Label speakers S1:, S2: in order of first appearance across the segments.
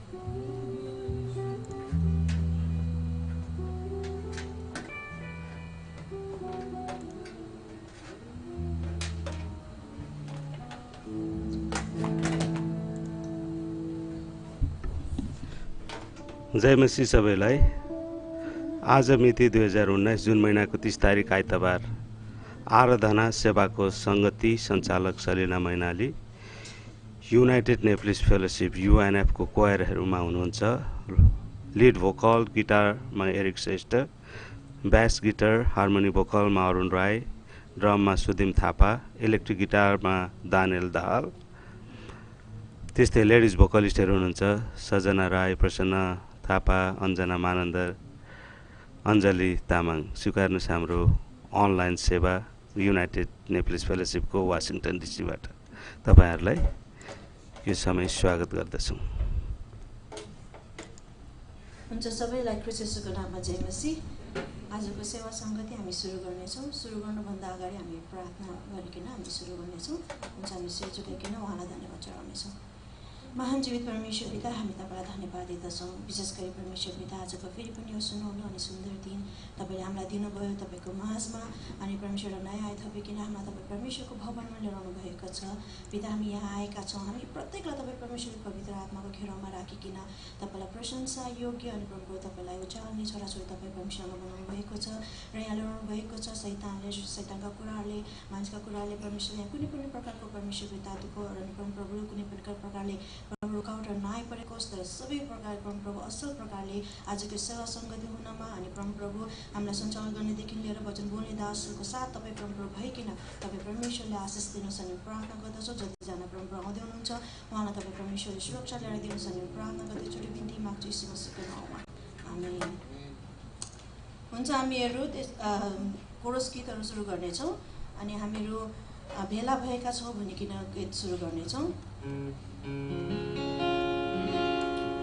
S1: जय मसीह सबैलाई। आज मिति 2019 जुन महिनाको 30 तारिक आइतबार आरधन सेवाको संगति सञ्चालक Salina Mainali united Nepalese fellowship UNF को क्वायरहरूमा हुनुहुन्छ। लिड भोकल गिटारमा Eric Shrestha, bass guitar harmony भोकलमा अरुण राई, ड्रममा सुदिम थापा, इलेक्ट्रिक गिटारमा दानियल दाहाल। त्यस्तै लेडिज भोकलिस्टहरू हुनुहुन्छ सजना राई, प्रसन्न थापा, अञ्जना मानन्दर, अञ्जली तामाङ। स्वीकार्नुहोस् हाम्रो अनलाइन सेवा युनाइटेड नेप्लिस फेलोशिपको वासिङटन डिसीबाट तपाईहरुलाई यो समय स्वागत गर्दछौँ।
S2: हुन्छ, सबैलाई क्रिस्टको नाममा जय मसीह। आजको सेवा संगति हामी सुरु गर्नेछौँ। सुरु गर्नुभन्दा अगाडि हामी प्रार्थना गरिकन हामी सुरु गर्नेछौँ। हुन्छ, हामी शिर झुकाइकन उहाँलाई धन्यवाद चढाउनेछौँ। महान जीवित परमेश्वर पिता, हामी तपाईलाई धन्यवाद दिँदछौँ। विशेष गरी परमेश्वर पिता, आजको फेरि पनि यो सुनौलो अनि सुन्दर दिन तपाईले हामीलाई दिनुभयो तपाईको माझमा। अनि परमेश्वर नयाँ आइथपिकन हामीलाई तपाईँ परमेश्वरको भवनमा ल्याउनु भएको छ। पिता, हामी यहाँ आएका छौँ। हामी प्रत्येकलाई तपाईँ परमेश्वरको पवित्र आत्माको घेराउमा राखिकन तपाईलाई प्रशंसा योग्य अनि प्रभु तपाईलाई उचाल्ने छोराछोरी तपाईँ परमेश्वरमा बनाउनु भएको छ र यहाँ ल्याउनु भएको छ। शैतानका कुराहरूले, मानिसका कुराहरूले परमेश्वरले यहाँ कुनै पनि प्रकारको परमेश्वर पिता दुःख अनि प्रभु कुनै पनि प्रकारले रुकावट नआइपरेको होस्, तर सबै प्रकार प्रभु असल प्रकारले आजको सेवा संगति हुनमा अनि प्रभु हामीलाई सञ्चालन गर्नेदेखि लिएर वचन बोल्ने दासहरूको साथ तपाईँ प्रभु भइकन तपाईँ परमेश्वरले आशिष दिनुहोस् अनि प्रार्थना गर्दछौँ। जतिजना प्रभु आउँदै हुनुहुन्छ उहाँलाई तपाईँ परमेश्वरले सुरक्षा ल्याएर दिनुहोस् अनि प्रार्थना गर्दै छोटो बिन्ती माग्छु यीशु मसीहको नाममा, आमेन। हुन्छ, हामीहरू कोरस गीतहरू सुरु गर्नेछौँ अनि हामीहरू भेला भएका छौँ भनिकन गीत सुरु गर्नेछौँ।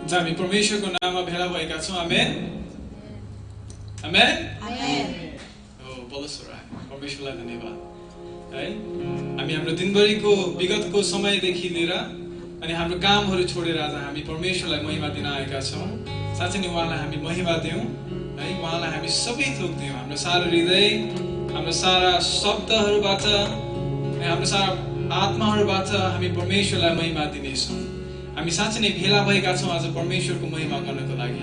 S3: हामी परमेश्वरको नाममा भेला भएका छौँ। आमेन, आमेन,
S2: आमेन।
S3: परमेश्वरलाई धन्यवाद है। हामी हाम्रो दिनभरिको विगतको समयदेखि लिएर अनि हाम्रो कामहरू छोडेर आज हामी परमेश्वरलाई महिमा दिन आएका छौँ। साँच्चै नै उहाँलाई हामी महिमा दिउँ है। उहाँलाई हामी सबै थोक दिउँ, हाम्रो सारा हृदय, हाम्रो सारा शब्दहरूबाट, हाम्रो सारा आत्माहरूबाट हामी परमेश्वरलाई महिमा दिनेछौँ। हामी साँच्चै नै भेला भएका छौँ आज परमेश्वरको महिमा गर्नको लागि।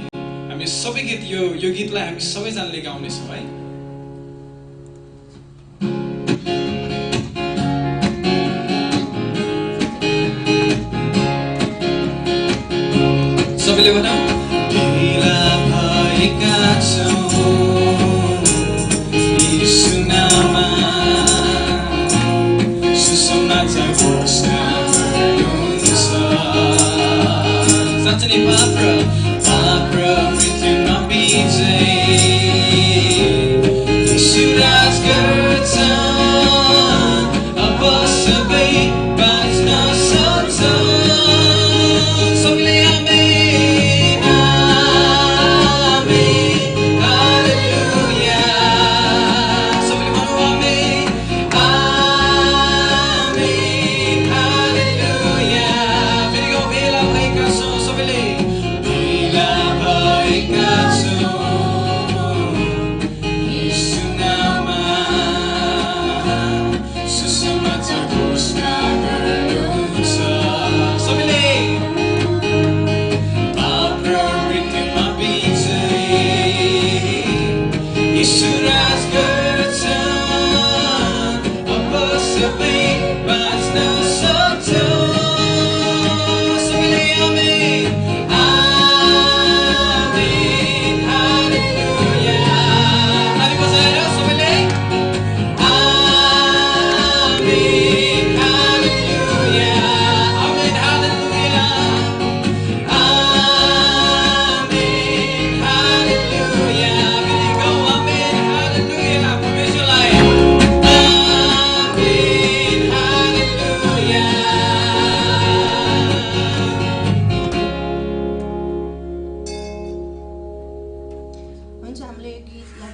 S3: हामी सबै गीत यो गीतलाई हामी सबैजनाले गाउनेछौँ है। सबैले भनौँ, भेला भएका छौँ यीशु नाममा, सुसमाचार घोषणा गर्नुहुन्छ। साँच्चै नै पाप र मृत्युमा विजय यीशु राज गर्छ। अब सबै बाँच्न सक्छ। सबैले आमेन, आमेन, हालेलुया। सबैले भनौँ आमेन, आमेन, हालेलुया। फेरि गाउँ, भेला भएका छौँ, सबैले भेला भएका छौँ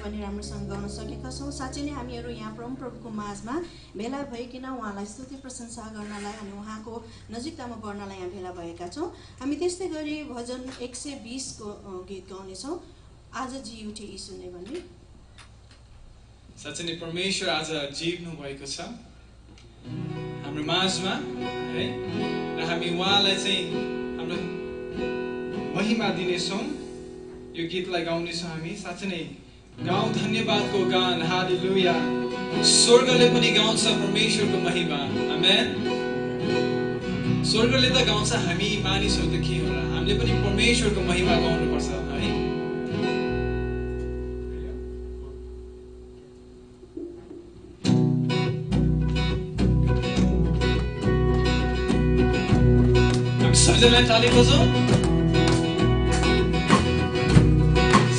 S2: पनि राम्रोसँग गाउन सकेका छौँ। साँच्चै नै हामीहरू यहाँ परमप्रभुको माझमा भेला भइकन उहाँलाई स्तुति प्रशंसा गर्नलाई अनि उहाँको नजिकतामा बढ्नलाई यहाँ भेला भएका छौँ। हामी त्यस्तै गरी भजन 120 को गीत गाउनेछौँ, आज जी उठे यीशु नै भन्ने।
S3: साँच्चै नै परमेश्वर आज जिउनु भएको छ हाम्रो माझमा है, र हामी उहाँलाई चाहिँ हाम्रो महिमा दिनेछौँ। यो गीतलाई गाउनेछौँ हामी। साँच्चै नै गाउँ धन्यवादको गान, हालेलुया। स्वर्गले पनि गाउँछ परमेश्वरको महिमा, आमेन। स्वर्गले त गाउँछ, हामी मानिसहरू त के होला, हामीले पनि परमेश्वरको महिमा गाउनुपर्छ है। सबैजनालाई ताली बजाऊ।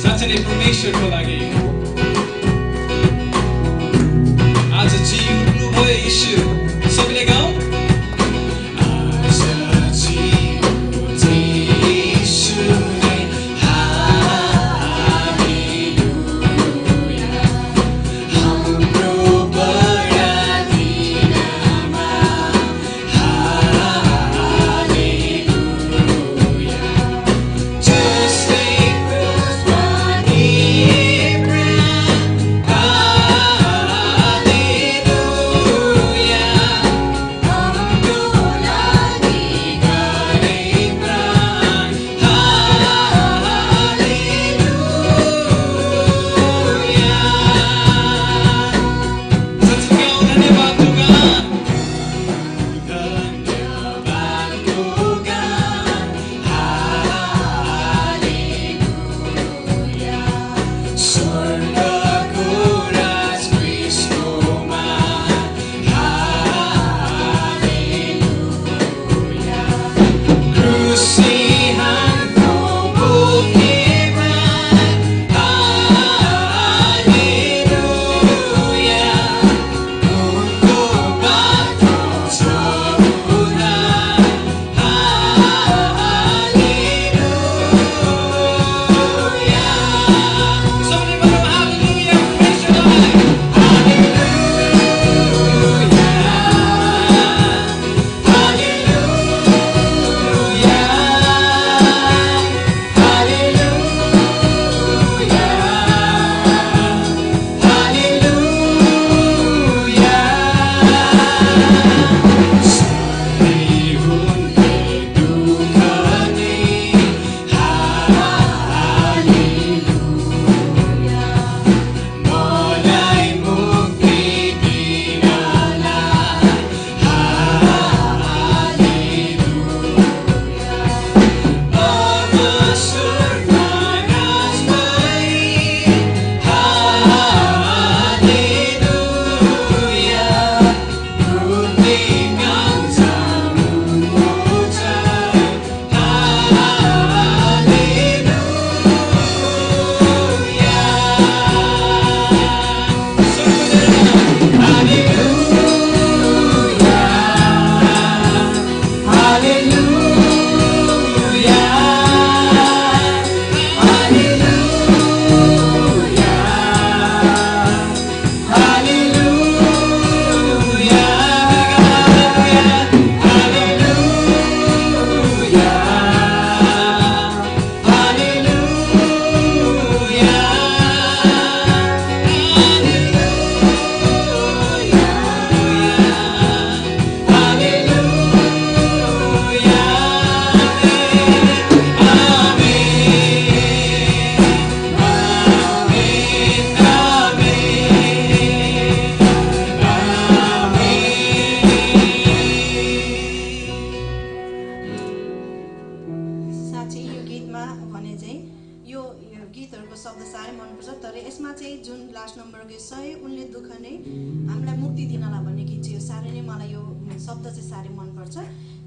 S3: साँच्चै नै परमेश्वरको लागि आज जिउनु भयो यीशु। सबैले गाउँ।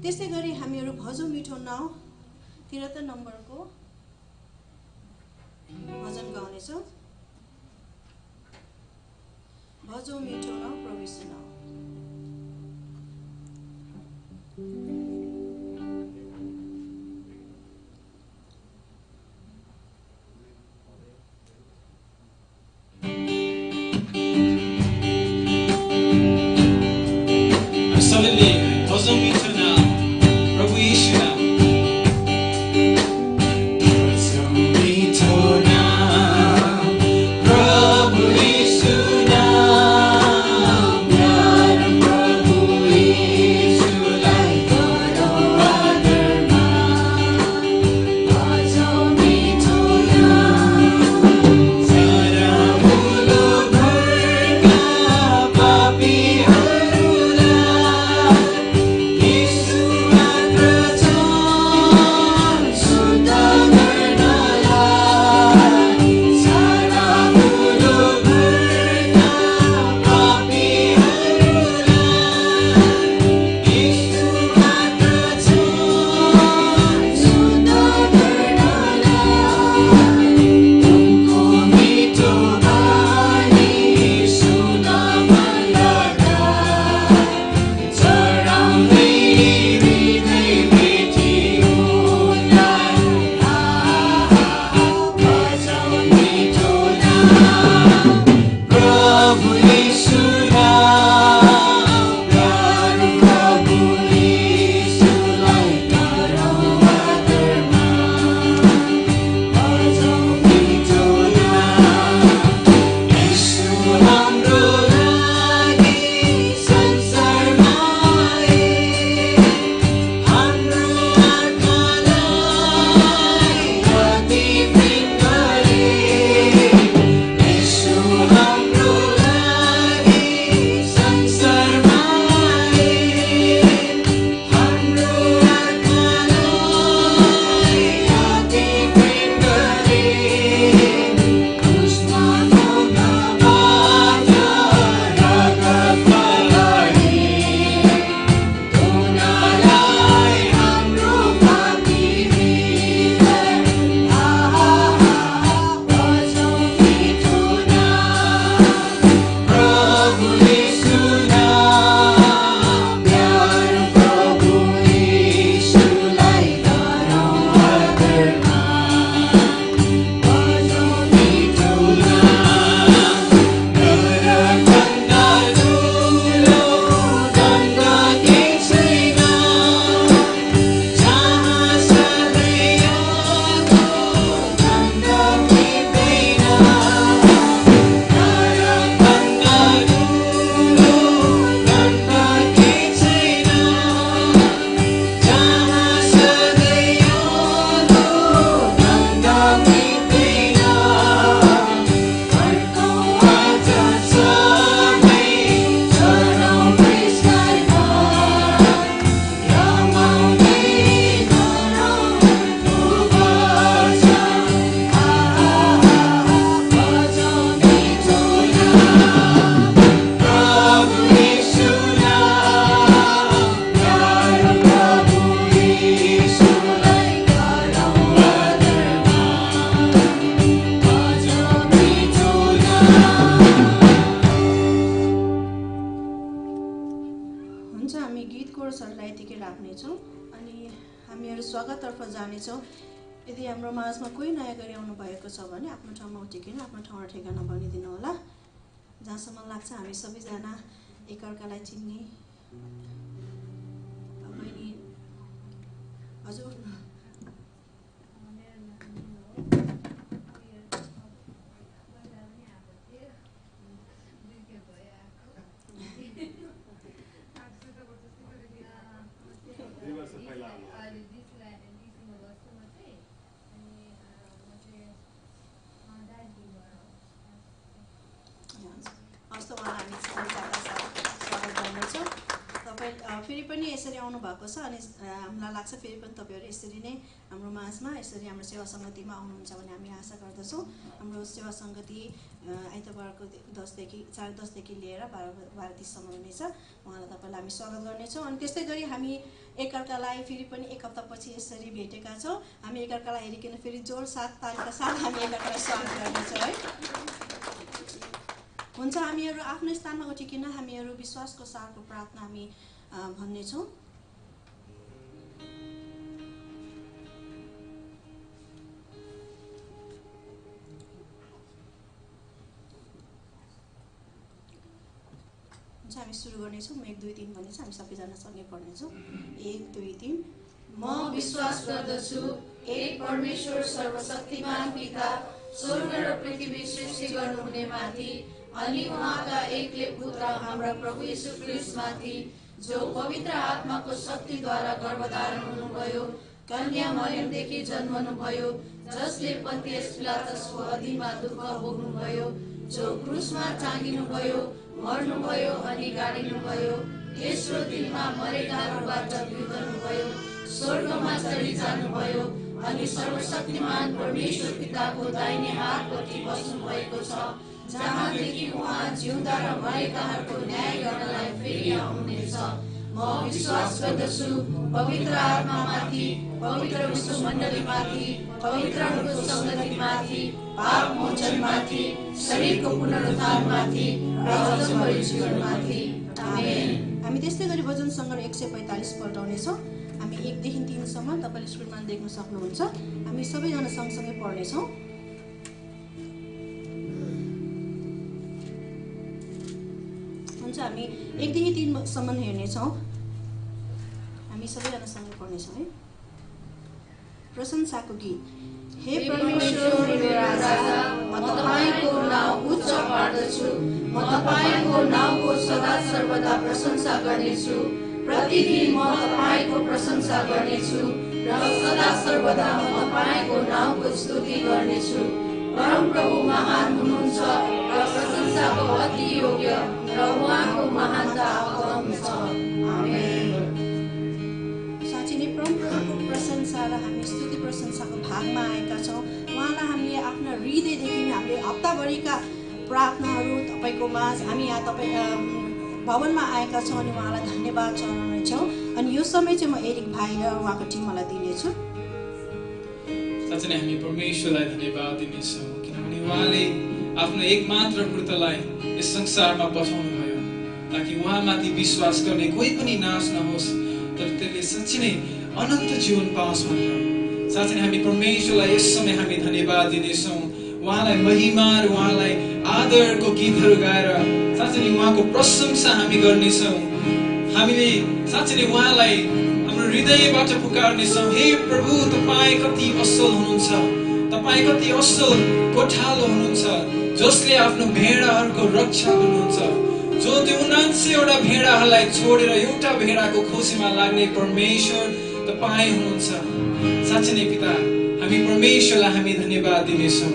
S2: त्यस्तै गरी हामीहरू भजो मिठो नाउ 73 नम्बरको भजन गाउनेछौँ। भजो मिठो नाउ प्रवेश नाउ। हामीहरू स्वागततर्फ जानेछौँ। यदि हाम्रो माझमा कोही नयाँ गरी आउनु भएको छ भने आफ्नो ठाउँमा उठिकन आफ्नो ठाउँमा ठेगाना भनिदिनु होला। जहाँसम्म लाग्छ हामी सबैजना एकअर्कालाई चिन्ने। बहिनी हजुर फेरि पनि यसरी आउनु भएको छ अनि हामीलाई लाग्छ फेरि पनि तपाईँहरू यसरी नै हाम्रो माझमा यसरी हाम्रो सेवा सङ्गतिमा आउनुहुन्छ भने हामी आशा गर्दछौँ। हाम्रो सेवा सङ्गति आइतबारको 4:10 लिएर 12:30सम्म हुनेछ। उहाँलाई तपाईँलाई हामी स्वागत गर्नेछौँ। अनि त्यस्तै गरी हामी एकअर्कालाई फेरि पनि एक हप्तापछि यसरी भेटेका छौँ। हामी एकअर्कालाई हेरिकन फेरि जोड साथ तालीका साथ हामी एकअर्कालाई स्वागत गर्नेछौँ है। हुन्छ, हामीहरू आफ्नो स्थानमा उठिकन हामीहरू विश्वासको साथको प्रार्थना हामी भन्नेछौँ। हामी सुरु गर्नेछौँ। 1 2 3 भनेछ हामी सबैजना सँगै पढ्नेछौँ। 1 2 3।
S4: म विश्वास गर्दछु एक परमेश्वर सर्वशक्तिमान पिता, स्वर्ग र पृथ्वी सृष्टि गर्नुहुने माथि अनि उहाँका एकले पुत्र हाम्रा प्रभु येशू ख्रीष्टमाथि, जो पवित्र आत्माको शक्तिद्वारा गर्भधारण हुनुभयो, कन्या मरियमदेखि जन्मनुभयो, जसले पन्तियस पिलातसको अधीनमा दुःख भोग्नुभयो, जो क्रुसमा टाँगिनुभयो, मर्नुभयो अनि गाडिनुभयो, तेस्रो दिनमा मरेकाहरूबाट बिउतनुभयो, स्वर्गमा चढी जानुभयो अनि सर्वशक्तिमान परमेश्वर पिताको दाहिने हातपट्टि बस्नु भएको छ, जहाँदेखि उहाँ जिउँदा र मरेकाहरूको न्याय गर्नलाई फेरि आउनुहुनेछ। म विश्वास गर्दछु पवित्र आत्मामाथि, पवित्र विश्वमण्डलीमाथि, पवित्रहरूको सङ्गतिमाथि, पाप मोचनमाथि, शरीरको पुनरुत्थानमाथि र अझभरि जीवनमाथि। आमेन।
S2: हामी त्यस्तै गरी भजन सङ्ग्रह 145 पल्टाउनेछौँ। हामी 1 देखि 3 सम्म तपाईँले स्क्रिनमा देख्न सक्नुहुन्छ। हामी सबैजना सँगसँगै पढ्नेछौँ। हुन्छ, हामी 1 देखि 3 सम्म हेर्नेछौँ। हामी सबैजना सँगै पढ्नेछौँ है। प्रशंसाको गीत। हे
S4: परमेश्वर मेरो राजा, म तपाईको नाउँ उच्च पार्दछु, म तपाईको नाउँको सदा सर्वदा प्रशंसा गर्नेछु। प्रतिदिन म तपाईको प्रशंसा गर्नेछु र सदा सर्वदा म तपाईको नाउँको स्तुति गर्नेछु। परमप्रभु महान हुनुहुन्छ र प्रशंसाको अति योग्य र उहाँको महानता अगम छ। आमेन।
S2: साँच्चै नै परमप्रभुको प्रशंसा र हामी स्तुति प्रशंसाको भागमा आएका छौँ। उहाँलाई हामीले आफ्ना हृदयदेखि हामीले हप्ताभरिका प्रार्थनाहरू तपाईँको माझ हामी यहाँ तपाईँ भवनमा आएका छौँ अनि उहाँलाई धन्यवाद चढाउनेछौँ। अनि यो समय चाहिँ म एरिक भाइ र उहाँको टिमलाई दिनेछु।
S3: साँच्चै नै हामी परमेश्वरलाई धन्यवाद दिनेछौँ, किनभने उहाँले आफ्नो एकमात्र पुत्रलाई यस संसारमा पठाउनु भयो ताकि उहाँमाथि विश्वास गर्ने कोही पनि नाश नहोस्, तर त्यसले साँच्चै नै अनन्त जीवन पाओस् भनेर। साँच्चै नै हामी परमेश्वरलाई यस समय हामी धन्यवाद दिनेछौँ। उहाँलाई महिमा र उहाँलाई आदरको गीतहरू गाएर साँच्चै नै उहाँको प्रशंसा हामी गर्नेछौँ। हामीले साँच्चै नै उहाँलाई हाम्रो हृदयबाट पुकार्नेछौँ। हे प्रभु, तपाईँ कति असल हुनुहुन्छ, तपाईँ कति असल कोठालो हुनुहुन्छ, जसले आफ्नो भेडाहरूको रक्षा गर्नुहुन्छ, जो त्यो 79वटा भेडाहरूलाई छोडेर एउटा भेडाको खोजीमा लाग्ने परमेश्वर तपाईँ हुनुहुन्छ। साँच्चै नै पिता, हामी परमेश्वरलाई हामी धन्यवाद दिनेछौँ।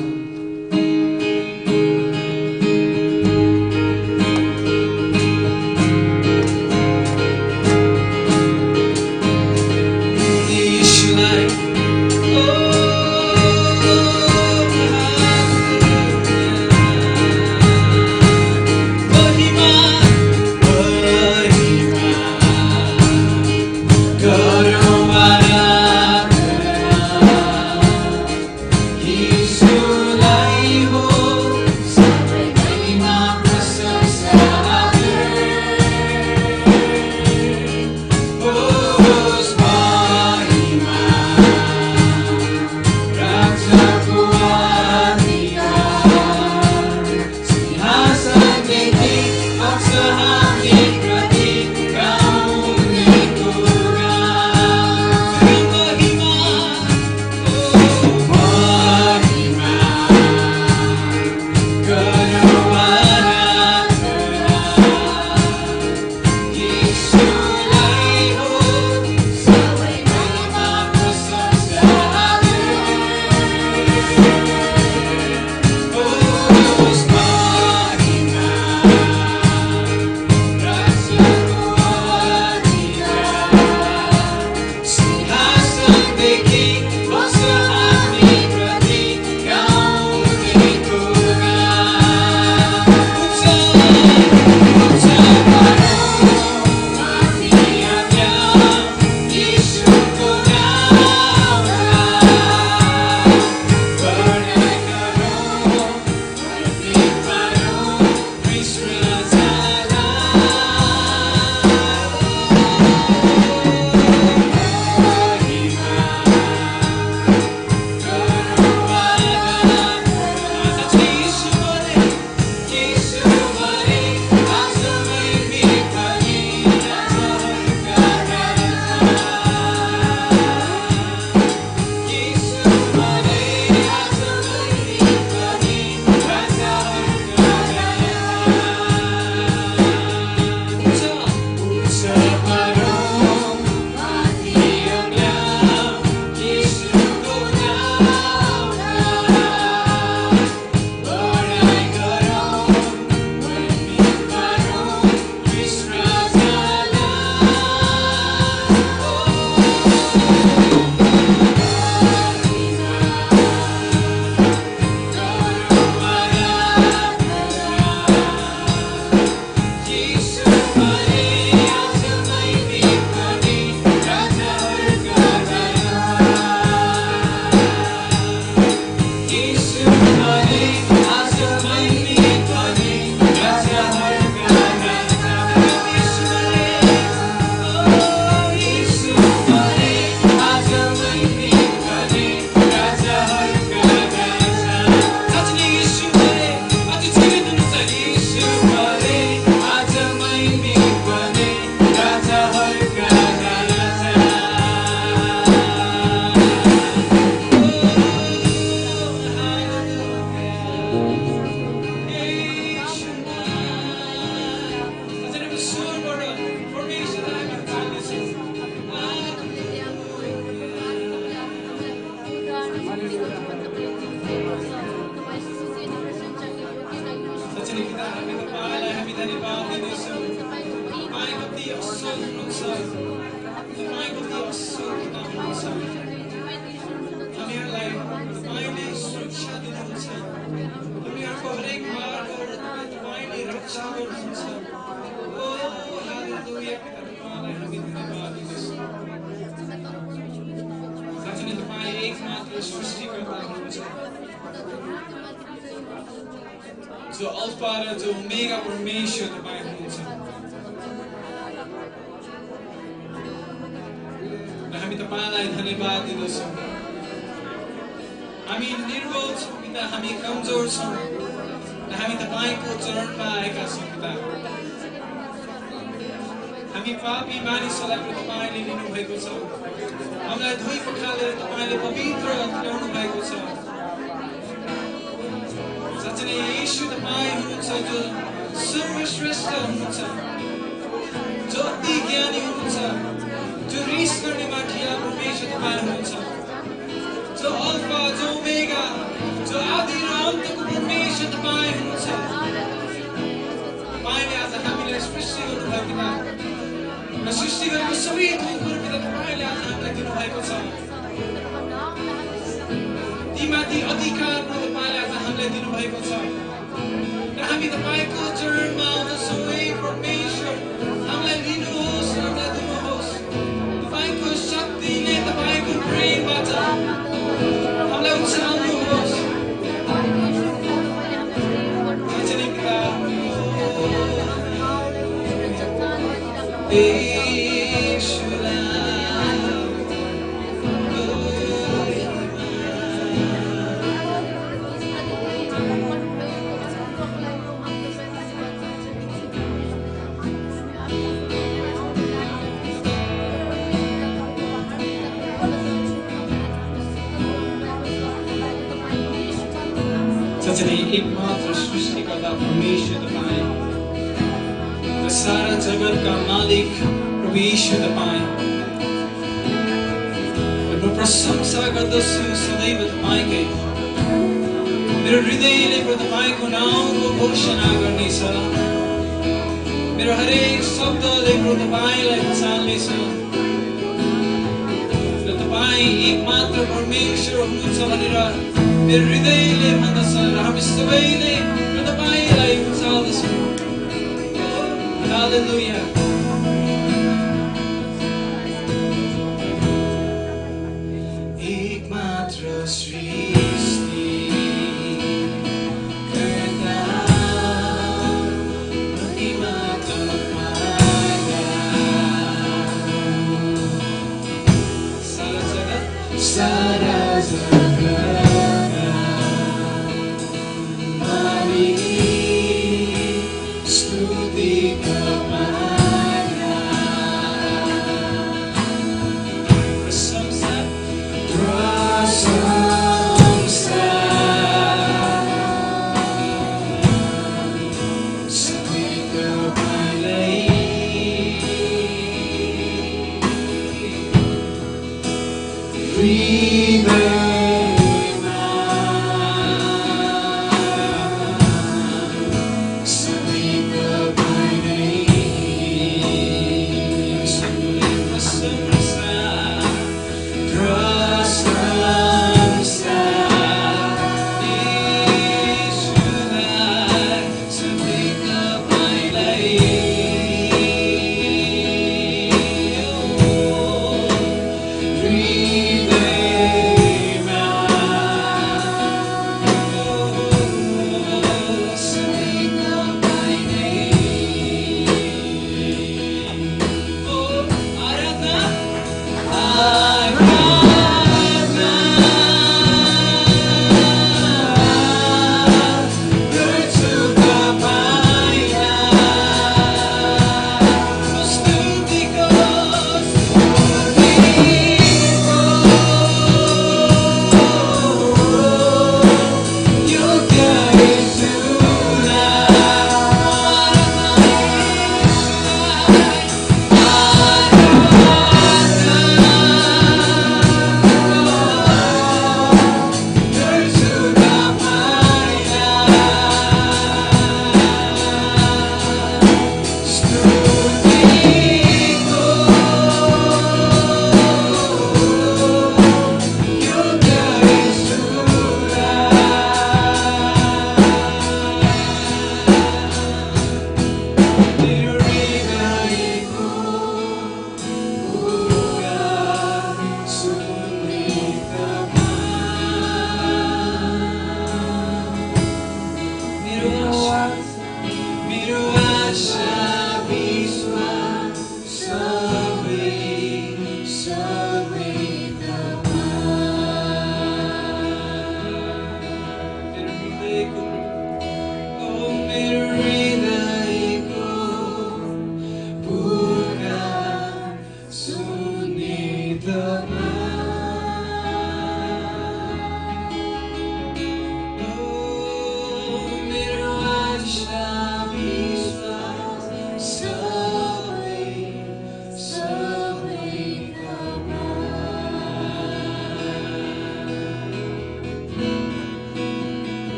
S4: He's so
S3: साँच्चै नै पिता हामी तपाईँलाई हामी धन्यवाद दिँदैछौँ तपाईँ कति असल हुनुहुन्छ तपाईँ कति असल पिता हुनुहुन्छ हामीहरूलाई तपाईँले सुरक्षा दिनुहुन्छ हामीहरूको हरेक मार्गहरू तपाईँले रक्षा गर्नुहुन्छ ओ हालेलुया पिता तपाईँलाई हामी धन्यवाद दिँदैछौँ साँच्चै नै तपाईँ एकमात्र सृष्टिकर्ता हुनुहुन्छ जो अल्फा र जो ओमेगा परमेश्वर तपाईँ हुनुहुन्छ र हामी तपाईँलाई धन्यवाद दिँदछौँ हामी निर्बल छौँ पिता हामी कमजोर छौँ र हामी तपाईँको चरणमा आएका छौँ पिता हामी पापी मानिसहरूलाई तपाईँले लिनुभएको छ हामीलाई धोइ पखालेर तपाईँले पवित्र तुल्याउनु भएको छ साँच्चै नै येशू तपाईँ हुनुहुन्छ जो सर्वश्रेष्ठ हुनुहुन्छ जो अति ज्ञानी हुनुहुन्छ जो रिस गर्ने माठिया परमेश्वर तपाईँ हुनुहुन्छ जो अल्फा जो ओमेगा जो आदि र अन्तको परमेश्वर तपाईँ हुनुहुन्छ तपाईँले आज हामीलाई सृष्टि गर्नुभयो पिता र सृष्टि गरेको सबै थोकहरू पिता तपाईँले आज हामीलाई दिनुभएको छ तीमाथि अधिकार तपाईँले आज हामीलाई दिनुभएको छ र हामी तपाईँको चरणमा आउँदछौँ ए परमेश्वर हामीलाई लिनुहोस् र हामीलाई दिनुहोस् तपाईँको शक्तिले तपाईँको प्रेमबाट हामीलाई उचाल्नुहोस् साँच्चै नै पिता साँच्चै नै एकमात्र सृष्टिकर्ता परमेश्वर तपाईँ र सारा जगतका मालिक प्रभु यीशु तपाईँ म प्रशंसा गर्दछु सदैव तपाईँकै मेरो हृदयले तपाईँको नामको घोषणा गर्नेछ मेरो हरेक शब्दले तपाईँलाई उचाल्नेछ र तपाईँ एकमात्र परमेश्वर हुनुहुन्छ भनेर मेरो हृदयले भन्दछ र हामी सबैले तपाईँलाई उचाल्दछौँ हालेलुया एकमात्र सृष्टि कर्ता महिमा तपाईँका सारा जगत प्रशंसा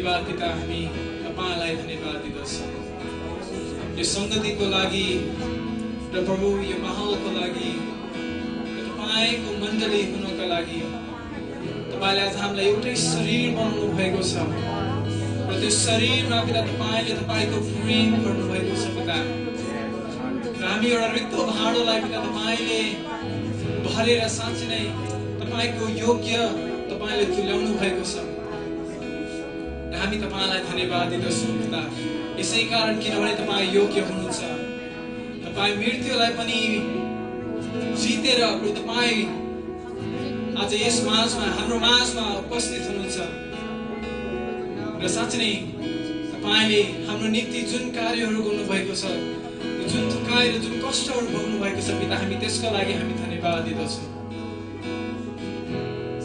S3: धन्यवाद पिता, हामी तपाईलाई धन्यवाद दिदछौँ यो संगतिको लागि र प्रभु यो माहौलको लागि र तपाईको मण्डली हुनको लागि। तपाईले आज हामीलाई एउटै शरीर बनाउनु भएको छ र त्यो शरीरमा पिता तपाईले तपाईको प्रेम गर्नु भएको छ पिता। र हामी एउटा रित्तो भाँडोलाई पिता तपाईले भरेर साँच्चै नै तपाईको योग्य तपाईले तुल्याउनु भएको छ र हामी तपाईलाई धन्यवाद दिदछौँ पिता। यसै कारण किनभने तपाई योग्य हुनुहुन्छ। तपाई मृत्युलाई पनि जितेर तपाई आज यस माझमा हाम्रो माझमा उपस्थित हुनुहुन्छ र साँच्चै नै तपाईले हाम्रो निम्ति जुन कार्यहरू गर्नु भएको छ, जुन दुखाइ र जुन कष्टहरू भोग्नु भएको छ पिता, हामी त्यसको लागि हामी धन्यवाद दिदछौँ।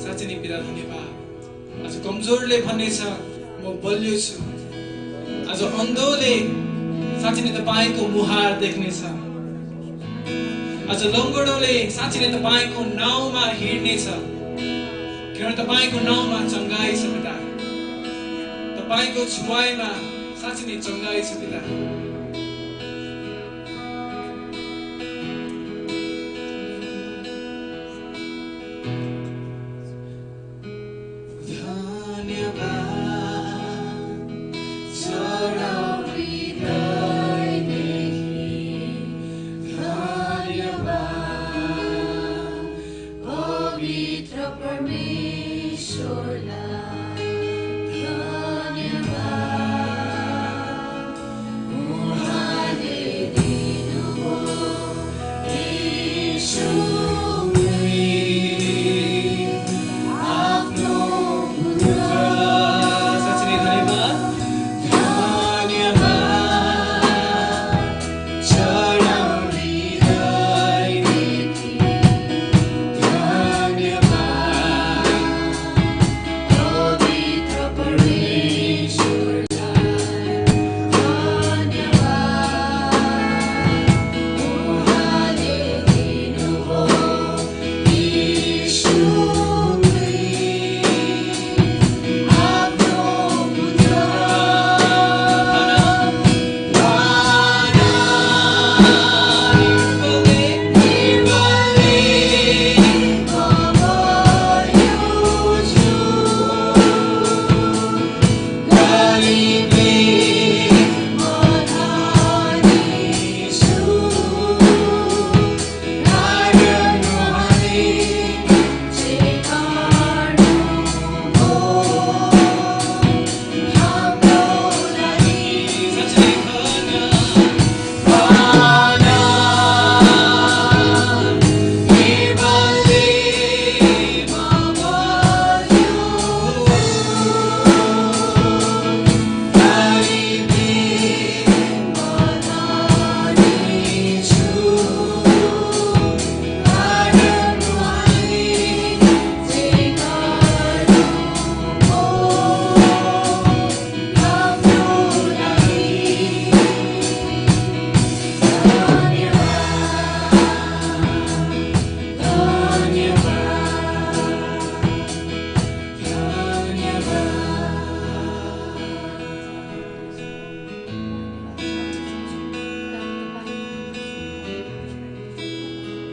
S3: साँच्चै नै पिता धन्यवाद। आज कमजोरले भन्ने छ म बलियो छु। आज अन्धोले साँच्चै नै तपाईको मुहार देख्नेछ। आज लङ्गडोले साँच्चै नै तपाईको नाउँमा हिँड्नेछ किनभने तपाईको नाउँमा चङ्गाई छ पिता। तपाईको छुवाईमा साँच्चै नै चङ्गाई छ पिता।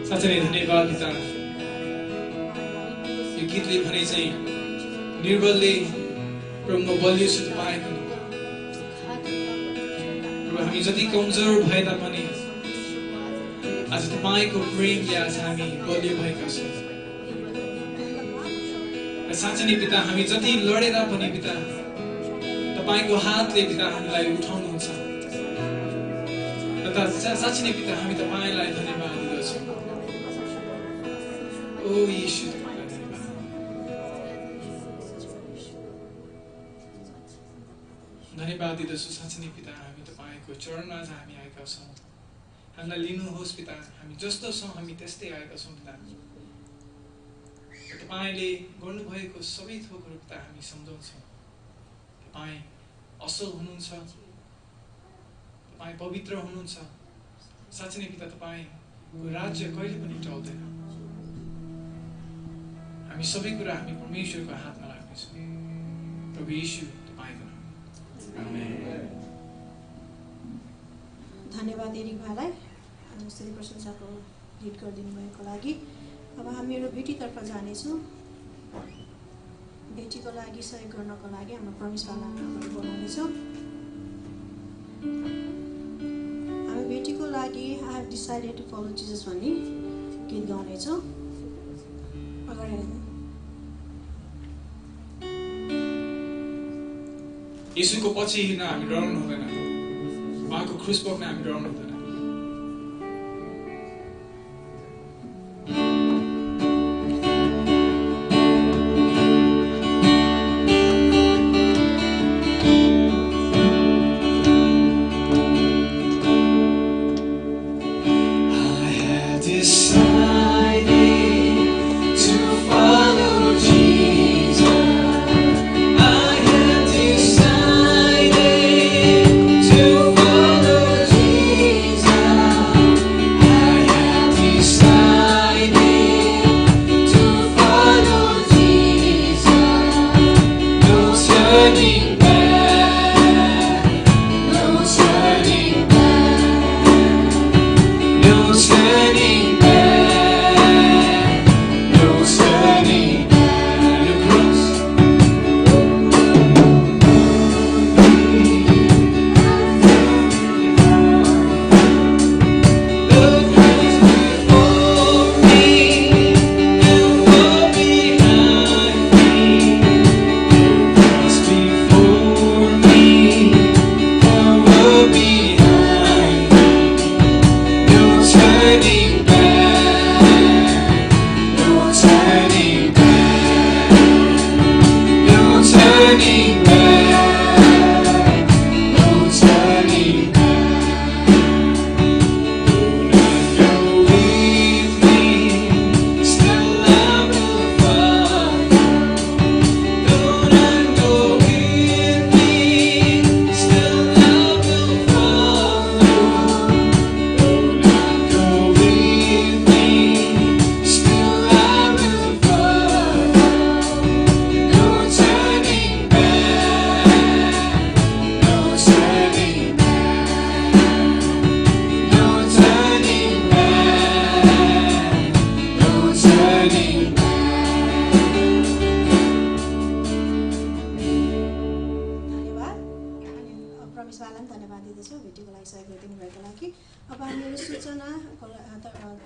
S3: साँच्चै नै धन्यवाद पिता। यो गीतले भने चाहिँ निर्बलले प्रभु म बलियो छु तपाईको। प्रभु हामी जति कमजोर भए तापनि आज तपाईको प्रेमले आज हामी बलियो भएका छौँ। र साँच्चै नै पिता हामी जति लडेर पनि पिता तपाईको हातले पिता हामीलाई उठाउनुहुन्छ। र साँच्चै नै पिता हामी तपाईलाई धन्यवाद दिदछौँ। ओ येशू तपाईलाई धन्यवाद। धन्यवाद दिदछु साँच्चै नै पिता हामी तपाईको चरणमा आज हामी आएका छौँ। हामीलाई लिनुहोस् पिता, हामी जस्तो छौँ हामी त्यस्तै आएका छौँ पिता। तपाईले गर्नुभएको सबै थोकहरू पिता हामी सम्झाउँछौँ। तपाईँ असल हुनुहुन्छ, तपाईँ पवित्र हुनुहुन्छ। साँच्चै नै पिता तपाईको राज्य कहिले पनि टल्दैन। हामी सबै कुरा हामी परमेश्वरको हातमा राख्नेछौँ। प्रभु येशू तपाईको नाम
S2: धन्यवाद एरिक भाइलाई यसरी प्रशंसाको लिड गरिदिनु भएको लागि। अब हामीहरू भेटीतर्फ जानेछौँ। भेटीको लागि सहयोग गर्नको लागि हाम्रो प्रवेश भाइलाई अगाडि बढाउनेछौँ। हामी भेटीको लागि I have decided to follow Jesus भन्ने गीत गाउनेछौँ। अगाडि
S3: येशूको पछि हिँड्न हामी डराउनु हुँदैन, उहाँको क्रुस बोक्न हामी डराउनु हुँदैन।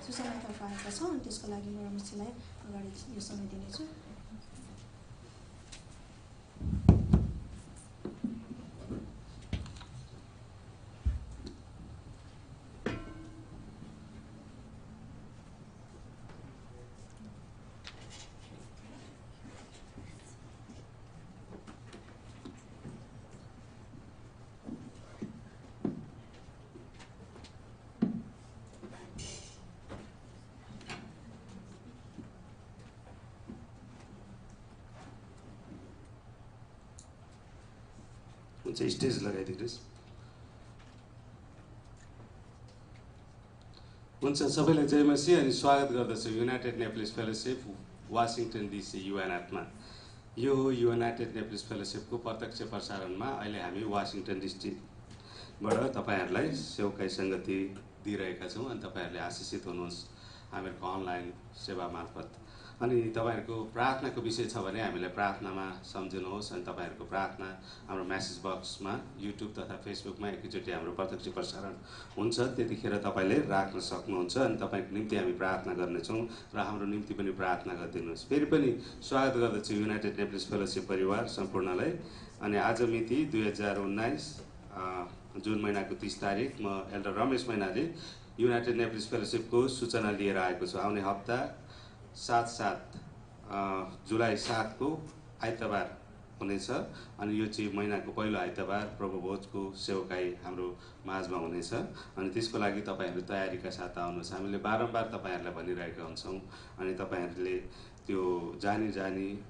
S2: सूचनातर्फ आएका छौँ अनि त्यसको लागि म रमेशजीलाई अगाडि यो समय दिनेछु।
S1: स्टेज लगाइदिनुहोस्। हुन्छ, सबैलाई जय मसीह अनि स्वागत गर्दछु United नेप्लिस fellowship Washington DC UNF मा। यो हो युनाइटेड नेप्लिस फेलोसिपको प्रत्यक्ष प्रसारणमा अहिले हामी वासिङटन डिस्ट्रिक्टबाट तपाईँहरूलाई सेवकाई सङ्गति दिइरहेका छौँ अनि तपाईँहरूले आशिषित हुनुहोस् हामीहरूको अनलाइन सेवा मार्फत। अनि तपाईँहरूको प्रार्थनाको विषय छ भने हामीलाई प्रार्थनामा सम्झिनुहोस् अनि तपाईँहरूको प्रार्थना हाम्रो म्यासेज बक्समा युट्युब तथा फेसबुकमा एकैचोटि हाम्रो प्रत्यक्ष प्रसारण हुन्छ, त्यतिखेर तपाईँले राख्न सक्नुहुन्छ अनि तपाईँको निम्ति हामी प्रार्थना गर्नेछौँ र हाम्रो निम्ति पनि प्रार्थना गरिदिनुहोस्। फेरि पनि स्वागत गर्दछु युनाइटेड नेप्लिस फेलोसिप परिवार सम्पूर्णलाई। अनि आज मिति 2019 जुन महिनाको 30 तारिक म elder Ramesh Mainali united Nepalese फेलोसिपको सूचना लिएर आएको छु। आउने हप्ता 7 जुलाई 7 को आइतबार हुनेछ अनि यो चाहिँ महिनाको पहिलो आइतबार प्रभुभोजको सेवकाई हाम्रो माझमा हुनेछ अनि त्यसको लागि तपाईँहरू तयारीका साथ आउनुहोस्। हामीले बारम्बार तपाईँहरूलाई भनिरहेका हुन्छौँ अनि तपाईँहरूले त्यो जानी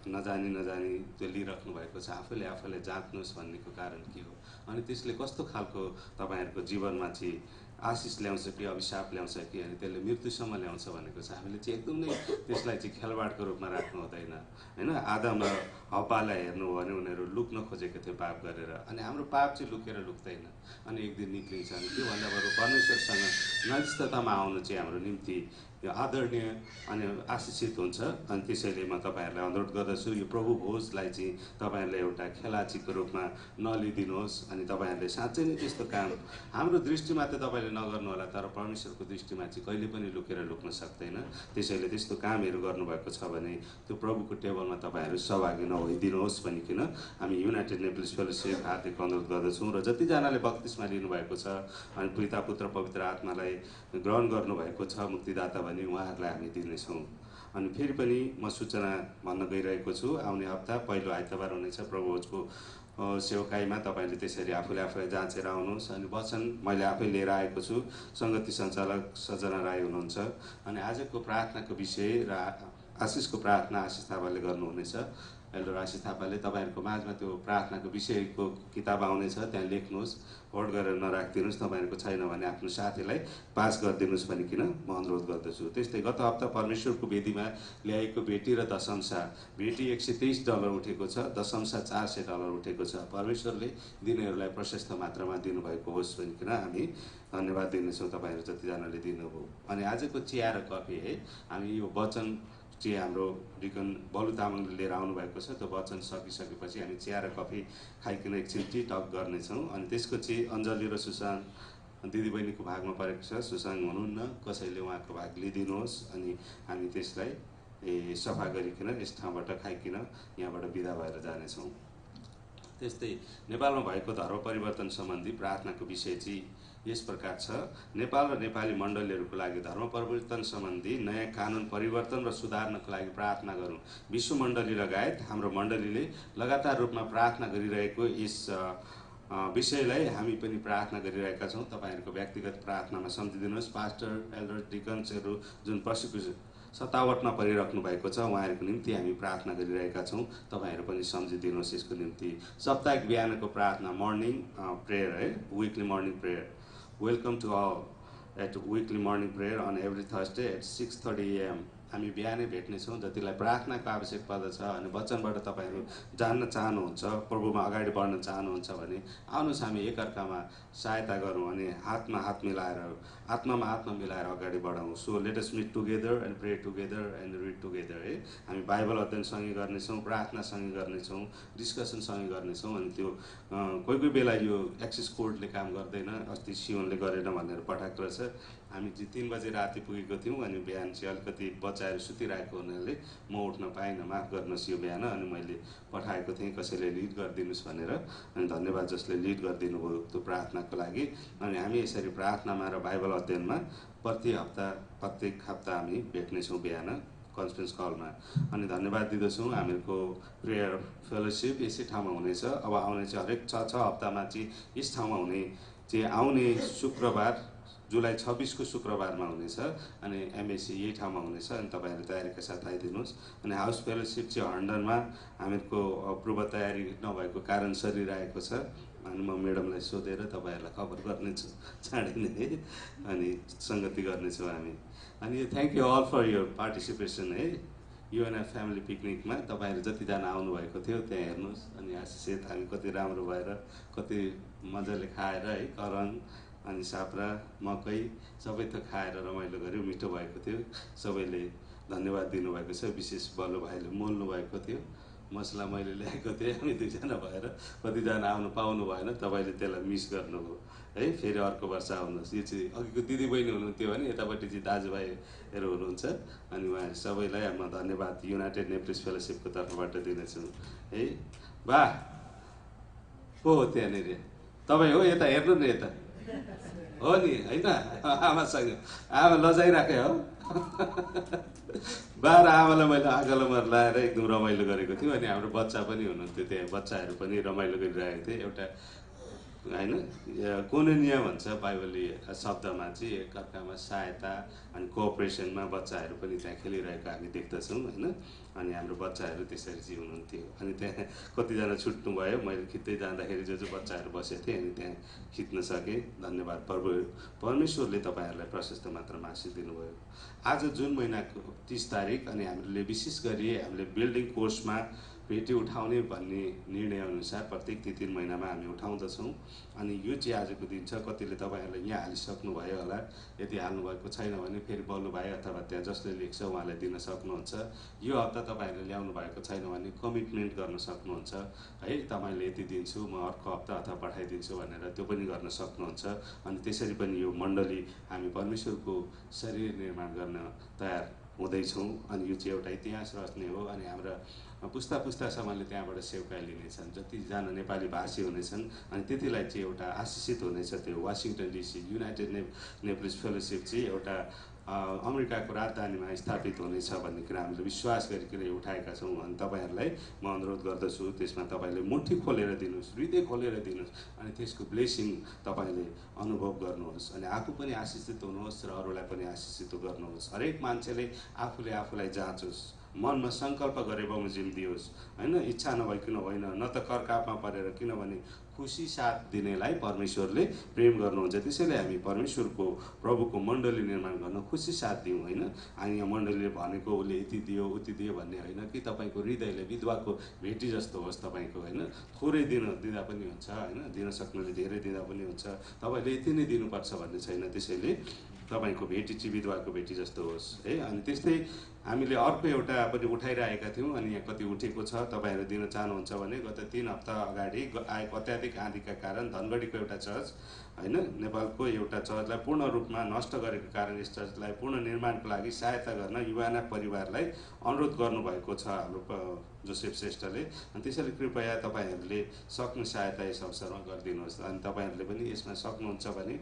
S1: नजानी त्यो लिइराख्नु भएको छ। आफूले जाँच्नुहोस् भन्नेको कारण के हो अनि त्यसले कस्तो खालको तपाईँहरूको जीवनमा चाहिँ आशिष ल्याउँछ कि अभिशाप ल्याउँछ कि अनि त्यसले मृत्युसम्म ल्याउँछ भनेको छ। हामीले चाहिँ एकदमै त्यसलाई चाहिँ खेलवाडको रूपमा राख्नु हुँदैन होइन। आदम र हव्वालाई हेर्नु हो भने उनीहरू लुक्न खोजेको थियो पाप गरेर, अनि हाम्रो पाप चाहिँ लुकेर लुक्दैन, अनि एक दिन निक्लिन्छ। अनि त्योभन्दा बरु परमेश्वरसँग नजिकतामा आउनु चाहिँ हाम्रो निम्ति यो आदरणीय अनि आशिषित हुन्छ। अनि त्यसैले म तपाईँहरूलाई अनुरोध गर्दछु यो प्रभु भोजलाई चाहिँ तपाईँहरूले एउटा खेलाचीको रूपमा नलिदिनुहोस्। अनि तपाईँहरूले साँच्चै नै त्यस्तो काम हाम्रो दृष्टिमा त तपाईँले नगर्नु होला, तर परमेश्वरको दृष्टिमा चाहिँ कहिले पनि लुकेर लुक्न सक्दैन। त्यसैले त्यस्तो कामहरू गर्नुभएको छ भने त्यो प्रभुको टेबलमा तपाईँहरू सहभागी नभइदिनुहोस् भनिकन हामी युनाइटेड नेप्लिज फेलोसिप हार्दिक अनुरोध गर्दछौँ। र जतिजनाले बत्तिसमा लिनुभएको छ अनि पिता पुत्र पवित्र आत्मालाई ग्रहण गर्नुभएको छ मुक्तिदाता भने उहाँहरूलाई हामी दिनेछौँ। अनि फेरि पनि म सूचना भन्न गइरहेको छु, आउने हप्ता पहिलो आइतबार हुनेछ प्रभुको सेवकाईमा। तपाईँले त्यसरी आफूलाई जाँचेर आउनुहोस्। अनि वचन मैले आफै लिएर आएको छु। सङ्गति सञ्चालक सजना राई हुनुहुन्छ। अनि आजको प्रार्थनाको विषय र आशिषको प्रार्थना आशिष थापाले गर्नुहुनेछ। एल्डर आशिष थापाले तपाईँहरूको माझमा त्यो प्रार्थनाको विषयको किताब आउनेछ, त्यहाँ लेख्नुहोस्, होल्ड गरेर नराखिदिनुहोस्। तपाईँहरूको छैन भने आफ्नो साथीलाई पास गरिदिनुहोस् भनिकन म अनुरोध गर्दछु। त्यस्तै गत हप्ता परमेश्वरको वेदीमा ल्याएको भेटी र दशंसा, भेटी $123 उठेको छ, दशंसा $400 उठेको छ। परमेश्वरले दिनेहरूलाई प्रशस्त मात्रामा दिनुभएको होस् भनिकन हामी धन्यवाद दिनेछौँ तपाईँहरू जतिजनाले दिनुभयो। अनि आजको चिया र कफी है, हामी यो वचन चाहिँ हाम्रो डिकन बलु तामाङले लिएर आउनुभएको छ। त्यो वचन सकिसकेपछि हामी चिया र कफी खाइकन एकछिन टी टक गर्नेछौँ। अनि त्यसको चाहिँ अञ्जली र सुसाङ दिदीबहिनीको भागमा परेको छ। सुसाङ हुनुहुन्न, कसैले उहाँको भाग लिइदिनुहोस्। अनि हामी त्यसलाई सफा गरिकन यस ठाउँबाट खाइकन यहाँबाट बिदा भएर जानेछौँ। त्यस्तै नेपालमा भएको धर्म परिवर्तन सम्बन्धी प्रार्थनाको विषय चाहिँ यस प्रकार छ। नेपाल र नेपाली मण्डलीहरूको लागि धर्म परिवर्तन सम्बन्धी नयाँ कानुन परिवर्तन र सुधार्नको लागि प्रार्थना गरौँ। विश्व मण्डली लगायत हाम्रो मण्डलीले लगातार रूपमा प्रार्थना गरिरहेको यस विषयलाई हामी पनि प्रार्थना गरिरहेका छौँ। तपाईँहरूको व्यक्तिगत प्रार्थनामा सम्झिदिनुहोस्। पास्टर, एल्डर, डिकन्सहरू जुन प्रोसिक्युसन सतावटमा परिराख्नु भएको छ उहाँहरूको निम्ति हामी प्रार्थना गरिरहेका छौँ। तपाईँहरू पनि सम्झिदिनुहोस् यसको निम्ति। साप्ताहिक बिहानको प्रार्थना, मर्निङ प्रेयर है, weekly morning prayer. Welcome to all at weekly morning prayer on every Thursday at 6:30 AM। हामी बिहानै भेट्नेछौँ। जतिलाई प्रार्थनाको आवश्यक पर्दछ अनि वचनबाट तपाईँहरू जान्न चाहनुहुन्छ, प्रभुमा अगाडि बढ्न चाहनुहुन्छ भने आउनुहोस्, हामी एकअर्कामा सहायता गरौँ अनि हातमा हात मिलाएर आत्मामा आत्मा मिलाएर अगाडि बढाउँ। So let us meet together and pray together and read together है। हामी बाइबल अध्ययनसँगै गर्नेछौँ, प्रार्थनासँगै गर्नेछौँ, डिस्कसनसँगै गर्नेछौँ। अनि त्यो कोही कोही बेला यो एक्सेस कोडले काम गर्दैन, अस्ति सियोनले गरेन भनेर पठाएको रहेछ। हामी चाहिँ 3 बजे राति पुगेको थियौँ। अनि बिहान चाहिँ अलिकति बच्चाहरू सुतिरहेको हुनाले म उठ्न पाइनँ, माफ गर्नुहोस् यो बिहान। अनि मैले पठाएको थिएँ कसैले लिड गरिदिनुहोस् भनेर। अनि धन्यवाद जसले लिड गरिदिनु भयो त्यो प्रार्थनाको लागि। अनि हामी यसरी प्रार्थनामा र बाइबल अध्ययनमा प्रत्येक हप्ता हामी भेट्नेछौँ बिहान कन्फरेन्स कलमा। अनि धन्यवाद दिँदछौँ। हामीहरूको प्रेयर फेलोसिप यसै ठाउँमा हुनेछ। अब आउने चाहिँ हरेक 6 हप्तामा चाहिँ यस ठाउँमा हुने चाहिँ आउने शुक्रबार जुलाई 26 को शुक्रबारमा हुनेछ। अनि एमएसी यही ठाउँमा हुनेछ। अनि तपाईँहरू तयारीका साथ आइदिनुहोस्। अनि हाउस फेलोसिप चाहिँ हन्डनमा हामीहरूको पूर्व तयारी नभएको कारण सरिरहेको छ। अनि म म्याडमलाई सोधेर तपाईँहरूलाई खबर गर्नेछु चाँडै नै, अनि सङ्गति गर्नेछौँ हामी। अनि thank you all for your participation है। UNF फ्यामिली पिकनिकमा तपाईँहरू जतिजना आउनुभएको थियो त्यहाँ हेर्नुहोस्। अनि आशिषित हामी कति राम्रो भएर कति मजाले खाएर है, करङ अनि साप्रा मकै सबै त खाएर रमाइलो गऱ्यो, मिठो भएको थियो। सबैले धन्यवाद दिनुभएको छ। विशेष बल्लु भाइले मोल्नु भएको थियो। मसला मैले ल्याएको थिएँ, हामी 2जना भएर कतिजना आउनु पाउनु भएन, तपाईँले त्यसलाई मिस गर्नुभयो है। फेरि अर्को वर्ष आउनुहोस्। यो चाहिँ अघिको दिदीबहिनी हुनुहुन्थ्यो भने यतापट्टि चाहिँ दाजुभाइहरू हुनुहुन्छ। अनि उहाँहरू सबैलाई म धन्यवाद युनाइटेड नेप्लिज फेलोसिपको तर्फबाट दिनेछु है। वाह को हो त्यहाँनिर? तपाईँ हो? यता हेर्नु नि, यता हो नि होइन? आमासँग आमा लजाइराखेँ हो। बाह्र आमालाई मैले आगोमा लाएर एकदम रमाइलो गरेको थियौँ। अनि हाम्रो बच्चा पनि हुनुहुन्थ्यो त्यहाँ, बच्चाहरू पनि रमाइलो गरिरहेको थिए। एउटा होइन कोनोनिया भन्छ बाइबली शब्दमा चाहिँ एकअर्कामा सहायता अनि कोअपरेसनमा बच्चाहरू पनि त्यहाँ खेलिरहेको हामी देख्दछौँ होइन। अनि हाम्रो बच्चाहरू त्यसरी चाहिँ हुनुहुन्थ्यो। अनि त्यहाँ कतिजना छुट्नुभयो, मैले खिच्दै जाँदाखेरि जो बच्चाहरू बसेको थिएँ अनि त्यहाँ खिच्न सकेँ। धन्यवाद प्रभु परमेश्वरले तपाईँहरूलाई प्रशस्त मात्रामा आशीष दिनुभयो। आज जुन महिनाको 30 तारिक अनि हामीले विशेष गरी हामीले बिल्डिङ कोर्समा भेटी उठाउने भन्ने निर्णयअनुसार प्रत्येक 3 महिनामा हामी उठाउँदछौँ। अनि यो चाहिँ आजको दिन छ। कतिले तपाईँहरूले यहाँ हालिसक्नुभयो होला, यदि हाल्नुभएको छैन भने फेरि बल्लु भाइ अथवा त्यहाँ जसले लेख्छ उहाँलाई दिन सक्नुहुन्छ। यो हप्ता तपाईँहरूले ल्याउनु भएको छैन भने कमिटमेन्ट गर्न सक्नुहुन्छ है, तपाईँले यति दिन्छु म अर्को हप्ता अथवा पठाइदिन्छु भनेर त्यो पनि गर्न सक्नुहुन्छ। अनि त्यसरी पनि यो मण्डली हामी परमेश्वरको शरीर निर्माण गर्न तयार हुँदैछौँ। अनि यो चाहिँ एउटा इतिहास रच्ने हो। अनि हाम्रा पुस्ता पुस्तासम्मले त्यहाँबाट सेवकाई लिनेछन्, जतिजना नेपाली भाषी हुनेछन् अनि त्यतिलाई चाहिँ एउटा आशिषित हुनेछ। त्यो Washington DC United Nepalese fellowship चाहिँ एउटा अमेरिकाको राजधानीमा स्थापित हुनेछ भन्ने कुरा हामीले विश्वास गरिकन उठाएका छौँ। अनि तपाईँहरूलाई म अनुरोध गर्दछु त्यसमा तपाईँले मुठी खोलेर दिनुहोस्, हृदय खोलेर दिनुहोस् अनि त्यसको ब्लेसिङ तपाईँले अनुभव गर्नुहोस् अनि आफू पनि आशिषित हुनुहोस् र अरूलाई पनि आशिषित गर्नुहोस्। हरेक मान्छेले आफूले आफूलाई जाँचोस्, मनमा सङ्कल्प गरे बमोजिम दियोस् होइन, इच्छा नभइकन होइन, न त करकापमा परेर। किनभने खुसी साथ दिनेलाई परमेश्वरले प्रेम गर्नुहुन्छ। त्यसैले हामी परमेश्वरको प्रभुको मण्डली निर्माण गर्न खुसी साथ दिउँ होइन। अनि यहाँ मण्डलीले भनेको उसले यति दियो उति दियो भन्ने होइन कि तपाईँको हृदयले विधवाको भेटी जस्तो होस् तपाईँको होइन। थोरै दिँदा पनि हुन्छ होइन, दिन सक्नेले धेरै दिँदा पनि हुन्छ, तपाईँले यति नै दिनुपर्छ भन्ने छैन। त्यसैले तपाईँको भेटी चाहिँ विधवाको भेटी जस्तो होस् है। अनि त्यस्तै हामीले अर्को एउटा पनि उठाइरहेका थियौँ अनि यहाँ कति उठेको छ, तपाईँहरू दिन चाहनुहुन्छ भने गत 3 हप्ता अगाडि आएको अत्याधिक आँधीका कारण धनगढीको एउटा चर्च होइन, नेपालको एउटा चर्चलाई पूर्ण रूपमा नष्ट गरेको कारण यस चर्चलाई पुनः निर्माणको लागि सहायता गर्न UNF परिवारलाई अनुरोध गर्नुभएको छ हाम्रो जोसेफ श्रेष्ठले। अनि त्यसैले कृपया तपाईँहरूले सक्ने सहायता यस अवसरमा गरिदिनुहोस्। अनि तपाईँहरूले पनि यसमा सक्नुहुन्छ भने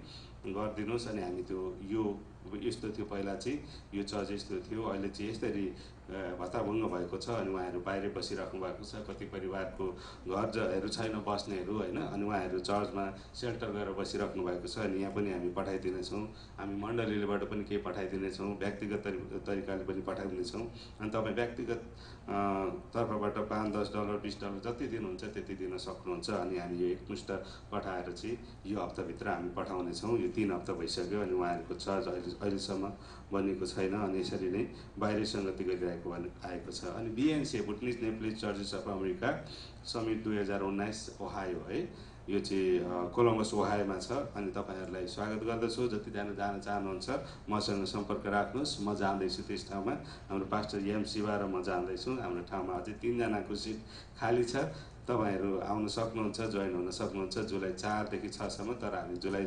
S1: गरिदिनुहोस्। अनि हामी त्यो यो यस्तो थियो, पहिला चाहिँ यो चर्च यस्तो थियो, अहिले चाहिँ यसरी भत्ताभुङ्ग भएको छ। अनि उहाँहरू बाहिर बसिराख्नु भएको छ, कति परिवारको घरहरू छैन बस्नेहरू होइन। अनि उहाँहरू चर्चमा सेल्टर गरेर बसिराख्नु भएको छ। अनि यहाँ पनि हामी पठाइदिनेछौँ, हामी मण्डलीबाट पनि केही पठाइदिनेछौँ, व्यक्तिगत तरिकाले पनि पठाइदिनेछौँ। अनि तपाईँ व्यक्तिगत तर्फबाट $5-10 $20 जति दिनुहुन्छ त्यति दिन सक्नुहुन्छ। अनि हामी यो एकमुष्ट पठाएर चाहिँ यो हप्ताभित्र हामी पठाउनेछौँ। यो 3 हप्ता भइसक्यो अनि उहाँहरूको चर्च अहिलेसम्म बनेको छैन। अनि यसरी नै बाहिरी सङ्गति गरिरहेको आएको छ। अनि BNC Bhutanese Nepalese churches of America summit 2019 Ohio है, यो चाहिँ कोलम्बस ओहायोमा छ। अनि तपाईँहरूलाई स्वागत गर्दछु। जतिजना जान चाहनुहुन्छ मसँग सम्पर्क राख्नुहोस्, म जाँदैछु त्यस ठाउँमा। हाम्रो पास्टर एम शिवा र म जाँदैछौँ। हाम्रो ठाउँमा अझै 3 जनाको सिट खाली छ, तपाईँहरू आउन सक्नुहुन्छ, जोइन हुन सक्नुहुन्छ जुलाई 4 देखि 6 सम्म। तर हामी जुलाई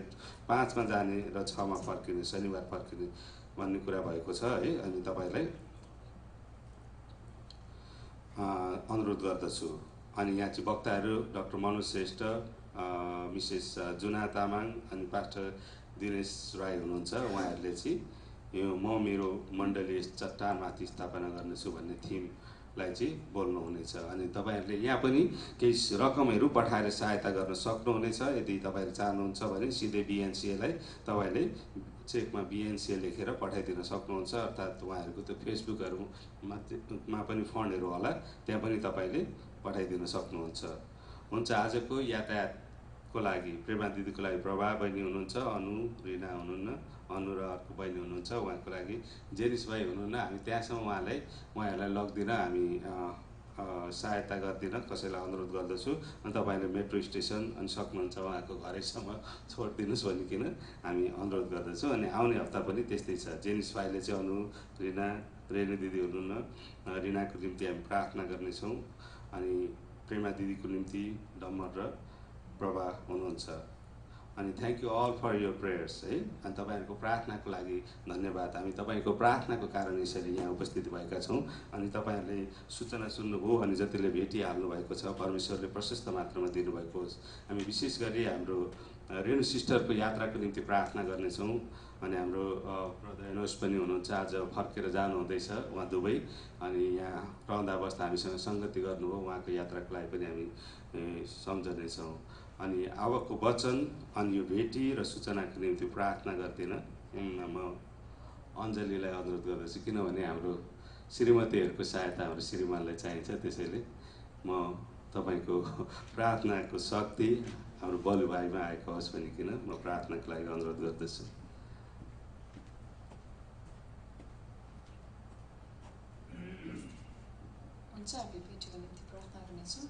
S1: 5 मा जाने र 6 मा फर्किने, शनिबार फर्किने भन्ने कुरा भएको छ है। अनि तपाईँलाई अनुरोध गर्दछु। अनि यहाँ चाहिँ वक्ताहरू डाक्टर मनोज श्रेष्ठ, मिसेस जुना तामाङ अनि पास्टर दिनेश राई हुनुहुन्छ। उहाँहरूले चाहिँ यो म मेरो मण्डली चट्टानमाथि स्थापना गर्नेछु भन्ने थिमलाई चाहिँ बोल्नुहुनेछ। अनि तपाईँहरूले यहाँ पनि केही रकमहरू पठाएर सहायता गर्न सक्नुहुनेछ। यदि तपाईँहरू चाहनुहुन्छ भने सिधै BNCलाई तपाईँले चेकमा BNC लेखेर पठाइदिन सक्नुहुन्छ। अर्थात् उहाँहरूको त्यो फेसबुकहरूमा पनि फन्डहरू होला, त्यहाँ पनि तपाईँले पठाइदिन सक्नुहुन्छ। हुन्छ, आजको यातायातको लागि प्रेमा दिदीको लागि प्रभा बहिनी हुनुहुन्छ, अनु रिना हुनुहुन्न, अनु र अर्को बहिनी हुनुहुन्छ, उहाँको लागि जेनिस भाइ हुनुहुन्न। हामी त्यहाँसम्म उहाँहरूलाई लगिदिन हामी सहायता गर्दिन, कसैलाई अनुरोध गर्दछु। अनि तपाईँले मेट्रो स्टेसन अनि सक्नुहुन्छ उहाँको घरैसम्म छोडिदिनुहोस् भनिकन हामी अनुरोध गर्दछौँ। अनि आउने हप्ता पनि त्यस्तै छ। जेनिस भाइले चाहिँ अनु रिना रेणु दिदी हुनुहुन्न, रिनाको निम्ति हामी प्रार्थना गर्नेछौँ। अनि प्रेमा दिदीको निम्ति डम्बर र प्रभा हुनुहुन्छ। अनि thank you all for your prayers है। अनि तपाईँहरूको प्रार्थनाको लागि धन्यवाद। हामी तपाईँको प्रार्थनाको कारण यसरी यहाँ उपस्थित भएका छौँ। अनि तपाईँहरूले सूचना सुन्नुभयो अनि जतिले भेटिहाल्नु भएको छ, परमेश्वरले प्रशस्त मात्रामा दिनुभएको होस्। हामी विशेष गरी हाम्रो रेणु सिस्टरको यात्राको निम्ति प्रार्थना गर्नेछौँ। अनि हाम्रो ब्रदर एनोस पनि हुनुहुन्छ, आज फर्केर जानुहुँदैछ उहाँ दुबई। अनि यहाँ रहँदा अवस्था हामीसँग सङ्गति गर्नुभयो, उहाँको यात्राको लागि पनि हामी सम्झनेछौँ। अनि आवकको वचन अनि यो भेटी र सूचनाको निम्ति प्रार्थना गर्दिन। म अञ्जलीलाई अनुरोध गर्दछु, किनभने हाम्रो श्रीमतीहरूको सहायता हाम्रो श्रीमानलाई चाहिन्छ। त्यसैले म तपाईको प्रार्थनाको शक्ति हाम्रो बलु भाइमा आएको होस् भनिकन म प्रार्थनाको लागि अनुरोध गर्दछु।
S5: हुन्छ, हामी भेटेको निम्ति प्रार्थना गर्नेछौँ।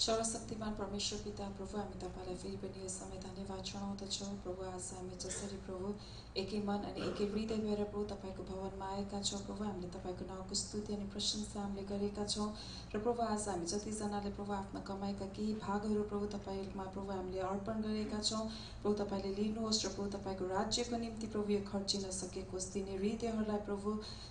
S5: सर्वशक्तिमान परमेश्वर पिता प्रभु, हामी तपाईँलाई फेरि पनि यो समय धन्यवाद जनाउँदछौँ। प्रभु, आज हामी जसरी प्रभु एकै मन अनि एकै हृदय भएर प्रभु तपाईँको भवनमा आएका छौँ। प्रभु, हामीले तपाईँको नाउँको स्तुति अनि प्रशंसा हामीले गरेका छौँ। र प्रभु, आज हामी जतिजनाले प्रभु आफ्ना कमाइका केही भागहरू प्रभु तपाईँमा प्रभु हामीले अर्पण गरेका छौँ। प्रभु, तपाईँले लिनुहोस् र प्रभु तपाईँको राज्यको निम्ति प्रभु यो खर्चिन सकेको होस्। दिने हृदयहरूलाई प्रभु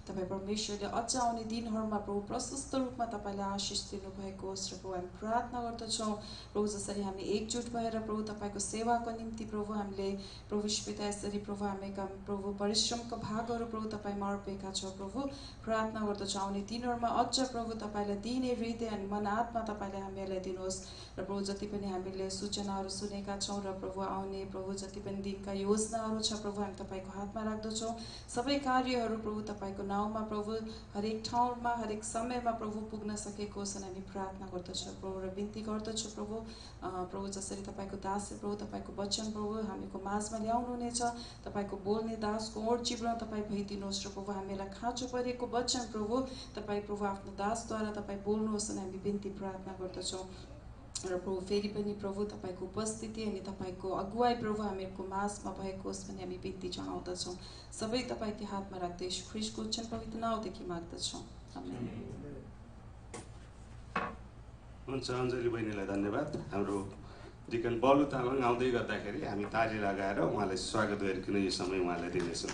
S5: तपाईँ परमेश्वरले अझ आउने दिनहरूमा प्रभु प्रशस्त रूपमा तपाईँले आशिष दिनुभएको होस्। र प्रभु, हामी प्रार्थना गर्दछौँ प्रभु, जसरी हामी एकजुट भएर प्रभु तपाईँको सेवाको निम्ति प्रभु हामीले प्रभु पिता यसरी प्रभु हामीका प्रभु परिश्रमका भागहरू प्रभु तपाईँमा अर्पेका छौँ। प्रभु, प्रार्थना गर्दछौँ आउने दिनहरूमा अझ प्रभु तपाईँलाई दिने हृदय अनि मन आत्मा तपाईँले हामीलाई दिनुहोस्। र प्रभु, जति पनि हामीले सूचनाहरू सुनेका छौँ र प्रभु आउने प्रभु जति पनि दिनका योजनाहरू छ प्रभु, हामी तपाईँको हातमा राख्दछौँ। सबै कार्यहरू प्रभु तपाईँको नाउँमा प्रभु हरेक ठाउँमा हरेक समयमा प्रभु पुग्न सकेको होस् अनि हामी प्रार्थना गर्दछौँ प्रभु। र बिन्ती गर्दछु प्रभु, प्रभु जसरी तपाईँको दास प्रभु तपाईँको वचन प्रभु हामीको माझमा ल्याउनुहुनेछ, तपाईँको बोल्ने दासको ओर जीवन तपाईँ भइदिनुहोस्। र प्रभु, हामीलाई खाँचो परेको वचन प्रभु तपाईँ प्रभु आफ्नो दासद्वारा तपाईँ बोल्नुहोस् अनि हामी बिन्ती प्रार्थना गर्दछौँ। र प्रभु, फेरि पनि प्रभु तपाईँको उपस्थिति अनि तपाईँको अगुवाई प्रभु हामीहरूको माझमा भएको होस् भने हामी बिन्ती जनाउँदछौँ। सबै तपाईँकै हातमा राख्दै यीशु ख्रीष्टको उच्च पवित्र नाउँदेखि माग्दछौँ, आमेन।
S1: हुन्छ, अञ्जली बहिनीलाई धन्यवाद। हाम्रो डिकन बलु तामाङ आउँदै गर्दाखेरि हामी ताली लगाएर उहाँलाई स्वागत गरिकन यो समय उहाँलाई दिनेछौँ।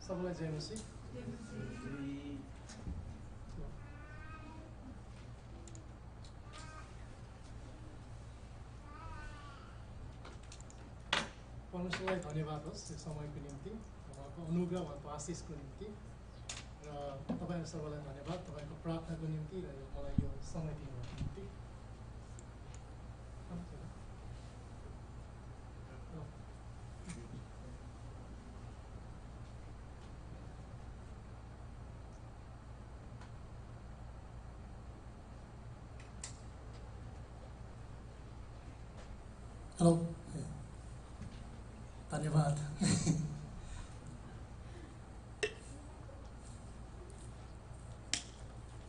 S6: सबैलाई जय मसीह। परमेश्वरलाई धन्यवाद होस् यो समयको निम्ति, उहाँको अनुग्रह उहाँको आशिषको निम्ति, र तपाईँहरू सबैलाई धन्यवाद तपाईँको प्रार्थनाको निम्ति र मलाई यो समय दिनुभएको निम्ति। हेलो, धन्यवाद।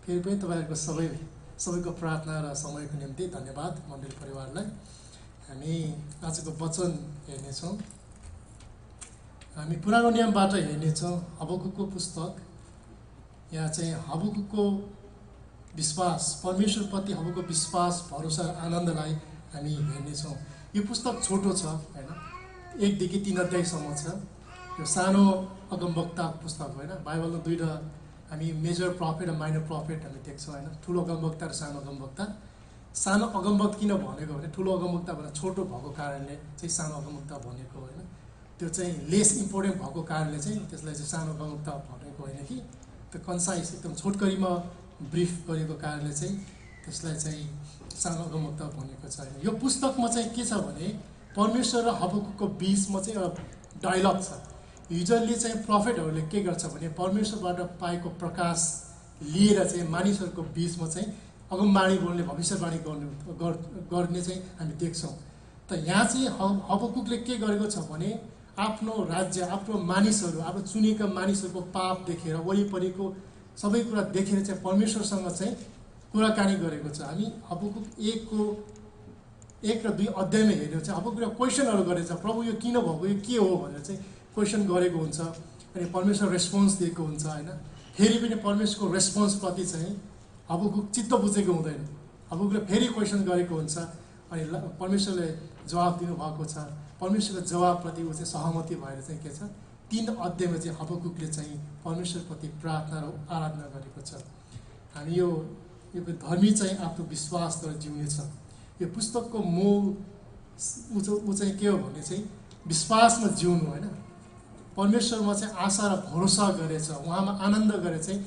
S6: फेरि पनि तपाईँहरूको सबैको प्रार्थना र समयको निम्ति धन्यवाद मण्डली परिवारलाई। हामी आजको वचन हेर्नेछौँ। हामी पुरानो नियमबाट हेर्नेछौँ हबकुकको पुस्तक। यहाँ चाहिँ हबकुकको विश्वास, परमेश्वरप्रति हबकुकको विश्वास, भरोसा, आनन्दलाई हामी हेर्नेछौँ। यो पुस्तक छोटो छ होइन, 1 देखि 3 अध्यायसम्म छ। यो सानो अगमवक्ता पुस्तक होइन। बाइबलमा दुईवटा हामी मेजर प्रफेट र माइनर प्रफेट हामी देख्छौँ होइन, ठुलो अगमवक्ता र सानो अगमवक्ता। सानो अगमवक्ता किन भनेको भने ठुलो अगमवक्ता भनेर छोटो भएको कारणले चाहिँ सानो अगमवक्ता भनेको होइन। त्यो चाहिँ लेस इम्पोर्टेन्ट भएको कारणले चाहिँ त्यसलाई चाहिँ सानो अगमवक्ता भनेको होइन कि त्यो कन्साइज एकदम छोटकरीमा ब्रिफ गरेको कारणले चाहिँ त्यसलाई चाहिँ सानो अगमवक्ता भनेको छ। यो पुस्तकमा चाहिँ के छ भने परमेश्वर र हबकुकको बिचमा चाहिँ एउटा डायलग छ। युजरले चाहिँ प्रफेटहरूले के गर्छ भने परमेश्वरबाट पाएको प्रकाश लिएर चाहिँ मानिसहरूको बिचमा चाहिँ अगमबाणी बोल्ने, भविष्यवाणी गर्ने चाहिँ हामी देख्छौँ। त यहाँ चाहिँ हबकुकले के गरेको छ भने आफ्नो राज्य, आफ्नो मानिसहरू, आफ्नो चुनेका मानिसहरूको पाप देखेर, वरिपरिको सबै कुरा देखेर चाहिँ परमेश्वरसँग चाहिँ कुराकानी गरेको छ। हामी हबकुक 1 र 2 अध्यायमा हेर्ने चाहिँ हबकुकले क्वेसनहरू गरेको छ, प्रभु यो किन भएको, यो के हो भनेर चाहिँ क्वेसन गरेको हुन्छ। अनि परमेश्वर रेस्पोन्स दिएको हुन्छ होइन। फेरि पनि परमेश्वरको रेस्पोन्सप्रति चाहिँ हबकुक चित्त बुझेको हुँदैन। हबकुकले फेरि क्वेसन गरेको हुन्छ अनि परमेश्वरले जवाब दिनुभएको छ। परमेश्वरको जवाबप्रति ऊ चाहिँ सहमति भएर चाहिँ के छ, 3 अध्यायमा चाहिँ हबकुकले चाहिँ परमेश्वरप्रति प्रार्थना र आराधना गरेको छ। हामी यो धर्मी चाहिँ आफ्नो विश्वासद्वारा जिउने छ। यो पुस्तकको मूल ऊ चाहिँ के हो भने चाहिँ विश्वासमा जिउनु होइन, परमेश्वरमा चाहिँ आशा र भरोसा गरेछ, उहाँमा आनन्द गरेर चाहिँ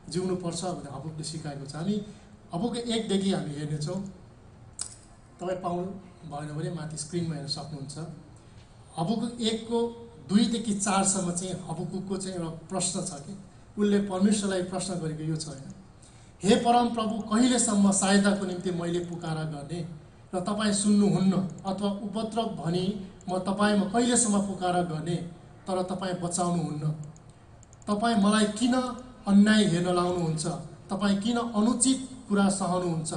S6: जिउनुपर्छ भनेर हबुकले सिकाएको छ। हामी हबुक 1 देखि हामी हेर्नेछौँ, तपाईँ पाउनु भएन भने माथि स्क्रिनमा हेर्न सक्नुहुन्छ। हबुक 1 को 2 देखि 4 सम्म चाहिँ हबुकको चाहिँ एउटा प्रश्न छ कि उसले परमेश्वरलाई प्रश्न गरेको यो छ होइन, हे परम प्रभु, कहिलेसम्म सहायताको निम्ति मैले पुकारा गर्ने र तपाईँ सुन्नुहुन्न, अथवा उपद्रव भनी म तपाईँमा कहिलेसम्म पुकारा गर्ने तर तपाईँ बचाउनुहुन्न। तपाईँ मलाई किन अन्याय हेर्न लाउनुहुन्छ, तपाईँ किन अनुचित कुरा सहनुहुन्छ।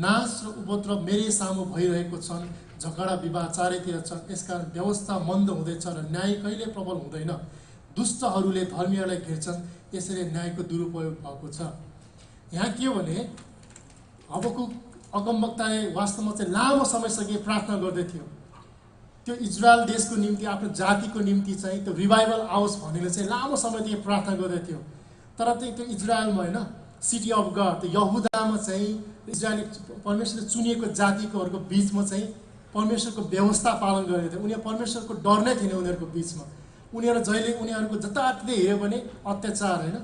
S6: नाश र उपद्रव मेरै सामु भइरहेको छन्, झगडा विवाद चारैतिर छन्, यसकारण व्यवस्था मन्द हुँदैछ र न्याय कहिले प्रबल हुँदैन। दुष्टहरूले धर्मीहरूलाई घेर्छन्, यसरी न्यायको दुरुपयोग भएको छ। यहाँ के हो भने हबकुक अगमवक्ताले वास्तवमा चाहिँ लामो समयसम्म प्रार्थना गर्दै थियो, त्यो इजरायल देशको निम्ति, आफ्नो जातिको निम्ति चाहिँ त्यो रिभाइभल आओस् भनेर चाहिँ लामो समयदेखि प्रार्थना गर्दै थियो। तर चाहिँ त्यो इजरायलमा होइन, सिटी अफ गड, त्यो यहुदामा चाहिँ इजरायली परमेश्वरले चुनिएको जातिकोहरूको बिचमा चाहिँ परमेश्वरको व्यवस्था पालन गरेको थियो। उनीहरू परमेश्वरको डर नै थिएन उनीहरूको बिचमा। उनीहरू जहिले उनीहरूको जताततै हेऱ्यो भने अत्याचार होइन,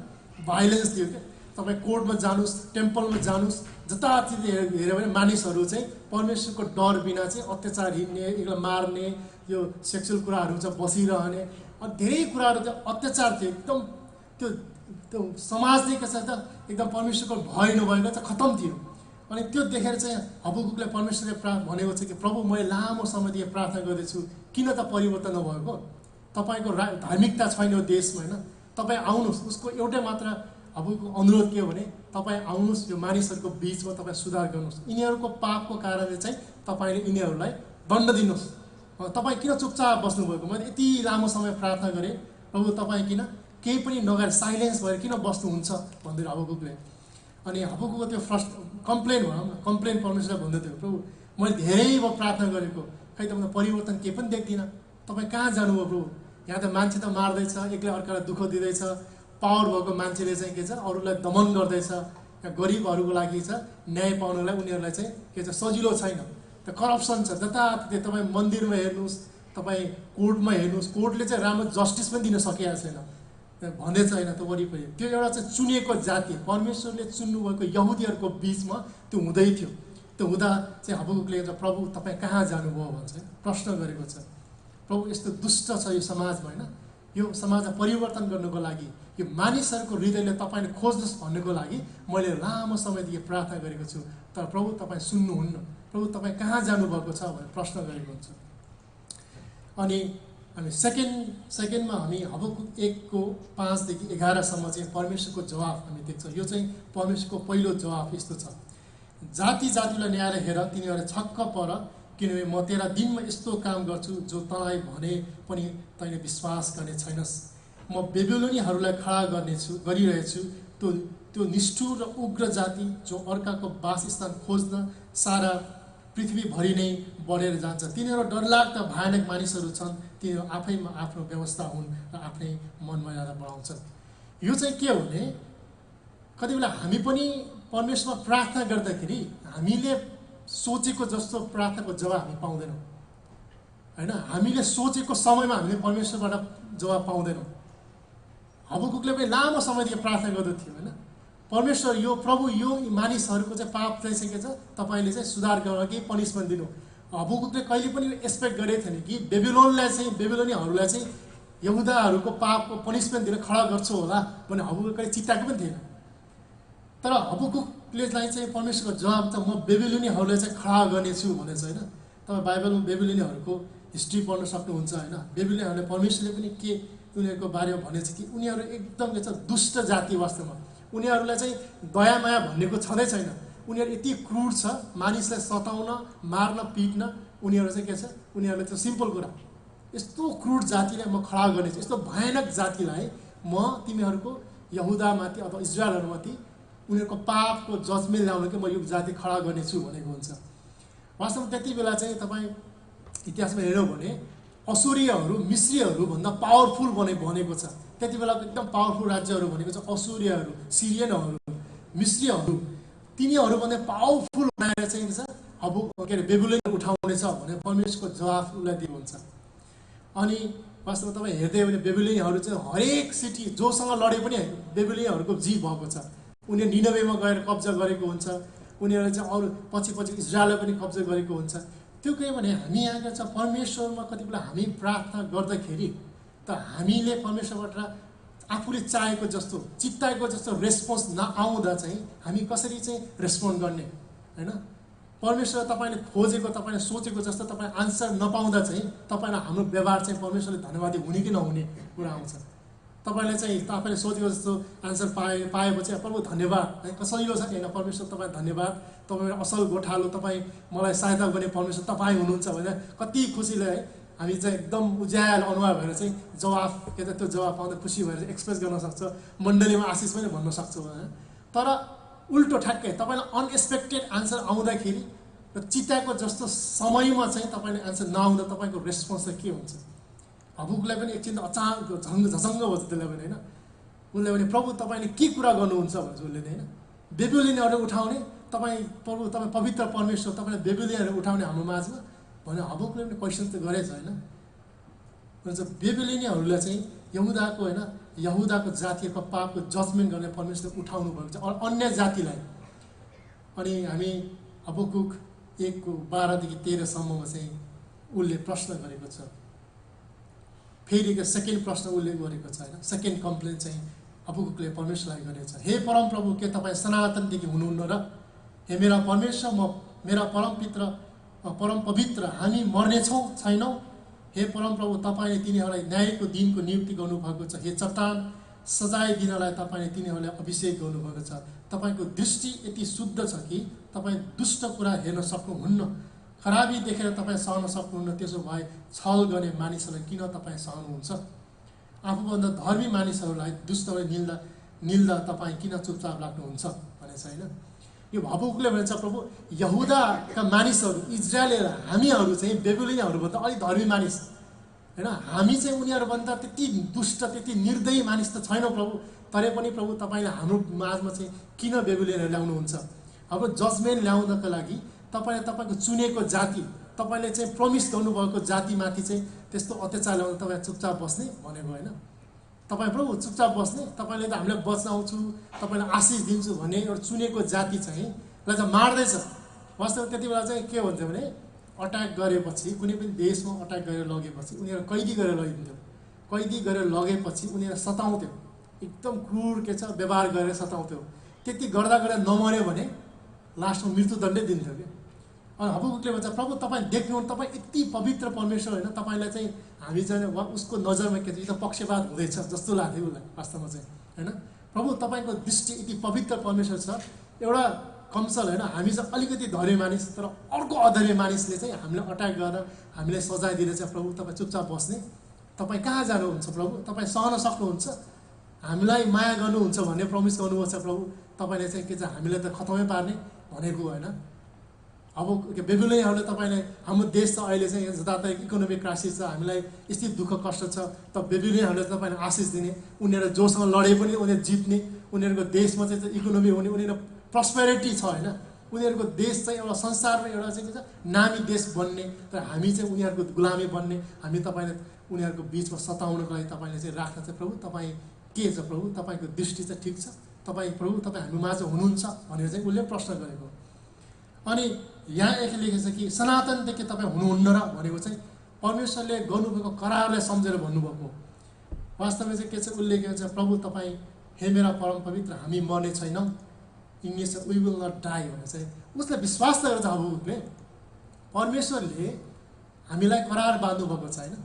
S6: भाइलेन्स थियो क्या। तपाईँ कोर्टमा जानुहोस्, टेम्पलमा जानुहोस्, जताततै हेऱ्यो भने मानिसहरू चाहिँ परमेश्वरको डर बिना चाहिँ अत्याचार हिँड्ने, एकलाई मार्ने, यो सेक्सुअल कुराहरू चाहिँ बसिरहने, अनि धेरै कुराहरू चाहिँ अत्याचार थियो। एकदम त्यो समाज नै के छ त, एकदम परमेश्वरको भय नभएको चाहिँ खत्तम थियो। अनि त्यो देखेर चाहिँ हबकुकले परमेश्वरले भनेको छ कि प्रभु, मैले लामो समयदेखि प्रार्थना गर्दैछु, किन त परिवर्तन नभएको? तपाईँको धार्मिकता छैन यो देशमा होइन, तपाईँ आउनुहोस्। उसको एउटै मात्र हबकुकको अनुरोध के हो भने तपाईँ आउनुहोस्, यो मानिसहरूको बिचमा तपाईँ सुधार गर्नुहोस्, यिनीहरूको पापको कारणले चाहिँ तपाईँले यिनीहरूलाई दण्ड दिनुहोस्। तपाईँ किन चुपचाप बस्नुभएको? मैले यति लामो समय प्रार्थना गरेँ, प्रभु तपाईँ किन केही पनि नगरेर साइलेन्स भएर किन बस्नुहुन्छ भन्दै हबकुकले। अनि हबकुकको त्यो फर्स्ट कम्प्लेन भनौँ न, कम्प्लेन परमेश्वरलाई भन्दै थियो, प्रभु मैले धेरै भयो प्रार्थना गरेको, खै त म परिवर्तन केही पनि देख्दिनँ, तपाईँ कहाँ जानुभयो प्रभु? यहाँ त मान्छे त मार्दैछ, एक्लै अर्कालाई दुःख दिँदैछ, पावर भएको मान्छेले चाहिँ के छ अरूलाई दमन गर्दैछ, यहाँ गरिबहरूको लागि छ न्याय पाउनलाई उनीहरूलाई चाहिँ के छ सजिलो छैन, त्यो करप्सन छ जताततै। तपाईँ मन्दिरमा हेर्नुहोस्, तपाईँ कोर्टमा हेर्नुहोस्, कोर्टले चाहिँ राम्रो जस्टिस पनि दिन सकेको छैन, भन्दै छैन त वरिपरि। त्यो एउटा चाहिँ चुनिएको जाति, परमेश्वरले चुन्नुभएको यहुदीहरूको बिचमा त्यो हुँदै थियो। त्यो हुँदा चाहिँ हबकुकले प्रभु तपाईँ कहाँ जानुभयो भन्छ, प्रश्न गरेको छ। प्रभु यस्तो दुष्ट छ यो समाजमा होइन, यो समाजलाई परिवर्तन गर्नुको लागि, यो मानिसहरूको हृदयले तपाईँले खोज्नुहोस् भन्नुको लागि मैले लामो समयदेखि प्रार्थना गरेको छु, तर प्रभु तपाईँ सुन्नुहुन्न, प्रभु तपाईँ कहाँ जानुभएको छ भनेर प्रश्न गरेको हुन्छ। अनि हामी सेकेन्डमा हामी हबकुक 1 को 5 देखि 11 सम्म चाहिँ परमेश्वरको जवाफ हामी देख्छौँ। यो चाहिँ परमेश्वरको पहिलो जवाफ यस्तो छ, जाति जातिलाई न्यायले हेर, तिनीहरू छक्क पर, किनभने म तेरा दिनमा यस्तो काम गर्छु जो तँलाई भने पनि तैँले विश्वास गर्ने छैनस्। म बेबिलोनीहरूलाई खडा गरिरहेछु, त्यो निष्ठुर र उग्र जाति जो अर्काको वासस्थान खोज्न सारा पृथ्वीभरि नै बढेर जान्छ। तिनीहरू डरलाग्दा भयानक मानिसहरू छन्, तिनीहरू आफैमा आफ्नो व्यवस्था हुन् र आफ्नै मनमर्यादा बढाउँछन्। यो चाहिँ के हो भने कति बेला हामी पनि परमेश्वरमा प्रार्थना गर्दाखेरि हामीले सोचेको जस्तो प्रार्थनाको जवाब हामी पाउँदैनौँ होइन, हामीले सोचेको समयमा हामीले परमेश्वरबाट जवाब पाउँदैनौँ। हबकुकले पनि लामो समयदेखि प्रार्थना गर्दै थियो होइन, परमेश्वर यो प्रभु यो मानिसहरूको चाहिँ पाप चाहिँ के छ तपाईँले चाहिँ सुधार गर्न कि पनिसमेन्ट दिनु। हबकुकले कहिले पनि एक्सपेक्ट गरेको थिएन कि बेबिलोनीहरूलाई चाहिँ यहुदाहरूको पापको पनिसमेन्ट दिन खडा गर्छु होला भने हबकुकले कहिले चिताएको पनि थिएन। तर हबकुकले चाहिँ परमेश्वरको जवाब त म बेबिलोनीहरूलाई चाहिँ खडा गर्नेछु भनेछ होइन। तपाईँ बाइबलमा बेबिलोनीहरूको हिस्ट्री पढ्न सक्नुहुन्छ होइन। बेबिलोनीहरूले परमेश्वरले पनि के उनीहरूको बारेमा भनेछ कि उनीहरू एकदम के छ दुष्ट जाति, वास्तवमा उनीहरूलाई चाहिँ दया माया भन्नेको छँदै छैन। उनीहरू यति क्रूर छ, मानिसलाई सताउन मार्न पिट्न उनीहरू चाहिँ के छ, उनीहरूले चाहिँ सिम्पल कुरा, यस्तो क्रूर जातिलाई म खडा गर्नेछु, यस्तो भयानक जातिलाई म तिमीहरूको यहुदामाथि अथवा इजरायलहरूमाथि उनीहरूको पापको जजमेन्ट ल्याउन कि म यो जाति खडा गर्नेछु भनेको हुन्छ। वास्तवमा त्यति बेला चाहिँ तपाईँ इतिहासमा हेऱ्यौँ भने असुरियाहरू मिश्रीहरू भन्दा पावरफुल भनेको छ। त्यति बेलाको एकदम पावरफुल राज्यहरू भनेको छ असुरियाहरू, सिरियनहरू, मिश्रीहरू, तिनीहरू भन्दा पावरफुल बनाएर चाहिँ छ के अरे बेबुलिन उठाउनेछ भने परमेश्वरको जवाफ उसलाई दिएको हुन्छ। अनि वास्तवमा तपाईँ हेर्दै हो भने बेबुलिनहरू चाहिँ हरेक सिटी जोसँग लडे पनि बेबुलिनहरूको जीत भएको छ। उनीहरू निनवेमा गएर कब्जा गरेको हुन्छ, उनीहरूले चाहिँ अरू पछि इजरायललाई पनि कब्जा गरेको हुन्छ। त्यो के भने हामी यहाँ चाहिँ परमेश्वरमा कति बेला हामी प्रार्थना गर्दाखेरि त हामीले परमेश्वरबाट आफूले चाहेको जस्तो चित्ताएको जस्तो रेस्पोन्स नआउँदा चाहिँ हामी कसरी चाहिँ रेस्पोन्ड गर्ने होइन। परमेश्वर तपाईँले खोजेको तपाईँले सोचेको जस्तो तपाईँ आन्सर नपाउँदा चाहिँ तपाईँलाई हाम्रो व्यवहार चाहिँ परमेश्वरले धन्यवादी हुने कि नहुने कुरा आउँछ। तपाईँले चाहिँ तपाईँले सोचेको जस्तो आन्सर पाएपछि प्रभु धन्यवाद है कसैलो छ होइन परमेश्वर तपाईँ धन्यवाद, तपाईँ असल गोठालो, तपाईँ मलाई सहायता गर्ने परमेश्वर तपाईँ हुनुहुन्छ भनेर कति खुसीले है हामी चाहिँ एकदम उज्याल अनुहार भएर चाहिँ जवाफ के त त्यो जवाफ पाउँदा खुसी भएर एक्सप्रेस गर्न सक्छ, मण्डलीमा आशिष पनि भन्न सक्छौँ। तर उल्टो ठ्याक्कै तपाईँलाई अनएक्सपेक्टेड आन्सर आउँदाखेरि र चिताको जस्तो समयमा चाहिँ तपाईँले आन्सर नआउँदा तपाईँको रेस्पोन्स चाहिँ के हुन्छ। हबुकलाई पनि एकछिन अचानक झसङ्ग भन्छ त्यसलाई पनि होइन। उसले भने प्रभु तपाईँले के कुरा गर्नुहुन्छ भन्छ उसले होइन। बेबुलिनहरू उठाउने तपाईँ प्रभु तपाईँ पवित्र परमेश्वर तपाईँले बेबुलिनहरू उठाउने हाम्रो माझमा भने हबुकले पनि क्वेसन त गरेछ होइन। बेबुलिनीहरूलाई चाहिँ यहुदाको होइन यहुदाको जातिहरूको पापको जजमेन्ट गर्ने परमेश्वरले उठाउनु भएको छ अन्य जातिलाई। अनि हामी हबकुक 1:12-13 चाहिँ उसले प्रश्न गरेको छ। फेरि सेकेन्ड प्रश्न उसले गरेको छ होइन। सेकेन्ड कम्प्लेन चाहिँ हबकुकले परमेश्वरलाई गरेको छ। हे परम प्रभु के तपाईँ सनातनदेखि हुनुहुन्न र? हे मेरा परमेश्वर मेरा परम पवित्र हामी मर्नेछौँ छैनौँ? हे परम प्रभु तपाईँले तिनीहरूलाई न्यायको दिनको नियुक्ति गर्नुभएको छ। हे चट्टान सजाय दिनलाई तपाईँले तिनीहरूलाई अभिषेक गर्नुभएको छ। तपाईँको दृष्टि यति शुद्ध छ कि तपाईँ दुष्ट कुरा हेर्न सक्नुहुन्न, खराबी देखेर तपाईँ सहन सक्नुहुन्न। त्यसो भए छल गर्ने मानिसहरूलाई किन तपाईँ सहनुहुन्छ? आफूभन्दा धर्मी मानिसहरूलाई दुष्टलाई निल्दा तपाईँ किन चुपचाप लाग्नुहुन्छ भनेछ होइन। यो हबकुकले भन्छ प्रभु यहुदाका मानिसहरू इजरायली हामीहरू चाहिँ बेबुलिनहरूभन्दा अलिक धर्मी मानिस होइन। हामी चाहिँ उनीहरूभन्दा त्यति दुष्ट त्यति निर्दयी मानिस त छैनौँ प्रभु। तरै पनि प्रभु तपाईँले हाम्रो माझमा चाहिँ किन बेबुलिनहरू ल्याउनुहुन्छ? हाम्रो जजमेन्ट ल्याउनको लागि तपाईँले तपाईँको चुनेको जाति तपाईँले चाहिँ प्रमिस गर्नुभएको जातिमाथि चाहिँ त्यस्तो अत्याचार ल्याउनु तपाईँ चुपचाप बस्ने भनेको होइन। तपाईँ प्रभु चुपचाप बस्ने, तपाईँले त हामीलाई बचाउँछु तपाईँलाई आशिष दिन्छु भन्ने एउटा चुनेको जाति चाहिँ लाई चाहिँ मार्दैछ। वास्तवमा त्यति बेला चाहिँ के हुन्छ भने अट्याक गरेपछि कुनै पनि देशमा अट्याक गरेर लगेपछि उनीहरू कैदी गरेर लगिदिन्थ्यो। कैदी गरेर लगेपछि उनीहरू सताउँथ्यो, एकदम क्रूर के छ व्यवहार गरेर सताउँथ्यो। त्यति गर्दा नमर्यो भने लास्टमा मृत्युदण्डै दिन्थ्यो कि। अनि हबकुकले भन्छ प्रभु तपाईँ देख्नु तपाईँ यति पवित्र परमेश्वर होइन, तपाईँलाई चाहिँ हामी चाहिँ उसको नजरमा के छ यो त पक्षपात हुँदैछ जस्तो लाग्थ्यो उसलाई वास्तवमा चाहिँ होइन। प्रभु तपाईँको दृष्टि यति पवित्र परमेश्वर छ। एउटा कमसल होइन हामी चाहिँ अलिकति धर्मी मानिस तर अर्को अधर्मी मानिसले चाहिँ हामीलाई अट्याक गरेर हामीलाई सजाय दिएर चाहिँ प्रभु तपाईँ चुपचाप बस्ने, तपाईँ कहाँ जानुहुन्छ प्रभु? तपाईँ सहन सक्नुहुन्छ? हामीलाई माया गर्नुहुन्छ भन्ने प्रमिस गर्नुभएको छ प्रभु। तपाईँले चाहिँ के छ हामीलाई त खतमै पार्ने भनेको होइन। अब बेबुलिनहरूले तपाईँले हाम्रो देश त अहिले चाहिँ जताततै इकोनोमिक क्राइसिस छ, हामीलाई यस्तै दुःख कष्ट छ, त बेबुलिनहरूले तपाईँले आशिष दिने, उनीहरू जोसँग लडे पनि उनीहरू जित्ने, उनीहरूको देशमा चाहिँ इकोनोमी हुने, उनीहरू प्रस्पेरिटी छ होइन। उनीहरूको देश चाहिँ एउटा संसारमा एउटा चाहिँ के छ नामी देश बन्ने, तर हामी चाहिँ उनीहरूको गुलामी बन्ने, हामी तपाईँले उनीहरूको बिचमा सताउनको लागि तपाईँले चाहिँ राख्न चाहिँ प्रभु तपाईँ के छ प्रभु? तपाईँको दृष्टि चाहिँ ठिक छ? तपाईँ प्रभु तपाईँ हाम्रो माझ हुनुहुन्छ भनेर चाहिँ उसले प्रश्न गरेको। अनि यहाँ एक लेखेको छ कि सनातनदेखि तपाईँ हुनुहुन्न र भनेको चाहिँ परमेश्वरले गर्नुभएको करारलाई सम्झेर भन्नुभएको। वास्तवमा चाहिँ के छ उसले के भन्छ प्रभु तपाईँ हे मेरा परम पवित्र हामी मर्ने छैनौँ, English we will not die भने चाहिँ उसले विश्वास त गर्छ। हबकुकले परमेश्वरले हामीलाई करार बाँध्नु भएको छ होइन।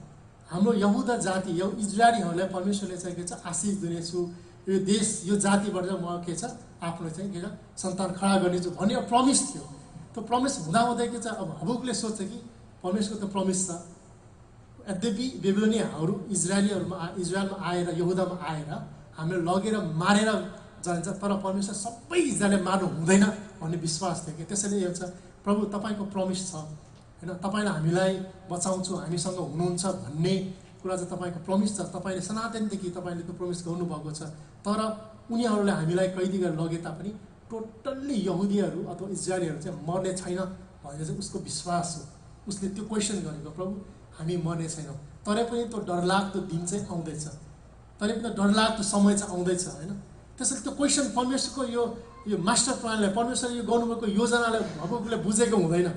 S6: हाम्रो यहुदा जाति इजरायलीहरूलाई परमेश्वरले चाहिँ के छ आशिष दिनेछु, यो देश यो जातिबाट चाहिँ म के छ आफ्नो चाहिँ के छ सन्तान खडा गर्नेछु भन्ने एउटा प्रमिस थियो। त्यो प्रमिस हुँदाहुँदै के छ अब हबकुकले सोध्छ कि परमेश्वरको त प्रमिस छ, यद्यपि बेबुलिनीहरू इजरायलमा आएर यहुदामा आएर हामीले लगेर मारेर जान्छ, तर परमेश्वर सबै इजरायलले मार्नु हुँदैन भन्ने विश्वास थियो कि। त्यसैले एउटा प्रभु तपाईँको प्रमिस छ होइन, तपाईँले हामीलाई बचाउँछु हामीसँग हुनुहुन्छ भन्ने कुरा चाहिँ तपाईँको प्रमिस छ। तपाईँले सनातनदेखि तपाईँले त्यो प्रमिस गर्नुभएको छ। तर उनीहरूले हामीलाई कैदी गरेर लगे तापनि टोटल्ली यहुदीहरू अथवा इजरायलीहरू चाहिँ मर्ने छैन भन्ने चाहिँ उसको विश्वास हो। उसले त्यो क्वेसन गरेको, प्रभु हामी मर्ने छैनौँ, तरै पनि त्यो डरलाग्दो दिन चाहिँ आउँदैछ, तरै पनि डरलाग्दो समय चाहिँ आउँदैछ होइन। त्यसैले त्यो क्वेसन परमेश्वरको यो मास्टर प्लानलाई, परमेश्वरले यो गर्नुभएको योजनालाई हबकुकले बुझेको हुँदैन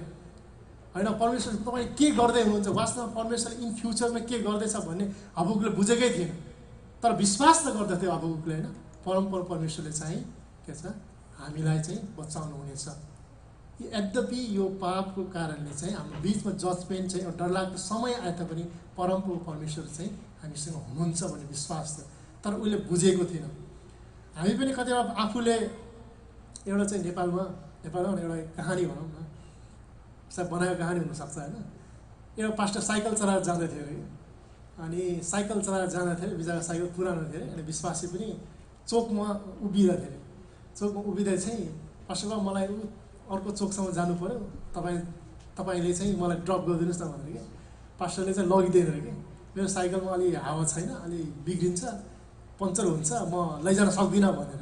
S6: होइन। परमेश्वर तपाईँ के गर्दै हुनुहुन्छ, वास्तवमा परमेश्वरले इन फ्युचरमा के गर्दैछ भन्ने हबकुकले बुझेकै थिएन, तर विश्वास त गर्दथ्यो हबकुकले होइन। परमपर परमेश्वरले चाहिँ के छ हामीलाई चाहिँ बचाउनु हुनेछ। यद्यपि यो पापको कारणले चाहिँ हाम्रो बिचमा जजमेन्ट चाहिँ एउटा डरलाग्दो समय आए तापनि परमप्रभु परमेश्वर चाहिँ हामीसँग हुनुहुन्छ भन्ने विश्वास थियो, तर उसले बुझेको थिएन। हामी पनि कतिवटा आफूले एउटा चाहिँ नेपालमा एउटा कहानी भनौँ न, सायद बनाएको कहानी हुनसक्छ होइन। एउटा पास्टर साइकल चलाएर जाँदै थियो अरे, अनि साइकल चलाएर जाँदै थियो, बिचरा साइकल पुरानो थियो अरे, अनि विश्वासी पनि चोकमा उभिँदै थियो अरे। चोकमा उभिँदै चाहिँ पास्टर मलाई अर्को चोकसम्म जानु पऱ्यो, तपाईँले चाहिँ मलाई ड्रप गरिदिनुहोस् न भनेर कि पास्टरले चाहिँ लगिदिएन अरे कि मेरो साइकलमा अलि हावा छैन, अलि बिग्रिन्छ, पङ्चर हुन्छ, म लैजान सक्दिनँ भनेर।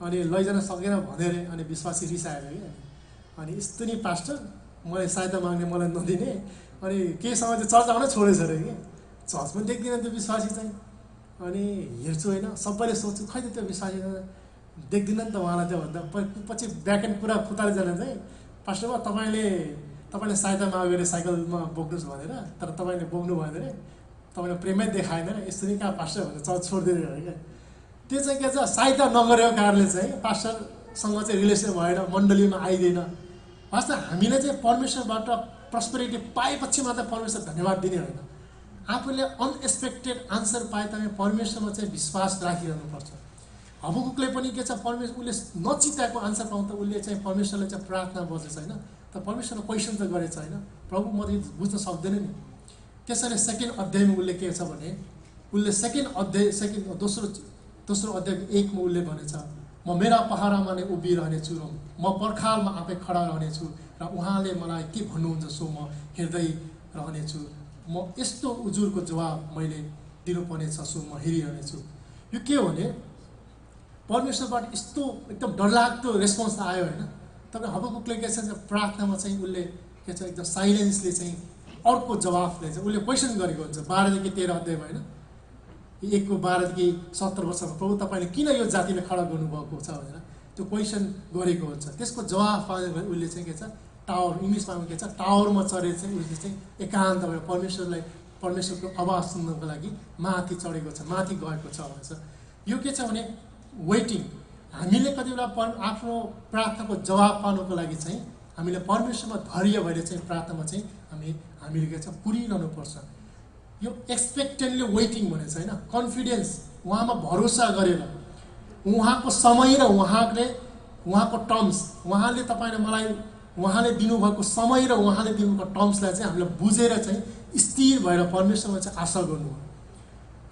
S6: अनि लैजान सकेन भनेर अनि विश्वासी रिसाएर कि अनि यस्तो नि पास्टर मलाई सहायता माग्ने मलाई नदिने, अनि केही समय चाहिँ चर्च आउनै छोडेछ अरे कि चर्च पनि देख्दिनँ त्यो विश्वासी चाहिँ। अनि हेर्छु होइन, सबैले सोध्छु खै त त्यो विश्वासी देख्दिनँ नि त उहाँलाई त्यो भन्दा पछि ब्याकएन्ड पुरा फुताले जाने चाहिँ पास्टरमा तपाईँले सहायता मागेर साइकलमा बोक्नुहोस् भनेर, तर तपाईँले बोक्नु भएन अरे, तपाईँले प्रेमै देखाएन अरे, यस्तो नि कहाँ पास्टर भनेर चर्च छोडिदिनु अरे क्या। त्यो चाहिँ के छ सहायता नगरेको कारणले चाहिँ पास्टरसँग चाहिँ रिलेसन भएर मण्डलीमा आइदिएन। वास्तव हामीले चाहिँ परमेश्वरबाट प्रस्पेरिटी पाएपछि मात्र परमेश्वर धन्यवाद दिने होइन, आफूले अनएक्सपेक्टेड आन्सर पाए तापनि परमेश्वरमा चाहिँ विश्वास राखिरहनुपर्छ। हबकुकले पनि के छ परमेश्वर उसले नचिताएको आन्सर पाउँदा उसले चाहिँ परमेश्वरले चाहिँ प्रार्थना बजेछ होइन, तर परमेश्वरले क्वेसन त गरेछ होइन, प्रभु म त बुझ्न सक्दैन नि। त्यसैले सेकेन्ड अध्यायमा उसले के छ भने उसले दोस्रो अध्याय 1 मा उसले भनेछ म मेरा पहाडमा नै उभिरहनेछु र म पर्खालमा आफै खडा रहनेछु र उहाँले मलाई के भन्नुहुन्छ सो म हेर्दै रहनेछु, म यस्तो उजुरको जवाब मैले दिनुपर्नेछ सो म हेरिरहनेछु। यो के हो भने परमेश्वरबाट यस्तो एकदम डरलाग्दो रेस्पोन्स आयो होइन। तपाईँ हबकुकले के छ प्रार्थनामा चाहिँ उसले के छ एकदम साइलेन्सले चाहिँ अर्को जवाफले चाहिँ उसले क्वेसन गरेको हुन्छ 12 देखि 13 अध्यायमा होइन, 1 को 12 देखि 17 वर्षमा प्रभु तपाईँले किन यो जातिलाई खडा गर्नुभएको छ भनेर त्यो क्वेसन गरेको हुन्छ। त्यसको जवाफ पाएर उसले चाहिँ के छ टावर, इङ्ग्लिसमा के छ टावरमा चढेर चाहिँ उसले चाहिँ एकान्त भएर परमेश्वरको आवाज सुन्नको लागि माथि चढेको छ, माथि गएको छ भन्छ। यो के छ भने वेटिङ। हामीले कति बेला आफ्नो प्रार्थनाको जवाब पाउनको लागि चाहिँ हामीले परमेश्वरमा धैर्य भएर चाहिँ प्रार्थनामा चाहिँ हामीले के छ पुरिरहनुपर्छ। यो एक्सपेक्टेन्टली वेटिङ भनेको छ होइन, कन्फिडेन्स, उहाँमा भरोसा गरेर उहाँको समय र उहाँको टर्म्स, उहाँले तपाईँले मलाई उहाँले दिनुभएको समय र उहाँले दिनुभएको टर्म्सलाई चाहिँ हामीले बुझेर चाहिँ स्थिर भएर परमेश्वरमा चाहिँ आशा गर्नु हो।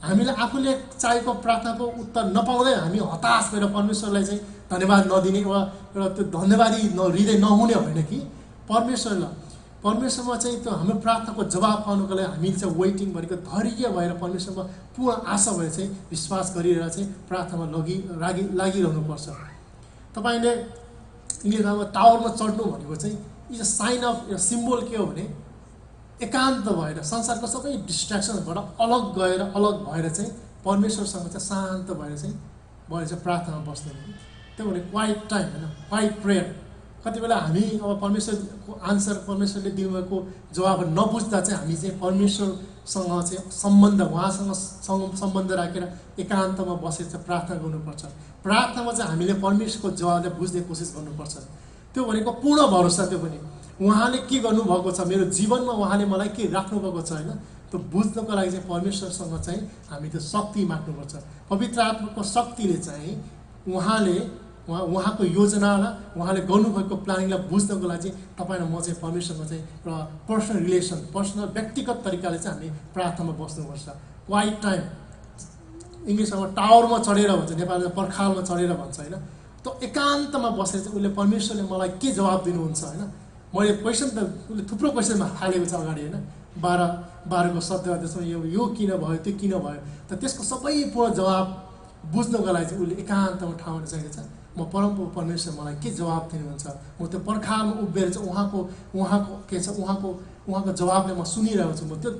S6: हामीले आफूले चाहेको प्रार्थनाको उत्तर नपाउँदै हामी हताश भएर परमेश्वरलाई चाहिँ धन्यवाद नदिने वा एउटा त्यो धन्यवादी हृदय नहुने होइन कि परमेश्वरमा चाहिँ त्यो हाम्रो प्रार्थनाको जवाब पाउनको लागि हामीले चाहिँ वेटिङ भनेको धैर्य भएर परमेश्वरमा पूर्ण आशा भएर चाहिँ विश्वास गरिरहेर चाहिँ प्रार्थनामा लागिरहनुपर्छ। तपाईँले इङ्ग्लिसमा टावरमा चढ्नु भनेको चाहिँ इज अ साइन अफ एउटा सिम्बल के हो भने एकान्त भएर संसारको सबै डिस्ट्र्याक्सनबाट अलग भएर चाहिँ परमेश्वरसँग चाहिँ शान्त भएर चाहिँ प्रार्थनामा बस्दैन। त्यो भने क्वाइट टाइम होइन, क्वाइट प्रेयर। कति बेला हामी अब परमेश्वरको आन्सर, परमेश्वरले दिनुभएको जवाब नबुझ्दा चाहिँ हामी चाहिँ परमेश्वरसँग चाहिँ उहाँसँग सम्बन्ध राखेर एकान्तमा बसेर चाहिँ प्रार्थना गर्नुपर्छ। प्रार्थनामा चाहिँ हामीले परमेश्वरको जवाबलाई बुझ्ने कोसिस गर्नुपर्छ। त्यो भनेको पूर्ण भरोसा, त्यो पनि उहाँले के गर्नुभएको छ मेरो जीवनमा, उहाँले मलाई के राख्नुभएको छ होइन, त्यो बुझ्नको लागि चाहिँ परमेश्वरसँग चाहिँ हामी त्यो शक्ति माग्नुपर्छ। पवित्र आत्माको शक्तिले चाहिँ उहाँको योजनालाई, उहाँले गर्नुभएको प्लानिङलाई बुझ्नको लागि चाहिँ तपाईँ र म चाहिँ परमेश्वरमा चाहिँ एउटा पर्सनल व्यक्तिगत तरिकाले चाहिँ हामी प्रार्थनामा बस्नुपर्छ। क्वाइट टाइम, इङ्ग्लिसमा टावरमा चढेर भन्छ, नेपालमा पर्खालमा चढेर भन्छ होइन। त्यो एकान्तमा बसेर चाहिँ उसले परमेश्वरले मलाई के जवाब दिनुहुन्छ होइन। मैले क्वेसन त उसले थुप्रो क्वेसनमा हालेको छ अगाडि होइन, 12 को 17 अध्यायसम्म यो किन भयो, त्यो किन भयो, त त्यसको सबै पूर्ण जवाब बुझ्नको लागि चाहिँ उसले एकान्तमा ठाउँमा चाहिएको छ म परमप्रभु परमेश्वर मलाई के जवाब दिनुहुन्छ, म त्यो पर्खालमा उभिएर चाहिँ उहाँको के छ उहाँको जवाबले म सुनिरहेको छु। म त्यो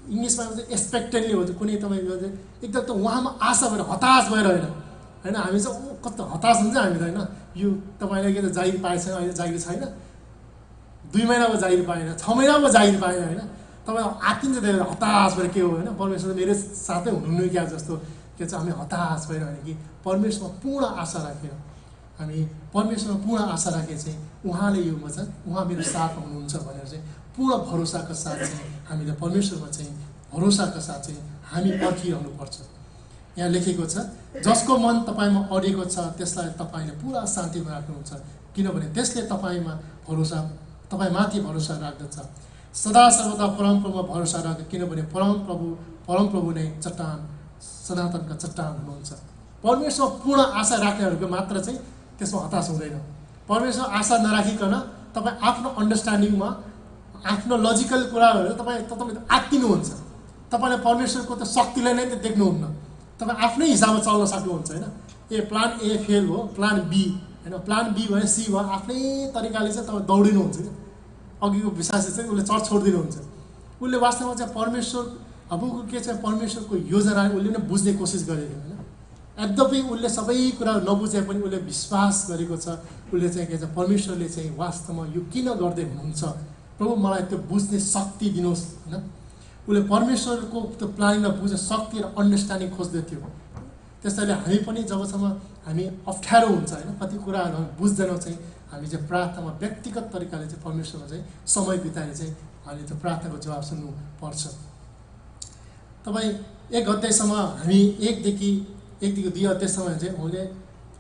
S6: इङ्ग्लिसमा चाहिँ एक्सपेक्टेन्टली हो, कुनै तपाईँको एकदम त उहाँमा आशा भएर हताश भएर होइन हामी चाहिँ कस्तो हताश हुन्छ हामी त होइन। यो तपाईँलाई के त जागिर पाएछ अहिले जागिर छैन, 2 महिनामा जागिर पाएन, 6 महिनामा जागिर पाएन होइन, तपाईँ आत्तिन्छ त्यो हताश भएर के हो होइन। परमेश्वर मेरो साथै हुनुहुन्न क्या जस्तो के चाहिँ हामी हताश भएर होइन कि परमेश्वरमा पूर्ण आशा राखेर हामी परमेश्वरमा पूर्ण आशा राखे चाहिँ उहाँले यो म चाहिँ उहाँ मेरो साथमा हुनुहुन्छ भनेर चाहिँ पूर्ण भरोसाका साथ चाहिँ हामीले परमेश्वरमा चाहिँ भरोसाका साथ चाहिँ हामी पर्खिरहनुपर्छ। यहाँ लेखेको छ जसको मन तपाईँमा अडेको छ त्यसलाई तपाईँले पुरा शान्तिमा राख्नुहुन्छ, किनभने त्यसले तपाईँमाथि भरोसा राख्दछ। सदा सर्वदा परमप्रभुमा भरोसा राख, किनभने परमप्रभु नै चट्टान सनातनका चट्टान हुनुहुन्छ। परमेश्वर पूर्ण आशा राख्नेहरूको मात्र चाहिँ त्यसमा हताश हुँदैन। परमेश्वर आशा नराखिकन तपाईँ आफ्नो अन्डरस्ट्यान्डिङमा आफ्नो लजिकल कुराहरू तपाईँ आत्तिनुहुन्छ। तपाईँले परमेश्वरको त शक्तिलाई नै त देख्नुहुन्न, तपाईँ आफ्नै हिसाबमा चल्न सक्नुहुन्छ होइन। प्लान ए फेल हो, प्लान बी होइन, प्लान बी भयो सी भयो, आफ्नै तरिकाले चाहिँ तपाईँ दौडिनुहुन्छ क्या। अघिको विश्वासी चाहिँ उसले चर्च छोडिदिनुहुन्छ, उसले वास्तवमा चाहिँ परमेश्वर अब के छ परमेश्वरको योजना उसले नै बुझ्ने कोसिस गरेको होइन। यद्यपि उसले सबै कुराहरू नबुझे पनि उसले विश्वास गरेको छ, उसले चाहिँ के छ परमेश्वरले चाहिँ वास्तवमा यो किन गर्दै हुनुहुन्छ, प्रभु मलाई त्यो बुझ्ने शक्ति दिनुहोस् होइन। उसले परमेश्वरको त्यो प्लानिङलाई बुझ्ने शक्ति र अन्डरस्ट्यान्डिङ खोज्दै थियो। त्यसैले हामी पनि जबसम्म हामी अप्ठ्यारो हुन्छ होइन, कति कुराहरू हामी बुझ्दैनौँ चाहिँ हामी चाहिँ प्रार्थनामा व्यक्तिगत तरिकाले चाहिँ परमेश्वरमा चाहिँ समय बिताएर चाहिँ हामीले त्यो प्रार्थनाको जवाब सुन्नुपर्छ। तपाईँ 1 अध्यायसम्म हामी 1देखि 2 अध्यायसम्म चाहिँ उसले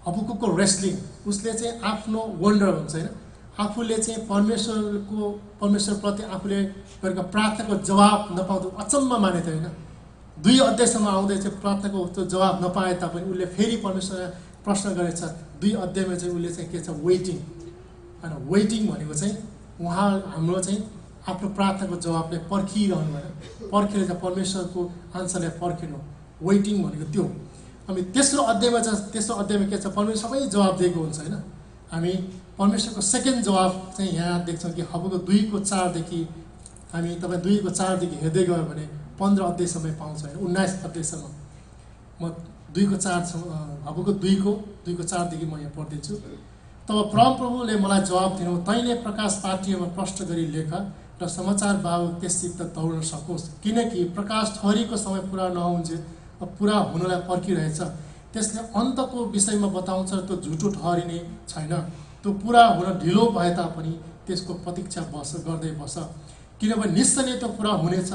S6: हबकुकको रेस्लिङ उसले चाहिँ आफ्नो वन्डर हुन्छ होइन, आफूले चाहिँ परमेश्वरप्रति आफूले गरेको प्रार्थनाको जवाब नपाउँदा अचम्म माने थियो होइन। 2 अध्यायसम्म आउँदै चाहिँ प्रार्थनाको त्यो जवाब नपाए तापनि उसले फेरि परमेश्वरलाई प्रश्न गरेछ। 2 अध्यायमा चाहिँ उसले चाहिँ के छ वेटिङ होइन। वेटिङ भनेको चाहिँ उहाँ हाम्रो चाहिँ आफ्नो प्रार्थनाको जवाबले पर्खिरहनु होइन, पर्खेर चाहिँ परमेश्वरको आन्सरलाई पर्खिनु, वेटिङ भनेको त्यो। हामी तेस्रो अध्यायमा के छ परमेश्वर सबै जवाब दिएको हुन्छ होइन। हामी परमेश्वरको सेकेन्ड जवाब चाहिँ यहाँ देख्छौँ कि हबकुक 2:4देखि हामी तपाईँ 2:4देखि हेर्दै गयो भने 15 अध्यायसम्म पाउँछ होइन, 19 अध्यायसम्म। म 2:4 हबकुक 2:4देखि म यहाँ पढ्दैछु। तब परमप्रभुले मलाई जवाब दिनु, तैँले प्रकाश पाठ्यमा प्रष्ट गरी लेख र समाचार बाबु त्यससित दौड्न सकोस्, किनकि प्रकाश ठहरीको समय पुरा नहुन्छ पुरा हुनलाई पर्खिरहेछ। त्यसले अन्तको विषयमा बताउँछ, त्यो झुटो ठहरिने छैन, त्यो पुरा हुन ढिलो भए तापनि त्यसको प्रतीक्षा गर्दै बस, किनभने निश्चय नै त्यो पुरा हुनेछ,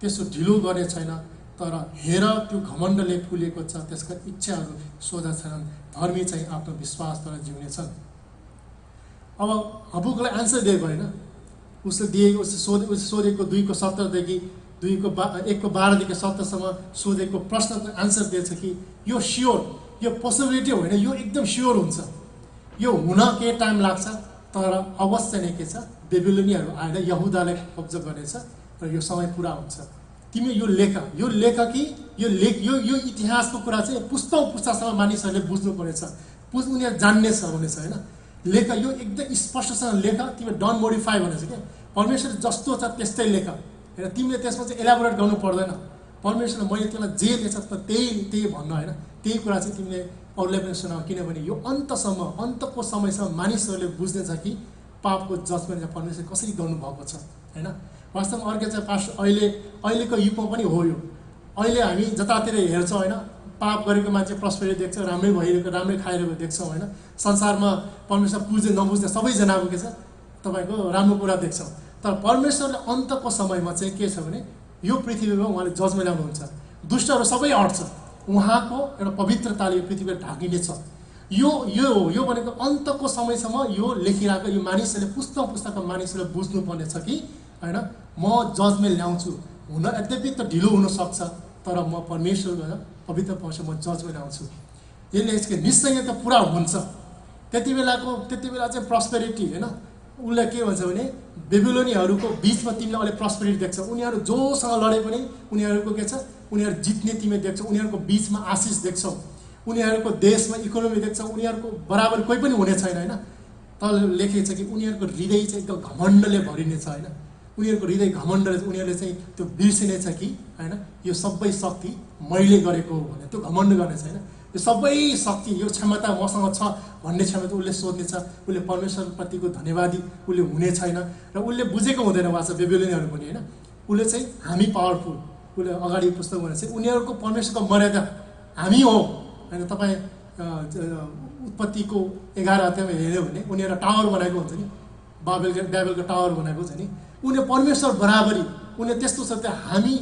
S6: त्यसो ढिलो गर्ने छैन। तर हेर त्यो घमण्डले फुलेको छ, त्यसका इच्छाहरू सोझा छैनन्, धर्मी चाहिँ आफ्नो विश्वासद्वारा जिउनेछन्। अब हबकुकलाई आन्सर दिएको होइन, उसले सोधेको 2:17देखि 1:12देखि 17सम्म सोधेको प्रश्नको आन्सर दिएछ कि यो स्योर, यो पोसिबिलिटी होइन, यो एकदम स्योर हुन्छ, यो हुन केही टाइम लाग्छ, तर अवश्य नै के छ बेबिलोनियाहरू आएर यहुदालाई कब्जा गर्नेछ र यो समय पुरा हुन्छ। तिमी यो लेख कि यो इतिहासको कुरा चाहिँ पुस्तासम्म मानिसहरूले बुझ्नुपर्नेछ, उनीहरू जान्नेछ हुनेछ होइन। लेख यो एकदम स्पष्टसँग लेख, तिमी डन्ट मोडिफाई भनेछ क्या। परमेश्वर जस्तो छ त्यस्तै लेख होइन, तिमीले त्यसमा चाहिँ एलाबोरेट गर्नु पर्दैन। परमेश्वरले मैले त्यसलाई जे लेख्छ त्यही भन्न होइन, त्यही कुरा चाहिँ तिमीले अरूलाई पनि सुनाऊ, किनभने यो अन्तको समयसम्म मानिसहरूले बुझ्नेछ कि पापको जजमेन्ट चाहिँ परमेश्वर कसरी गर्नुभएको छ होइन। वास्तवमा अर्को चाहिँ पास्ट अहिलेको युगमा पनि हो यो। अहिले हामी जतातिर हेर्छौँ होइन, पाप गरेको मान्छे प्रस्पेरिटी देख्छ, राम्रै भइरहेको राम्रै खाइरहेको देख्छौँ होइन। संसारमा परमेश्वर बुझ्ने नबुझ्ने सबैजनाको के छ तपाईँको राम्रो कुरा देख्छौँ। तर परमेश्वरले अन्तको समयमा चाहिँ के छ भने यो पृथ्वीमा उहाँले जजमेन्ट ल्याउनुहुन्छ, दुष्टहरू सबै अट्छ, उहाँको एउटा पवित्रताले यो पृथ्वी ढाकिनेछ। यो भनेको अन्तको समयसम्म यो लेखिरहेको यो मानिसहरूले पुस्ताको मानिसहरूले बुझ्नुपर्नेछ कि होइन, म जजमेन्ट ल्याउँछु। यद्यपि त ढिलो हुनसक्छ, तर म परमेश्वर पवित्र परमेश्वर म जजमेन्ट ल्याउँछु। यसले निश्चय नै त पुरा हुन्छ। त्यति बेला चाहिँ प्रस्पेरिटी होइन, उसलाई के भन्छ भने बेबिलोनीहरूको बिचमा तिमीले अहिले प्रस्पेरिटी देख्छौ, उनीहरू जोसँग लडे पनि उनीहरूको के छ, उनीहरू जित्ने तिमीले देख्छौ, उनीहरूको बिचमा आशिष देख्छौ, उनीहरूको देशमा इकोनोमी देख्छौ, उनीहरूको बराबर कोही पनि हुने छैन होइन। तर लेखिएको छ कि उनीहरूको हृदय चाहिँ एकदम घमण्डले भरिनेछ होइन, उनीहरूको हृदय घमण्डले, उनीहरूले चाहिँ त्यो बिर्सिनेछ कि होइन यो सबै शक्ति मैले गरेको हो भने त्यो घमण्ड गर्ने छैन। यो सबै शक्ति यो क्षमता मसँग छ भन्ने क्षमता उसले सोध्नेछ, उसले परमेश्वरप्रतिको धन्यवादी उसले हुने छैन र उसले बुझेको हुँदैन वाचा बेबिलोनीहरू पनि होइन। उसले चाहिँ हामी पावरफुल, उसले अगाडि पुस्तक भने चाहिँ उनीहरूको परमेश्वरको मर्यादा हामी हो होइन। तपाईँ उत्पत्तिको 11 अध्यायमा हेऱ्यो भने उनीहरू टावर बनाएको हुन्छ नि, बाबेलको टावर बनाएको हुन्छ नि, उनीहरू परमेश्वर बराबरी, उनीहरू त्यस्तो छ त्यो हामी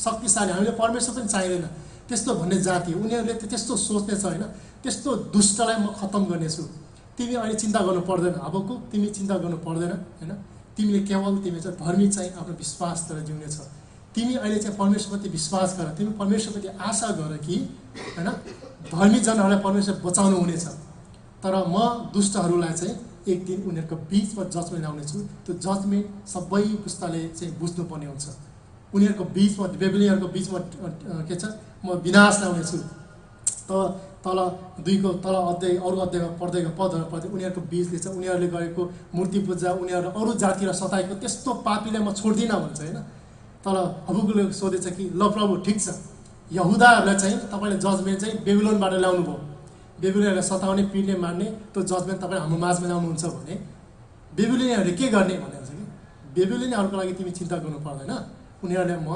S6: शक्तिशाली, हामीले परमेश्वर पनि चाहिँदैन त्यस्तो भन्ने जाति हो। उनीहरूले त्यस्तो सोच्ने छ होइन, त्यस्तो दुष्टलाई म खत्तम गर्नेछु, तिमी अहिले चिन्ता गर्नु पर्दैन, अबको तिमी चिन्ता गर्नु पर्दैन होइन। तिमीले केवल तिमी चाहिँ धर्मी चाहिँ आफ्नो विश्वास गरेर जिउनेछ, तिमी अहिले चाहिँ परमेश्वरप्रति विश्वास गर, तिमी परमेश्वरप्रति आशा गर कि होइन धर्मी जनहरूलाई परमेश्वर बचाउनु हुनेछ। तर म दुष्टहरूलाई चाहिँ एक दिन उनीहरूको बिचमा जजमेन्ट ल्याउनेछु, त्यो जजमेन्ट सबै पुस्ताले चाहिँ बुझ्नुपर्ने हुन्छ। उनीहरूको बिचमा बेबिलोनीहरूको बिचमा के छ, म विनाश ल्याउनेछु। तल 2को तल अध्याय अरू अध्यायमा पढ्दै पढ्दै उनीहरूको बिचले चाहिँ उनीहरूले गरेको मूर्ति पूजा, उनीहरू अरू जातिलाई सताएको त्यस्तो पापीलाई म छोड्दिनँ भन्छ होइन। तर हबुकुले सोधेछ कि ल प्रभु ठिक छ, यहुदाहरूलाई चाहिँ तपाईँले जजमेन्ट चाहिँ बेबिलोनबाट ल्याउनु भयो, बेबिलोनीहरूलाई सताउने, पिट्ने, मार्ने त्यो जजमेन्ट तपाईँ हाम्रो माझमा ल्याउनुहुन्छ भने बेबिलोनीहरूले के गर्ने भन्ने हुन्छ कि बेबिलोनीहरूको लागि तिमी चिन्ता गर्नु पर्दैन, उनीहरूले म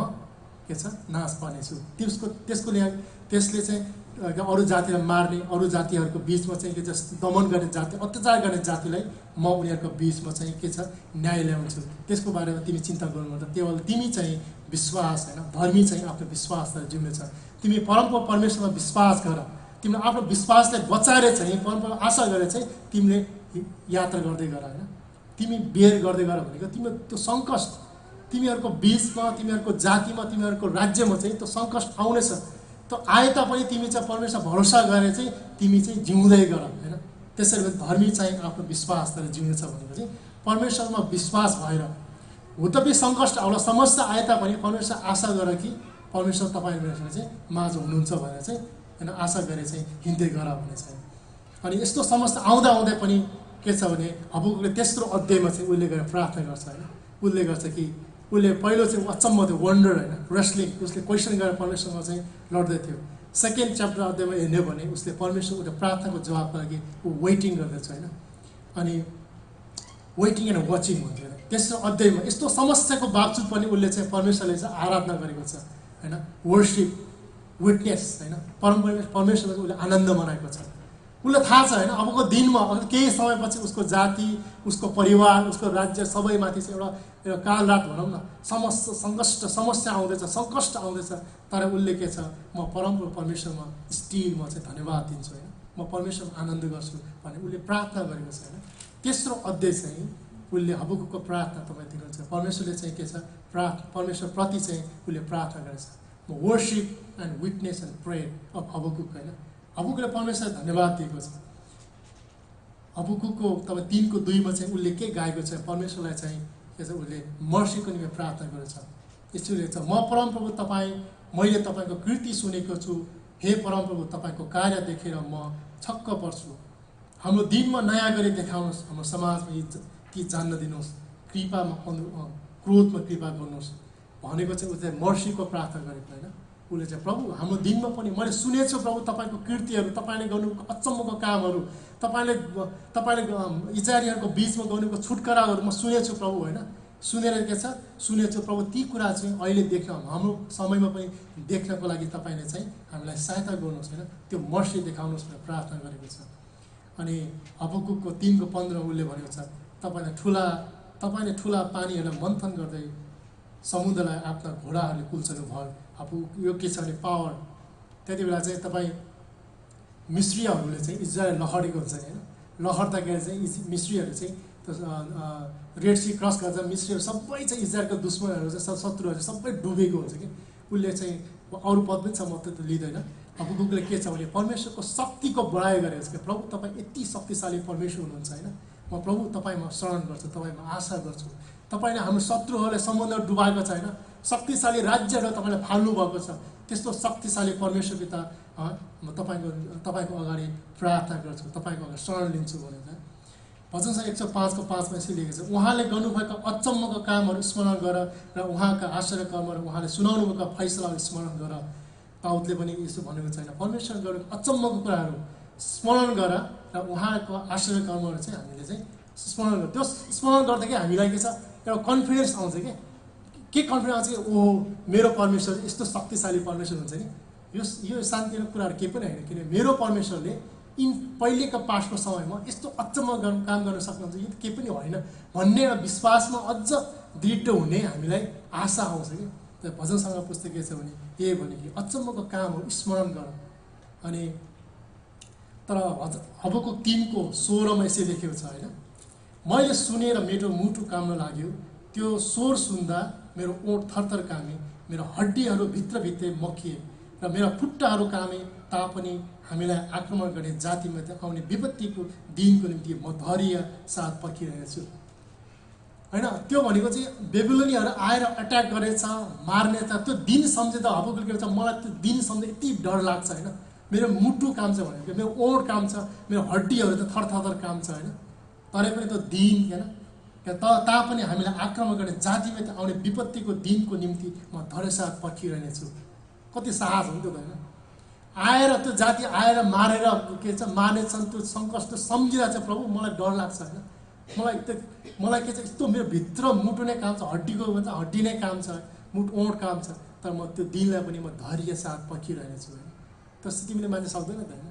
S6: के छ नाश पार्नेछु। त्यसले चाहिँ अरू जातिलाई मार्ने, अरू जातिहरूको बिचमा चाहिँ के छ दमन गर्ने जाति, अत्याचार गर्ने जातिलाई म उनीहरूको बिचमा चाहिँ के छ न्याय ल्याउँछु। त्यसको बारेमा तिमी चिन्ता गर्नुपर्छ, केवल तिमी चाहिँ विश्वास होइन धर्मी चाहिँ आफ्नो विश्वासलाई जिउनेछ। तिमी परमेश्वरमा विश्वास गर, तिमीले आफ्नो विश्वासलाई बचाएर चाहिँ परमप्रभु आशा गरेर चाहिँ तिमीले यात्रा गर्दै गर होइन। तिमी बेर गर्दै गर भनेको तिम्रो त्यो सङ्कट तिमीहरूको बिचमा, तिमीहरूको जातिमा, तिमीहरूको राज्यमा चाहिँ त्यो सङ्कट आउनेछ, त्यो आए तापनि तिमी चाहिँ परमेश्वर भरोसा गरेर चाहिँ तिमी चाहिँ जिउँदै गर होइन। त्यसरी धर्मी चाहिँ आफ्नो विश्वास गरेर जिउनेछ भनेको चाहिँ परमेश्वरमा विश्वास भएर हुतपि सङ्कट आउला समस्या आए तापनि परमेश्वर आशा गर कि परमेश्वर तपाईँहरूसँग चाहिँ माझ हुनुहुन्छ भनेर चाहिँ होइन आशा गरेर चाहिँ हिँड्दै गर भन्ने छ। अनि यस्तो समस्या आउँदा आउँदै पनि के छ भने हबुकले तेस्रो अध्यायमा चाहिँ उसले गएर प्रार्थना गर्छ होइन। उसले गर्छ कि उसले पहिलो चाहिँ अचम्म थियो, वन्डर होइन, रेस्लिङ, उसले क्वेसन गरेर परमेश्वरमा चाहिँ लड्दै थियो। सेकेन्ड च्याप्टर अध्यायमा हेर्ने भने उसले परमेश्वर उसले प्रार्थनाको जवाबको लागि ऊ वेटिङ गर्दछ होइन। अनि वेटिङ एन्ड वाचिङ हुन्थ्यो होइन। तेस्रो अध्यायमा यस्तो समस्याको बावजुद पनि उसले चाहिँ परमेश्वरले चाहिँ आराधना गरेको छ होइन, वर्सिप, विटनेस होइन, परमेश्वरले उसले आनन्द मनाएको छ। उसलाई थाहा छ होइन अबको दिनमा केही समयपछि उसको जाति, उसको परिवार, उसको राज्य सबैमाथि चाहिँ एउटा कालरात भनौँ न समस्या आउँदैछ, सङ्कष्ट आउँदैछ। तर उसले के छ म परमेश्वरमा स्टिल म चाहिँ धन्यवाद दिन्छु होइन, म परमेश्वरमा आनन्द गर्छु भने उसले प्रार्थना गरेको छ होइन। तेस्रो अध्याय चाहिँ उसले हबुकको प्रार्थना तपाईँ दिनुहुन्छ, परमेश्वरले चाहिँ के छ परमेश्वरप्रति चाहिँ उसले प्रार्थना गरेछ, म worship and witness and prayer of Habakkuk होइन। हबुकले परमेश्वरलाई धन्यवाद दिएको छ। हबुकको तपाईँ 3:2 चाहिँ उसले के गाएको छ, परमेश्वरलाई चाहिँ के छ उसले मर्सीको निम्ति प्रार्थना गरेछ। यसरी छ म परमप्रभु मैले तपाईँको कृति सुनेको छु, हे परमप्रभु तपाईँको कार्य देखेर म छक्क पर्छु। हाम्रो दिनमा नयाँ गरी देखाउनुहोस्, हाम्रो समाजमा ती जान्न दिनुहोस्, कृपामा क्रोधमा कृपा गर्नुहोस् भनेको चाहिँ उसले मर्सीको प्रार्थना गरेको होइन। उसले चाहिँ प्रभु हाम्रो दिनमा पनि मैले सुनेको छु प्रभु तपाईँको कृतिहरू, तपाईँले गर्नुभएको अचम्मको कामहरू, तपाईँले इजरायलीहरूको बिचमा गर्नुभएको छुटकाराहरू म सुनेको छु प्रभु होइन। सुनेर के छ सुनेको छु प्रभु ती कुरा चाहिँ अहिले देख्न हाम्रो समयमा पनि देख्नको लागि तपाईँले चाहिँ हामीलाई सहायता गर्नुहोस् होइन, त्यो मर्सी देखाउनुहोस् भनेर प्रार्थना गरेको छ। अनि हबकुकको 3:15 उसले भनेको छ तपाईँले ठुला पानीहरूलाई मन्थन गर्दै समुद्रलाई आफ्ना घोडाहरूले कुल्चनु भयो। अब यो के छ भने पावर, त्यति बेला चाहिँ तपाईँ मिस्रीहरूले चाहिँ इजरायल लहरेको हुन्छ होइन, लहर्दाखेरि चाहिँ मिस्रीहरू चाहिँ रेड सी क्रस गर्छ, मिस्रीहरू सबै चाहिँ इजरायलको दुश्मनहरू चाहिँ शत्रुहरू सबै डुबेको हुन्छ कि। उसले चाहिँ अरू पद पनि छ म त लिँदैन। हबकुकले के छ भने परमेश्वरको शक्तिको बढाइ गरेको छ कि प्रभु तपाईँ यति शक्तिशाली परमेश्वर हुनुहुन्छ होइन, म म प्रभु तपाईँमा शरण गर्छु, तपाईँमा आशा गर्छु। तपाईँले हाम्रो शत्रुहरूलाई समुद्र डुबाएको छ होइन, शक्तिशाली राज्यहरू तपाईँले फाल्नु भएको छ। त्यस्तो शक्तिशाली परमेश्वर पिता म तपाईँको अगाडि प्रार्थना गर्छु, तपाईँको अगाडि शरण लिन्छु भनेर भजन 105:5 यसरी लेखेको छ, उहाँले गर्नुभएका अचम्मको कामहरू स्मरण गर र उहाँका आश्चर्य कर्महरू उहाँले सुनाउनु भएका फैसलाहरू स्मरण गर। दाउदले पनि यसो भनेको छैन, परमेश्वर गरेको अचम्मको कुराहरू स्मरण गर र उहाँको आश्चर्य कर्महरू चाहिँ हामीले चाहिँ स्मरण गर। त्यो स्मरण गर्दाखेरि हामीलाई के छ, एउटा कन्फिडेन्स आउँछ के कन्फिडेन्स आउँछ कि ओहो मेरो परमेश्वर यस्तो शक्तिशाली परमेश्वर हुन्छ नि। यो शान्तिको कुराहरू केही पनि होइन, किनभने मेरो परमेश्वरले पहिलेको पास्टको समयमा यस्तो अचम्म काम गर्न सक्नुहुन्छ, यो केही पनि होइन भन्ने एउटा विश्वासमा अझ दृढ हुने हामीलाई आशा आउँछ कि। त भजनसँग पुस्तक के छ भने यही भने कि अचम्मको कामहरू स्मरण गर। अनि तर हबको 3:16 यसरी लेखेको छ होइन, मैले सुनेर मेरो मुटु काम्न लाग्यो, त्यो स्वर सुन्दा मेरो ओठ थरथर कामे, मेरो हड्डीहरू भित्रभित्रै मकिए र मेरा खुट्टाहरू कामे तापनि हामीलाई आक्रमण गर्ने जातिमा आउने विपत्तिको दिनको निम्ति म धैर्य साथ पर्खिरहेको छु होइन। त्यो भनेको चाहिँ बेबिलोनियाहरू आएर अट्याक गरेछ, मार्नेछ, त्यो दिन सम्झेर हबकुल के भन्छ, मलाई त्यो दिन सम्झेर यति डर लाग्छ होइन। मेरो मुटु काम छ भनेको, मेरो ओठ काम छ, मेरो हड्डीहरू त थरथर काम छ होइन। तरै पनि त्यो दिन होइन तापनि हामीलाई आक्रमण गर्ने जातिमा आउने विपत्तिको दिनको निम्ति म धैर्य साथ पर्खिरहेनेछु। कति साहस हुन्छ त होइन। आएर त्यो जाति आएर मारेर के छ मार्नेछन्, त्यो सङ्कट त्यो सम्झिँदा चाहिँ प्रभु मलाई डर लाग्छ होइन। मलाई के छ यस्तो मेरो भित्र मुटु नै काम छ, हड्डीको भन्छ हड्डी नै काम छ, मुटु ओठ काम छ, तर म त्यो दिनलाई पनि म धैर्य साथ पर्खिरहेनेछु होइन। त्यसो तिमीले मान्नु सक्दैन त होइन।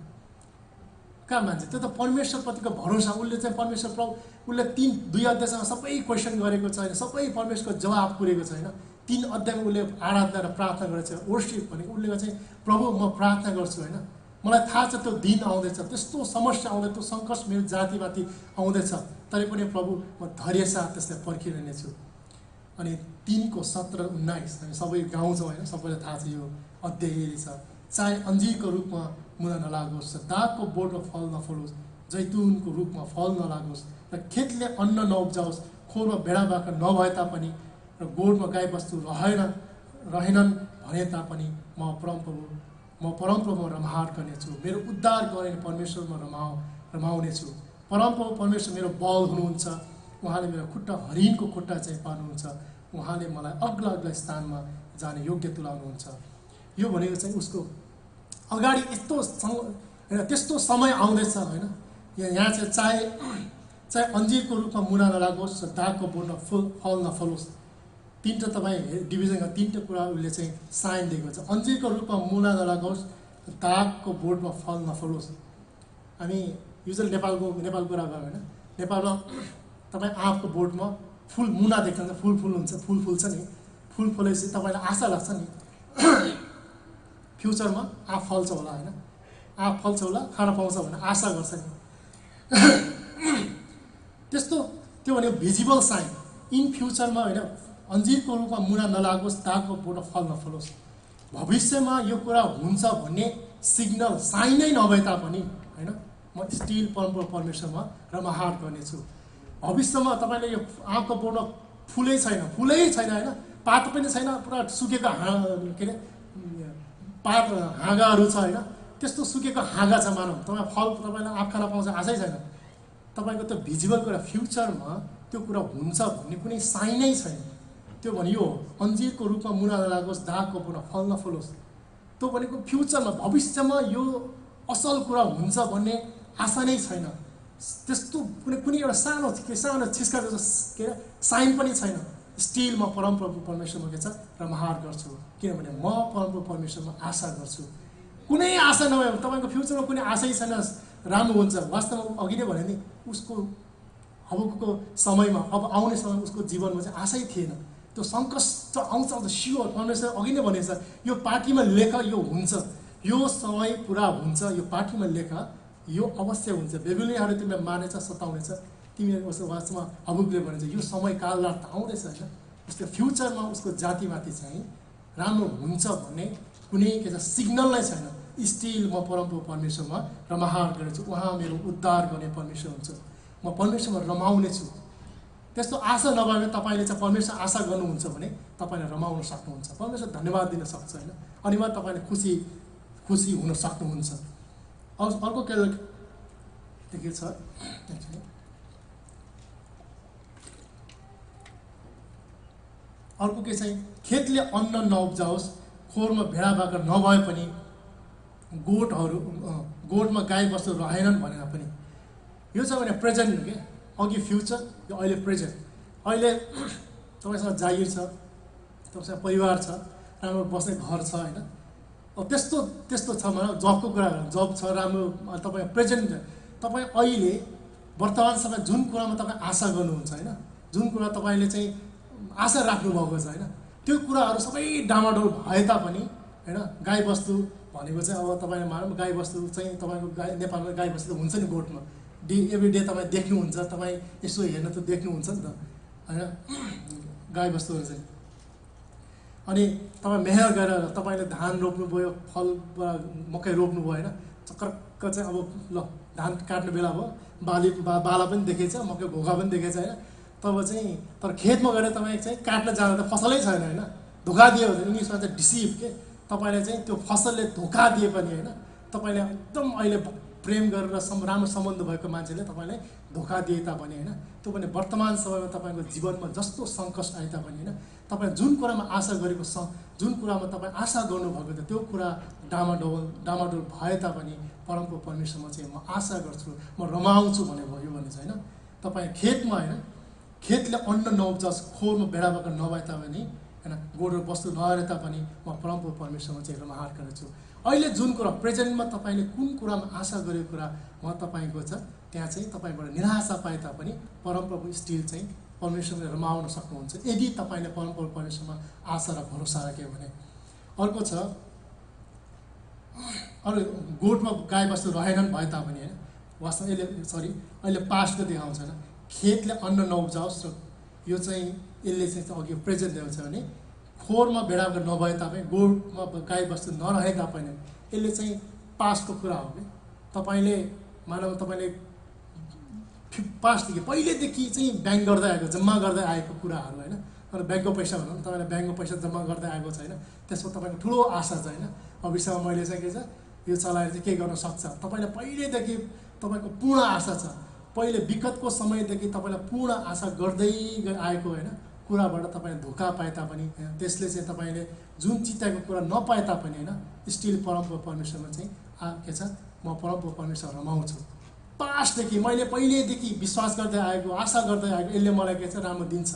S6: कहाँ मान्छे त्यो त परमेश्वरप्रतिको भरोसा, उसले चाहिँ परमेश्वर प्रभु उसले 2 अध्यायसँग सबै क्वेसन गरेको छ होइन, सबै परमेश्वरको जवाब पुरेको छ होइन। 3 अध्यायमा उसले आराधना र प्रार्थना गरेको छ, वर्शिप भनेको उसले चाहिँ प्रभु म प्रार्थना गर्छु होइन, मलाई थाहा छ त्यो दिन आउँदैछ, त्यस्तो समस्या आउँदैछ, त्यो सङ्कट मेरो जातिमाथि आउँदैछ, तरै पनि प्रभु म धैर्य साथ त्यसलाई पर्खिरहेनेछु। अनि 3:17-19 हामी सबै गाउँछौँ होइन, सबैलाई थाहा छ यो अध्याय छ। चाहे अन्जीरको रूपमा मुना नलागोस्, दागको बोटमा फल नफलोस्, जैतुनको रूपमा फल नलागोस्, र खेतले अन्न नउब्जाओस्, खोरमा भेडा बाख्रा नभए तापनि र गोठमा गाईबस्तु रहेनन् भने तापनि म परमप्रभुमा रमाहार गर्नेछु, मेरो उद्धार गर्ने परमेश्वरमा रमाउनेछु। परमप्रभु परमेश्वर मेरो बल हुनुहुन्छ, उहाँले मेरो खुट्टा हरिणको खुट्टा चाहिँ पार्नुहुन्छ, उहाँले मलाई अग्ला स्थानमा जाने योग्य तुलाउनुहुन्छ। यो भनेको चाहिँ उसको अगाडि त्यस्तो समय आउँदैछ होइन। यहाँ चाहिँ चाहे अन्जीरको रूपमा मुना नलागोस्, दागको बोटमा फल नफलोस्, 3टा तपाईँ डिभिजनका 3टा कुरा उसले चाहिँ साइन दिएको छ। अन्जीरको रूपमा मुना नलागोस्, दागको बोटमा फल नफलोस्। हामी युजली नेपालको कुरा गरौँ होइन, नेपालमा तपाईँ आँपको बोटमा फुल मुना देख्नुहुन्छ, फुल हुन्छ, फुल फुल्छ नि, फुल फुलेपछि तपाईँलाई आशा लाग्छ नि फ्युचरमा आँप फल्छ होला होइन, आँप फल्छ होला, खान पाउँछ भनेर आशा गर्छ नि। त्यस्तो त्यो भनेको भिजिबल साइन इन फ्युचरमा होइन। अन्जीरको रूपमा मुना नलागोस्, दागको बोटमा फल नफलोस्, भविष्यमा यो कुरा हुन्छ भन्ने सिग्नल साइनै नभए तापनि होइन म स्टिल परमेश्वरमा रमाहार गर्नेछु। भविष्यमा तपाईँले यो आँपको बोटमा फुलै छैन होइन, पात पनि छैन, पुरा सुकेको के अरे पात हाँगाहरू छ होइन, त्यस्तो सुकेको हाँगा छ मानौँ, तपाईँलाई आँप खान पाउँछ आशै छैन। तपाईँको त्यो भिजिबल कुरा फ्युचरमा त्यो कुरा हुन्छ भन्ने कुनै साइनै छैन। त्यो भने यो अन्जीरको रूपमा मुना नलागोस्, दागको बोटमा फल नफलोस्, त्यो भनेको फ्युचरमा भविष्यमा यो असल कुरा हुन्छ भन्ने आशा नै छैन। त्यस्तो कुनै एउटा सानो छिस्का के अरे साइन पनि छैन। स्टिल म परमप्रभु परमेश्वरमा के छ रमाहार गर्छु, किनभने म परमप्रभु परमेश्वरमा आशा गर्छु। कुनै आशा नभए तपाईँको फ्युचरमा कुनै आशै छैन राम्रो हुन्छ। वास्तवमा अघि नै भने नि उसको हबकुको समयमा अब आउने समयमा उसको जीवनमा चाहिँ आशै थिएन। त्यो सङ्कट आउँछ स्योर, परमेश्वर अघि नै भनेछ यो पार्टीमा लेख यो हुन्छ, यो समय पुरा हुन्छ, यो पार्टीमा लेख यो अवश्य हुन्छ। बेबिलोनियाहरू तिमीलाई मार्नेछ, सताउनेछ, तिमीहरू उसको वास्तवमा हबकुकले भनेछ यो समय कालरात त आउँदैछ होइन। उसको फ्युचरमा उसको जातिमाथि चाहिँ राम्रो हुन्छ भन्ने कुनै के छ सिग्नल नै छैन। स्टिल म परमप्रभु परमेश्वरमा रमाहार गर्नेछु, उहाँ मेरो उद्धार गर्ने परमेश्वर हुन्छ। म परमेश्वरमा रमाउने छु। त्यस्तो आशा नभए तपाईँले चाहिँ परमेश्वर आशा गर्नुहुन्छ भने तपाईँले रमाउन सक्नुहुन्छ, परमेश्वर धन्यवाद दिन सक्छ होइन, अनि उहाँ तपाईँले खुसी हुन सक्नुहुन्छ। अर्को के छ अर्को के चाहिँ खेतले अन्न नउब्जाओस्, खोरमा भेडा बाख्रा नभए पनि, गोठमा गाई बस्तु रहेनन् भनेर पनि। यो छ भने प्रेजेन्ट के, अघि फ्युचर, यो अहिले प्रेजेन्ट। अहिले तपाईँसँग जागिर छ, तपाईँसँग परिवार छ, राम्रो बस्ने घर छ होइन, त्यस्तो छ भने जबको कुरा, जब छ राम्रो, तपाईँ प्रेजेन्ट, तपाईँ अहिले वर्तमान समय जुन कुरामा तपाईँ आशा गर्नुहुन्छ होइन, जुन कुरा तपाईँले चाहिँ आशा राख्नुभएको छ होइन, त्यो कुराहरू सबै डामाडोल भए तापनि होइन, गाईबस्तु भनेको चाहिँ अब तपाईँले मानौँ गाईबस्तु चाहिँ तपाईँको नेपालमा गाईबस्तु हुन्छ नि, गोठमा एभ्री डे तपाईँ देख्नुहुन्छ, तपाईँ यसो हेर्न त देख्नुहुन्छ नि त होइन गाईबस्तुहरू चाहिँ। अनि तपाईँ मेहर गरेर तपाईँले धान रोप्नुभयो, फल मकै रोप्नुभयो होइन, चक्कर चाहिँ अब ल धान काट्ने बेला भयो, बाला पनि देखेछ, मकै घोगा पनि देखेछ होइन, तब चाहिँ तर खेतमा गएर तपाईँ चाहिँ काट्न जाँदा त फसलै छैन होइन, धोका दियो भने इङ्ग्लिसमा चाहिँ डिसिभ के, तपाईँले चाहिँ त्यो फसलले धोका दिए पनि होइन, तपाईँले एकदम अहिले प्रेम गरेर राम्रो सम्बन्ध भएको मान्छेले तपाईँले धोका दिए तापनि होइन, त्यो पनि वर्तमान समयमा तपाईँको जीवनमा जस्तो सङ्कट आए तापनि होइन, तपाईँ जुन कुरामा आशा गरेको जुन कुरामा तपाईँ आशा गर्नुभएको थियो त्यो कुरा डामाडोल भए तापनि परमको परमेश्वरमा चाहिँ म आशा गर्छु, म रमाउँछु भनेको यो भने चाहिँ होइन। तपाईँ खेतमा होइन, खेतले अन्न नउब्जाओस्, खोरमा भेडा बाख्रा नभए तापनि होइन, गोरु वस्तु नआए तापनि म परमको परमेश्वरमा चाहिँ रमाहाट गर्छु। अहिले जुन कुरा प्रेजेन्टमा तपाईँले कुन कुरामा आशा गरेको कुरा उहाँ तपाईँको छ, त्यहाँ चाहिँ तपाईँबाट निराशा पाए तापनि परमप्रभु स्टिल चाहिँ परमेश्वरले रमाउन सक्नुहुन्छ, यदि तपाईँले परमप्रभु परमेश्वरमा आशा र भरोसा राख्यो भने। अर्को छ अरू गोठमा गाईबस्तु रहेनन् भए तापनि होइन, वास्तवमा अहिले पास्टको देखाउँछ होइन, खेतले अन्न नउब्जाओस्, र यो चाहिँ यसले चाहिँ अघि प्रेजेन्ट ल्याउँछ भने खोरमा भेडा नभए तापनि, गोठमा गाईबस्तु नरहे तापनि, यसले चाहिँ पास्टको कुरा हो कि तपाईँले मानव तपाईँले पास्टदेखि पहिलेदेखि चाहिँ ब्याङ्क गर्दै आएको, जम्मा गर्दै आएको कुराहरू होइन, तर ब्याङ्कको पैसा भनौँ न, तपाईँले ब्याङ्कको पैसा जम्मा गर्दै आएको छैन, त्यसमा तपाईँको ठुलो आशा छ होइन, भविष्यमा मैले चाहिँ के छ यो चलाएर चाहिँ के गर्न सक्छ, तपाईँले पहिलेदेखि तपाईँको पूर्ण आशा छ, पहिले विगतको समयदेखि तपाईँलाई पूर्ण आशा गर्दै आएको होइन कुराबाट तपाईँले धोका पाए तापनि त्यसले चाहिँ तपाईँले जुन चिताएको कुरा नपाए तापनि होइन, स्टिल परमको परमेश्वरमा चाहिँ के छ, म परमको परमेश्वर रमाउँछु। पास्टदेखि मैले पहिलेदेखि विश्वास गर्दै आएको, आशा गर्दै आएको, यसले मलाई के छ राम्रो दिन्छ।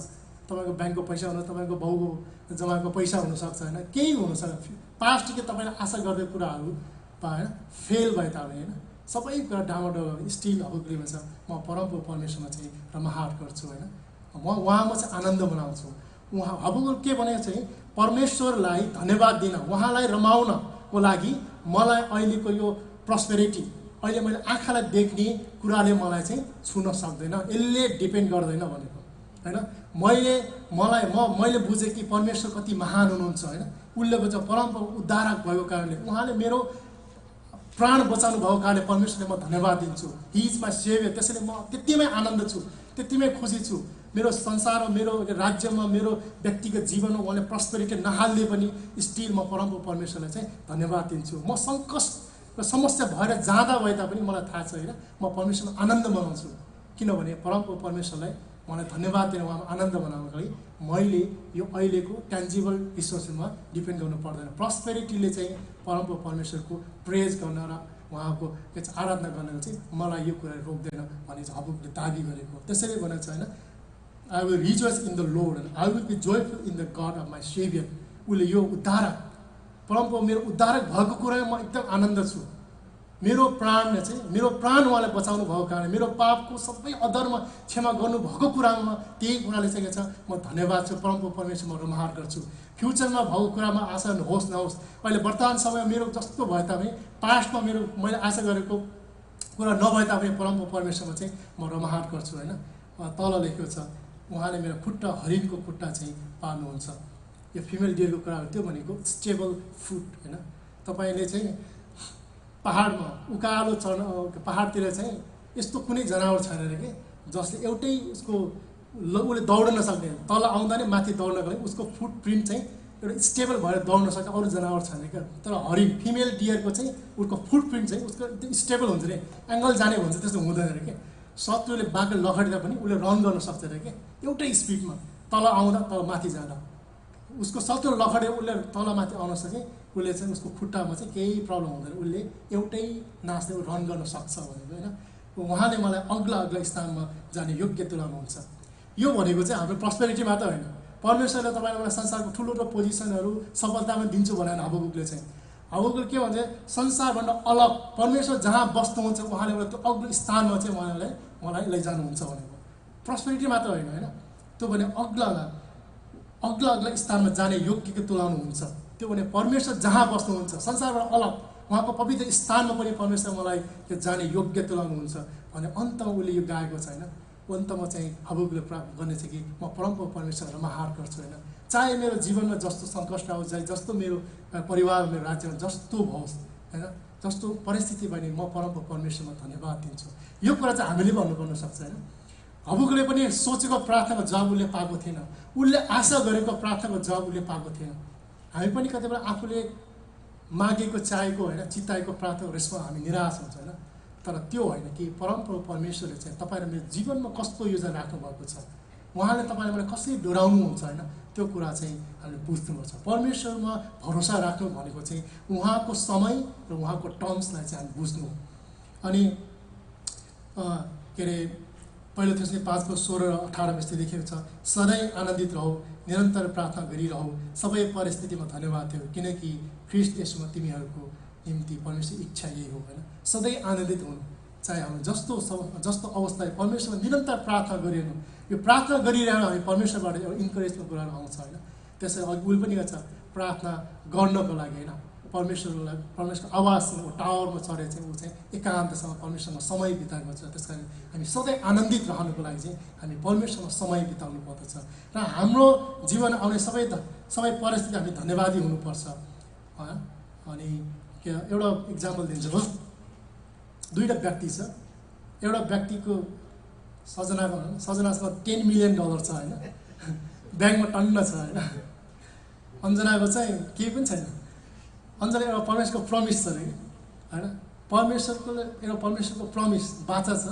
S6: तपाईँको ब्याङ्कको पैसा हुनु, तपाईँको बाउको जमाको पैसा हुनसक्छ होइन, केही हुनसक्छ, पास्टदेखि तपाईँले आशा गर्दै कुराहरू होइन फेल भए तापनि होइन, सबै कुरा डामाडोल स्टिल हबुक्रीमा छ, म परमको परमेश्वरमा चाहिँ रमाहाट गर्छु होइन, म उहाँमा चाहिँ आनन्द मनाउँछु। उहाँ हबुक के भनेको चाहिँ परमेश्वरलाई धन्यवाद दिन, उहाँलाई रमाउनको लागि मलाई अहिलेको यो प्रस्पेरिटी, अहिले मैले आँखालाई देख्ने कुराले मलाई चाहिँ छुन सक्दैन, यसले डिपेन्ड गर्दैन भनेको होइन। मैले बुझेँ कि परमेश्वर कति महान हुनुहुन्छ होइन, उसले बच्चा परमको उद्धारक भएको कारणले, उहाँले मेरो प्राण बचाउनु भएको कारणले परमेश्वरले म धन्यवाद दिन्छु। हि इज माई सेभियर, त्यसैले म त्यतिमै आनन्द छु, त्यतिमै खुसी छु। मेरो संसारमा, मेरो राज्यमा, मेरो व्यक्तिगत जीवनमा उहाँले प्रस्पेरिटी नहाल्दै पनि स्टिल म परमको परमेश्वरलाई चाहिँ धन्यवाद दिन्छु। म सङ्कट र समस्या भएर जाँदा भए तापनि मलाई थाहा छ होइन, म परमेश्वरमा आनन्द मनाउँछु, किनभने परमको परमेश्वरलाई मलाई धन्यवाद दिन, उहाँमा आनन्द मनाउनको लागि मैले यो अहिलेको ट्यान्जिबल रिसोर्समा डिपेन्ड गर्नु पर्दैन। प्रस्पेरिटीले चाहिँ परमको परमेश्वरको प्रेज गर्न र उहाँको आराधना गर्नको चाहिँ मलाई यो कुरा रोक्दैन भन्ने चाहिँ हबुकले दाबी गरेको। त्यसैले भनेको छ होइन, I will rejoice in the Lord and I will be joyful in the God of my saviour. उसले यो उद्धारक, परमको मेरो उद्धारक भएको कुरामा म एकदम आनन्द छु। मेरो प्राण उहाँले बचाउनु भएको कारण, मेरो पापको सबै अधर्म क्षमा गर्नुभएको कुरामा, त्यही कुराले चाहिँ के छ, म धन्यवाद छु, परमको परमेश्वरमा रमाहाट गर्छु। फ्युचरमा भएको कुरामा आशा होस् नहोस्, अहिले वर्तमान समयमा मेरो जस्तो भए तापनि, पास्टमा मैले आशा गरेको कुरा नभए तापनि परमको परमेश्वरमा चाहिँ म रमाहाट गर्छु होइन। तल लेखेको छ, उहाँले मेरो खुट्टा, हरिणको खुट्टा चाहिँ पाल्नुहुन्छ। यो फिमेल डियरको कुरा हो, त्यो भनेको स्टेबल फुट होइन। तपाईँले चाहिँ पहाडमा उकालो चढ्न, पहाडतिर चाहिँ यस्तो कुनै जनावर छैन अरे कि जसले एउटै उसको उसले दौड्न नसक्ने, तल आउँदा नै माथि दौड्नको लागि उसको फुटप्रिन्ट चाहिँ एउटा स्टेबल भएर दौड्न सक्ने अरू जनावर छैन क्या। तर हरिण फिमेल डियरको चाहिँ उसको फुटप्रिन्ट चाहिँ उसको एकदम स्टेबल हुन्छ अरे, एङ्गल जाने भन्छ त्यस्तो हुँदैन अरे क्या। शत्रुले बाँके लखडिँदा पनि उसले रन गर्न सक्छ अरे क्या, एउटै स्पिडमा तल आउँदा तल माथि जाँदा। उसको शत्रु लखडे उसले तल माथि आउन सके, उसले चाहिँ उसको खुट्टामा चाहिँ केही प्रब्लम हुँदैन, उसले एउटै नाचले रन गर्न सक्छ भनेको होइन। उहाँले मलाई अग्ला अग्ला स्थानमा जाने योग्य तुल्याउनुहुन्छ। यो भनेको चाहिँ हाम्रो प्रस्पेरिटी मात्र होइन, परमेश्वरले तपाईँलाई मलाई संसारको ठुलो ठुलो पोजिसनहरू सफलतामा दिन्छु भनेर हबकुकले चाहिँ, हबकुकले के भन्छ, संसारभन्दा अलग परमेश्वर जहाँ बस्नुहुन्छ उहाँले मलाई त्यो अग्लो स्थानमा चाहिँ उहाँले मलाई लैजानुहुन्छ भनेको। प्रस्पेरिटी मात्र होइन होइन, त्यो भने अग्ला अग्ला स्थानमा जाने योग्यको तुल्याउनुहुन्छ। त्यो भने परमेश्वर जहाँ बस्नुहुन्छ संसारबाट अलग उहाँको पवित्र स्थानमा पनि परमेश्वर मलाई त्यो जाने योग्य तुल्याउनुहुन्छ भने अन्तमा उसले यो गाएको छैन। अन्तमा चाहिँ हबकुकले प्राप्त गर्ने छ कि म परमप्रभु परमेश्वरमा हार गर्छु होइन। चाहे मेरो जीवनमा जस्तो सङ्कट आओस्, चाहे जस्तो मेरो परिवार मेरो राज्यमा जस्तो होस् होइन, जस्तो परिस्थिति भने म परमप्रभु परमेश्वरमा धन्यवाद दिन्छु। यो कुरा चाहिँ हामीले भन्नुपर्न सक्छ होइन। हबकुकले पनि सोचेको प्रार्थनाको जवाब उसले पाएको थिएन, उसले आशा गरेको प्रार्थनाको जवाब उसले पाएको थिएन। हामी पनि कतिपय आफूले मागेको चाहेको होइन चिताएको प्रार्थनाको रेस्पमा हामी निराश हुन्छ होइन। तर त्यो होइन कि परमप्रभु परमेश्वरले चाहिँ तपाईँ र मेरो जीवनमा कस्तो योजना राख्नुभएको छ, उहाँले तपाईँले मलाई कसरी डोराउनुहुन्छ होइन, त्यो कुरा चाहिँ हामीले बुझ्नुपर्छ। परमेश्वरमा भरोसा राख्नु भनेको चाहिँ उहाँको समय र उहाँको टर्म्सलाई चाहिँ हामी बुझ्नु। अनि के अरे पहिलो त्यसले 5:16 र 18 यस्तो लेखेको छ, सधैँ आनन्दित रहौ, निरन्तर प्रार्थना गरिरहौ, सबै परिस्थितिमा धन्यवाद दियो, किनकि ख्रीष्ट येशूमा तिमीहरूको निम्ति परमेश्वर इच्छा यही हो होइन। सधैँ आनन्दित हुनु, चाहे हामी जस्तो अवस्थाले परमेश्वरमा निरन्तर प्रार्थना गरिरहनु। यो प्रार्थना गरिरहनु हामी परमेश्वरबाट एउटा इन्करेजको कुराहरू आउँछ होइन। त्यसरी अघि उसले पनि गर्छ प्रार्थना गर्नको लागि होइन, परमेश्वरलाई परमेश्वरको आवाजसँग टावरमा चढेर चाहिँ ऊ चाहिँ एकान्तसँग परमेश्वरमा समय बिताएको छ। त्यस कारण हामी सधैँ आनन्दित रहनुको लागि चाहिँ हामी परमेश्वरमा समय बिताउनु पर्दछ र हाम्रो जीवन आउने सबै परिस्थिति हामी धन्यवादी हुनुपर्छ। अनि एउटा इक्जाम्पल दिन्छु हो, दुईवटा व्यक्ति छ, एउटा व्यक्तिको सजनासँग $10 मिलियन छ होइन, ब्याङ्कमा टन्न छ होइन। अन्जनाको चाहिँ केही पनि छैन। अन्जना एउटा परमेश्वरको प्रमिस छ अरे होइन, परमेश्वरको प्रमिस बाचा छ,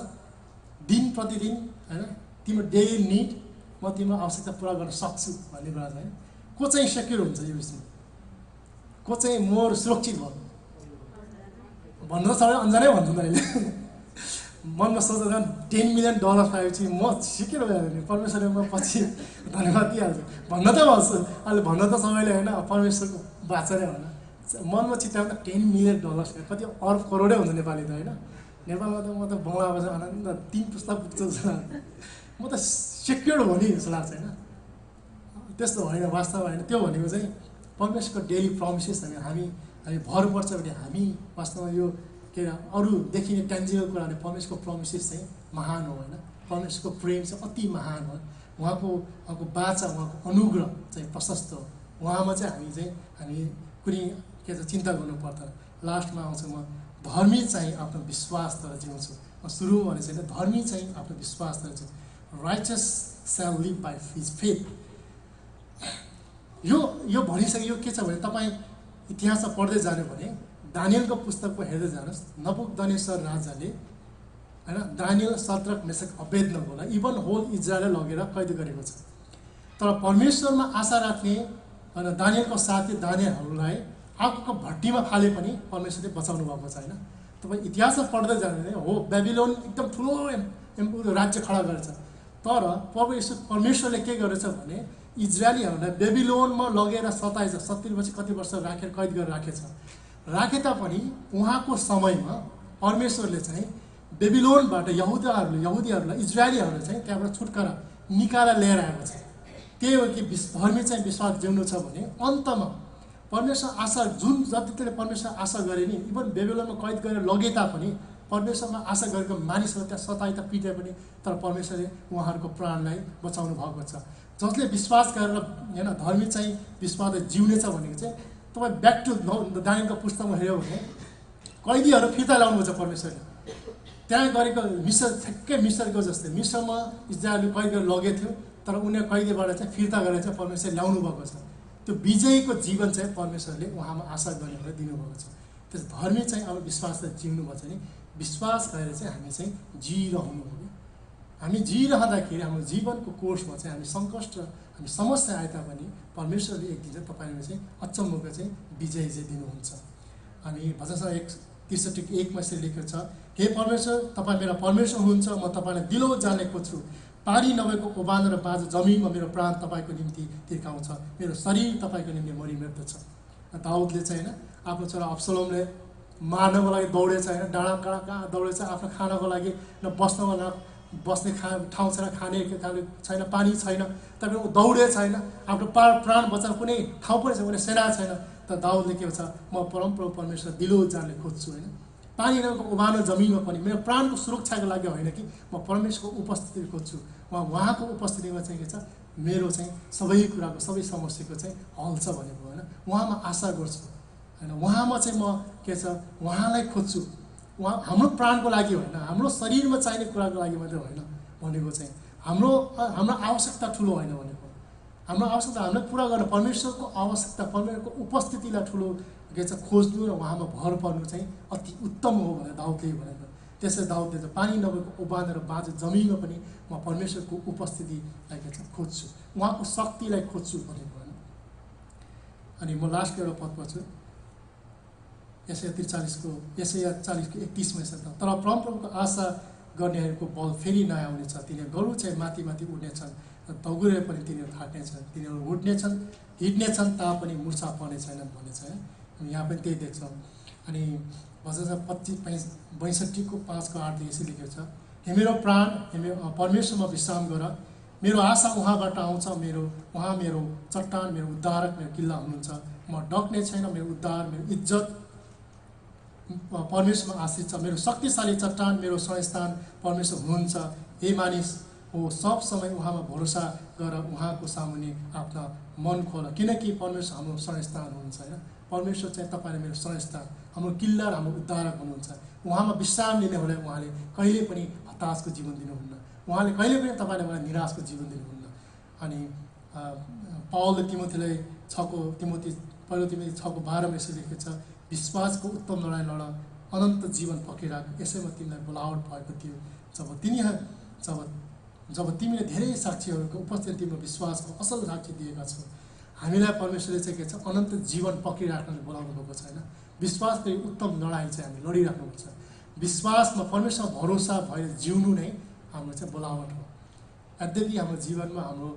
S6: दिन प्रतिदिन होइन तिम्रो डेली निड म तिम्रो आवश्यकता पुरा गर्न सक्छु भन्ने कुरा छ होइन। को चाहिँ सेक्युर हुन्छ यो विषयमा, को चाहिँ मोर सुरक्षित भयो भन्नु त सबै अन्जनै भन्छु त अहिले। मनमा सोच्दा $10 मिलियन पाएपछि म सिकेर गयो भने परमेश्वरले म पछि धन्यवाद दिइहाल्छु भन्न त भन्छु। अहिले भन्न त सबैले होइन परमेश्वरको बाचा नै भन्न मनमा चित्तामा त $10 मिलियन कति अरब करोडै हुन्छ नेपाली त होइन। नेपालमा त म त बङ्गला भाषा आनन्द 3 पुस्ता पुग्छ जस्तो लाग्छ, म त सेक्योर्ड हो नि जस्तो लाग्छ होइन। त्यस्तो होइन, वास्तवमा होइन। त्यो भनेको चाहिँ परमेश्वरको डेली प्रमिसेस हामी भर पर्छ भने हामी वास्तवमा यो के अरे अरू देखिने ट्यान्जिबल कुराले परमेश्वरको प्रमिसेस चाहिँ महान हो होइन। परमेश्वरको प्रेम चाहिँ अति महान हो, उहाँको बाचा उहाँको अनुग्रह चाहिँ प्रशस्त हो। उहाँमा चाहिँ हामी कुनै के छ चिन्ता गर्नु पर्दैन। लास्टमा आउँछु म, धर्मी चाहिँ आफ्नो विश्वासद्वारा जिउँछु। म सुरु भने चाहिँ धर्मी चाहिँ आफ्नो विश्वासद्वारा जिउँछु, राइचस स्याल लिभ बाई हिज फेथ। यो भनिसके यो के छ भने तपाईँ इतिहासमा पढ्दै जानु भने दानियलको पुस्तकको हेर्दै जानुहोस्, नबुकदनेस्सर राजाले होइन दानियल, सद्रक, मेशक, अबेदनगोलाई इभन होल इजरायललाई लगेर कैद गरेको छ। तर परमेश्वरमा आशा राख्ने होइन दानियलको साथी दानियलहरूलाई आगोको भट्टीमा फाले पनि परमेश्वरले बचाउनु भएको छ होइन। तपाईँ इतिहासमा पढ्दै जानु भने हो बेबिलोन एकदम ठुलो राज्य खडा गरेछ, तर परमेश्वरले के गरेछ भने इजरायलीहरूलाई बेबिलोनमा लगेर 70 कति वर्ष राखेर कैद गरेर राखे तापनि उहाँको समयमा परमेश्वरले चाहिँ बेबिलोनबाट यहुदीहरूलाई इजरायलीहरूलाई चाहिँ त्यहाँबाट छुटकारा निकालेर ल्याएर आएको छ। त्यही हो कि धर्मी चाहिँ विश्वास जिउनु छ भने अन्तमा परमेश्वर आशा जुन जतिले परमेश्वर आशा गरे नि, इभन बेबिलोनमा कैद गरेर लगे तापनि परमेश्वरमा आशा गरेको मानिसहरू त्यहाँ सताए पिटे पनि तर परमेश्वरले उहाँहरूको प्राणलाई बचाउनु भएको छ। जसले विश्वास गरेर होइन धर्मी चाहिँ विश्वासले जिउने छ भनेको चाहिँ तपाईँ ब्याक टु दानियलको पुस्तकमा हेऱ्यो भने कैदीहरू फिर्ता ल्याउनुहुन्छ परमेश्वरले। त्यहाँ गरेको मिस्र ठ्याक्कै मिस्रको जस्तै मिस्रमा इजरायलले कैद गरेर लगेको थियो तर उनीहरू कैदीबाट चाहिँ फिर्ता गरेर चाहिँ परमेश्वरले ल्याउनु भएको छ। त्यो विजयीको जीवन चाहिँ परमेश्वरले उहाँमा आशा गर्नेहरूलाई दिनुभएको छ। त्यस धर्मी चाहिँ अब विश्वासलाई जिउनु भन्छ नि विश्वास गरेर चाहिँ हामी चाहिँ जिइरहनु हो। हामी जिइरहँदाखेरि हाम्रो जीवनको कोर्समा चाहिँ हामी सङ्कष्ट हामी समस्या आए तापनि परमेश्वरले एक दिन चाहिँ तपाईँले चाहिँ अचम्मको चाहिँ विजय चाहिँ दिनुहुन्छ। हामी भजन 63:1 यसरी लेखेको छ, हे परमेश्वर तपाईँ मेरा परमेश्वर हुनुहुन्छ, म तपाईँलाई दिलो जाने खोज्छु। पारी नभएको ओबान र बाँझो जमिनमा मेरो प्राण तपाईँको निम्ति तिर्काउँछ, मेरो शरीर तपाईँको निम्ति मरिमृत छ। दाउदले चाहिँ होइन आफ्नो छोरा अब्सलोमले मार्नको लागि दौडेछ होइन, डाँडा कहाँ दौडेछ, आफ्नो खानको लागि न बस्नको न बस्ने ठाउँ छैन, खाने छैन, पानी छैन, तपाईँ दौडेछ होइन, आफ्नो प्राण बचाउने कुनै ठाउँ पनि छैन, कुनै सेना छैन। तर दाउदले के भन्छ, म परमप्रभु परमेश्वर दिलो जानले खोज्छु होइन, पानी नभएको उभानो जमिनमा पनि मेरो प्राणको सुरक्षाको लागि होइन कि म परमेश्वरको उपस्थिति खोज्छु। उहाँको उपस्थितिमा चाहिँ के छ, मेरो चाहिँ सबै कुराको सबै समस्याको चाहिँ हल छ भनेको होइन, उहाँमा आशा गर्छु होइन, उहाँमा चाहिँ म के छ उहाँलाई खोज्छु। उहाँ हाम्रो प्राणको लागि होइन, हाम्रो शरीरमा चाहिने कुराको लागि मात्रै होइन भनेको चाहिँ हाम्रो आवश्यकता ठुलो होइन भनेको, हाम्रो आवश्यकता हामीलाई पुरा गर्न परमेश्वरको आवश्यकता परमेश्वरको उपस्थितिलाई ठुलो के छ खोज्नु र उहाँमा भर पर्नु चाहिँ अति उत्तम हो भनेर दाउदले भनेको। त्यसै दाउदले चाहिँ पानी नभएको उबान र बाँझो जमिनमा पनि म परमेश्वरको उपस्थितिलाई के छ खोज्छु, उहाँको शक्तिलाई खोज्छु भनेको होइन। अनि म लास्टको एउटा पद पढ्छु, यसैया 40:31 तर परमप्रभुको आशा गर्नेहरूको बल फेरि नयाँ हुनेछ, तिनीहरू गरु चाहिँ माथि माथि उड्नेछन् र दौडेर पनि तिनीहरू थाक्नेछन्, तिनीहरू उड्नेछन् हिँड्नेछन् तापनि मुर्छा पर्ने छैनन् भनेछ है। हामी यहाँ पनि त्यही देख्छौँ। अनि भजन 62:5-8 यसरी लेखेको छ, हे मेरो प्राण परमेश्वरमा विश्राम गर, मेरो आशा उहाँबाट आउँछ, उहाँ मेरो चट्टान, मेरो उद्धारक, मेरो किल्ला हुनुहुन्छ, म डक्ने छैन, मेरो उद्धार, मेरो इज्जत परमेश्वरमा आश्रित छ, मेरो शक्तिशाली चट्टान, मेरो संस्थान परमेश्वर हुनुहुन्छ। हे मानिस हो सब समय उहाँमा भरोसा गर, उहाँको सामुन्ने आफ्ना मन खोल, किनकि परमेश्वर हाम्रो संस्थान हुनुहुन्छ होइन। परमेश्वर चाहिँ तपाईँले मेरो संस्थान, हाम्रो किल्ला र हाम्रो उद्धारक हुनुहुन्छ। उहाँमा विश्राम लिनेहरूलाई उहाँले कहिले पनि हताशको जीवन दिनुहुन्न, उहाँले कहिले पनि तपाईँले मलाई निराशको जीवन दिनुहुन्न। अनि पावलले तिमोथीलाई 6:12 यसरी लेखेको छ, विश्वासको उत्तम लडाइँ लड, अनन्त जीवन पक्रिराख, यसैमा तिमीलाई बोलावट भएको थियो जब तिमीले धेरै साक्षीहरूको उपस्थिति तिम्रो विश्वासको असल साक्षी दिएका छौ। हामीलाई परमेश्वरले चाहिँ के छ अनन्त जीवन पक्रिराख्नले बोलाउनु भएको छ होइन। विश्वासको उत्तम लडाइँ चाहिँ हामी लडिराख्नुपर्छ। विश्वासमा परमेश्वरमा भरोसा भएर जिउनु नै हाम्रो चाहिँ बोलावट हो। यद्यपि हाम्रो जीवनमा हाम्रो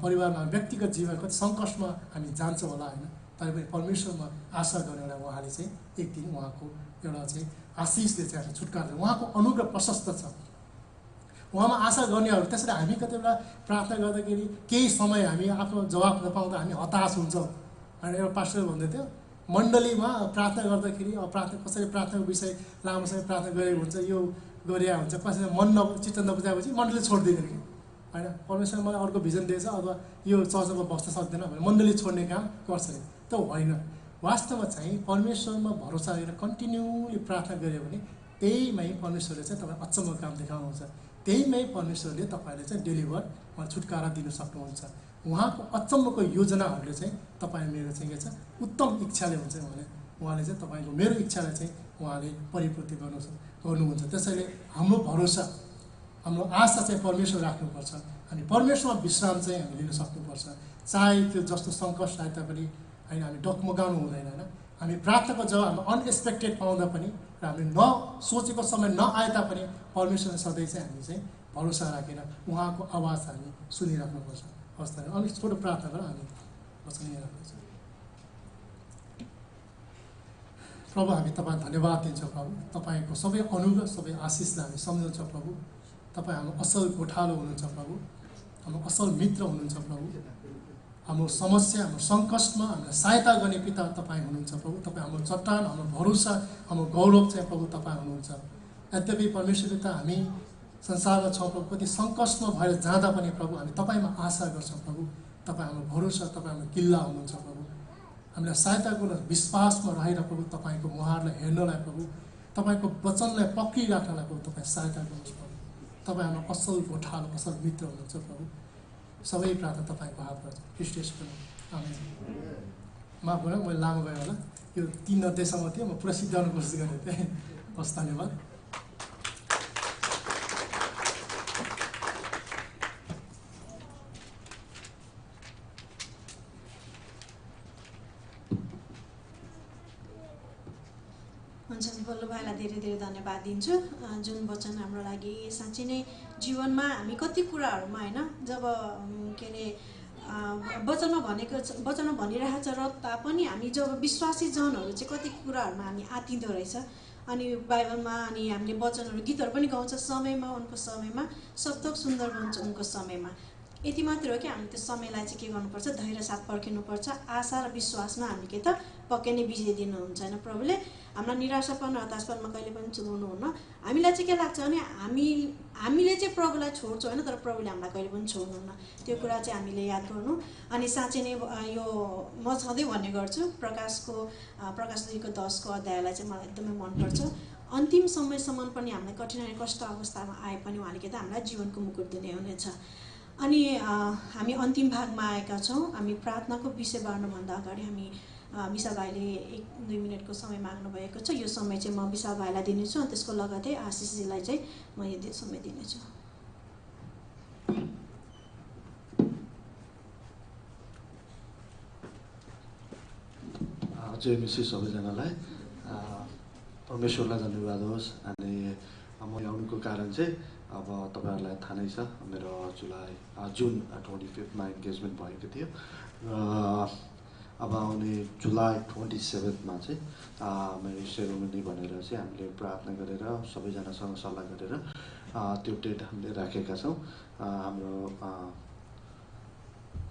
S6: परिवारमा व्यक्तिगत जीवन कति सङ्कटमा हामी जान्छौँ होला होइन, तर पनि परमेश्वरमा आशा गर्नेलाई उहाँले चाहिँ एक दिन उहाँको एउटा चाहिँ आशिषले चाहिँ हामी छुटकारा दिन्छ, उहाँको अनुग्रह प्रशस्त छ। उहाँमा आशा गर्नेहरू त्यसरी हामी कति बेला प्रार्थना गर्दाखेरि केही समय हामी आफ्नो जवाब नपाउँदा हामी हताश हुन्छौँ। अनि एउटा पास्टरले भन्दै थियो, मण्डलीमा प्रार्थना गर्दाखेरि प्रार्थना कसैले प्रार्थनाको विषय लामोसँग प्रार्थना गरेको हुन्छ, यो गरिया हुन्छ, कसैले मन चित्त नबुझाएपछि मण्डली छोडिदिने कि होइन, परमेश्वरले मलाई अर्को भिजन दिएछ अथवा यो चर्चमा बस्न सक्दैन भने मण्डली छोड्ने काम गर्छ नि, त होइन। वास्तवमा चाहिँ परमेश्वरमा भरोसा गरेर कन्टिन्युली प्रार्थना गऱ्यो भने त्यहीमै परमेश्वरले चाहिँ तपाईँ अचम्मको काम देखाउनुहुन्छ, त्यहीमै परमेश्वरले तपाईँले चाहिँ डेलिभर छुटकारा दिन सक्नुहुन्छ। उहाँको अचम्मको योजनाहरूले चाहिँ तपाईँ मेरो चाहिँ के छ उत्तम इच्छाले हुन्छ भने उहाँले चाहिँ तपाईँको मेरो इच्छालाई चाहिँ उहाँले परिपूर्ति गर्नुहुन्छ। त्यसैले हाम्रो भरोसा हाम्रो आशा चाहिँ परमेश्वर राख्नुपर्छ। हामी परमेश्वरमा विश्राम चाहिँ हामी लिन सक्नुपर्छ। चाहे त्यो जस्तो सङ्कट आए तापनि होइन हामी डगमगाउनु हुँदैन होइन। हामी प्रार्थनाको जवाब हाम्रो अनएक्सपेक्टेड पाउँदा पनि र हामी नसोचेको समय नआए तापनि परमेश्वरले सधैँ चाहिँ हामी चाहिँ भरोसा राखेर उहाँको आवाज हामी सुनिराख्नुपर्छ। हस् त, अलिक छोटो प्रार्थना गरेर हामी वचन लिइराख्नुपर्छ। प्रभु हामी तपाईँ धन्यवाद दिन्छौँ प्रभु, तपाईँको सबै अनुग्रह सबै आशिषलाई हामी सम्झन्छौँ प्रभु। तपाईँ हाम्रो असल गोठालो हुनुहुन्छ प्रभु, हाम्रो असल मित्र हुनुहुन्छ प्रभु। हाम्रो समस्या हाम्रो सङ्कटमा हामीलाई सहायता गर्ने पिता तपाईँ हुनुहुन्छ प्रभु। तपाईँ हाम्रो चट्टान, हाम्रो भरोसा, हाम्रो गौरव चाहिँ प्रभु तपाईँ हुनुहुन्छ। यद्यपि परमेश्वर पिता हामी संसारमा छौँ प्रभु, कति सङ्कटमा भएर जाँदा पनि प्रभु हामी तपाईँमा आशा गर्छौँ प्रभु। तपाईँ हाम्रो भरोसा, तपाईँ हाम्रो किल्ला हुनुहुन्छ प्रभु। हामीलाई सहायता गर्न विश्वासमा रहेर प्रभु तपाईँको मुहारलाई हेर्नलाई प्रभु तपाईँको वचनलाई पक्की राख्नलाई प्रभु तपाईँ सहायता गर्नुहोस् प्रभु। तपाईँ हाम्रो असल गोठालो असल मित्र हुनुहुन्छ प्रभु। सबै प्रार्थना तपाईँको हात गर्छ ख्रीष्ट येशूको नाममा आमेन। माफ गर्नु मैले लामो गएँ होला, यो 3 अध्यायसम्म थियो, म पुरा सिद्धाउन कोसिस गरेको थिएँ। हस् धन्यवाद।
S2: हुन्छ, बल्लु भाइलाई धेरै धेरै धन्यवाद दिन्छु। जुन वचन हाम्रो लागि साँच्चै नै जीवनमा हामी कति कुराहरूमा होइन, जब के अरे वचनमा भनिरहेको छ र तापनि हामी जब विश्वासी जनहरू चाहिँ कति कुराहरूमा हामी आतिँदो रहेछ। अनि बाइबलमा अनि हामीले वचनहरू गीतहरू पनि गाउँछ, समयमा उनको समयमा सब थोक सुन्दर बन्छ उनको समयमा। यति मात्र हो कि हामी त्यो समयलाई चाहिँ के गर्नुपर्छ, धैर्य साथ पर्खिनुपर्छ। आशा र विश्वासमा हामी के त पक्कै नै विजय दिनुहुन्छ होइन। प्रभुले हामीलाई निराशापन हताशपनमा कहिले पनि चुनाउनुहुन्न। हामीलाई चाहिँ के लाग्छ भने हामीले चाहिँ प्रभुलाई छोड्छौँ होइन, तर प्रभुले हामीलाई कहिले पनि छोड्नुहुन्न। त्यो कुरा चाहिँ हामीले याद गर्नु। अनि साँच्चै नै यो म सधैँ भन्ने गर्छु, प्रकाश 2को 10 अध्यायलाई चाहिँ मलाई एकदमै मनपर्छ। अन्तिम समयसम्म पनि हामीलाई कठिनाइ कष्ट अवस्थामा आए पनि उहाँले के त हामीलाई जीवनको मुकुट दिने हुनेछ। अनि हामी अन्तिम भागमा आएका छौँ। हामी प्रार्थनाको विषय बाँड्नुभन्दा अगाडि हामी विशाल भाइले 1-2 मिनटको समय माग्नु भएको छ। यो समय चाहिँ म विशाल भाइलाई दिनेछु अनि त्यसको लगतै आशिषजीलाई चाहिँ म यो समय दिनेछु।
S7: जय मसीह सबैजनालाई। परमेश्वरलाई धन्यवाद होस्। अनि म आउनुको कारण चाहिँ अब तपाईँहरूलाई थाहा नै छ, मेरो जुन 25मा इन्गेजमेन्ट भएको थियो र अब आउने जुलाई 27मा चाहिँ मेरो सेरोमनी भनेर चाहिँ हामीले प्रार्थना गरेर सबैजनासँग सल्लाह गरेर त्यो डेट हामीले राखेका छौँ। हाम्रो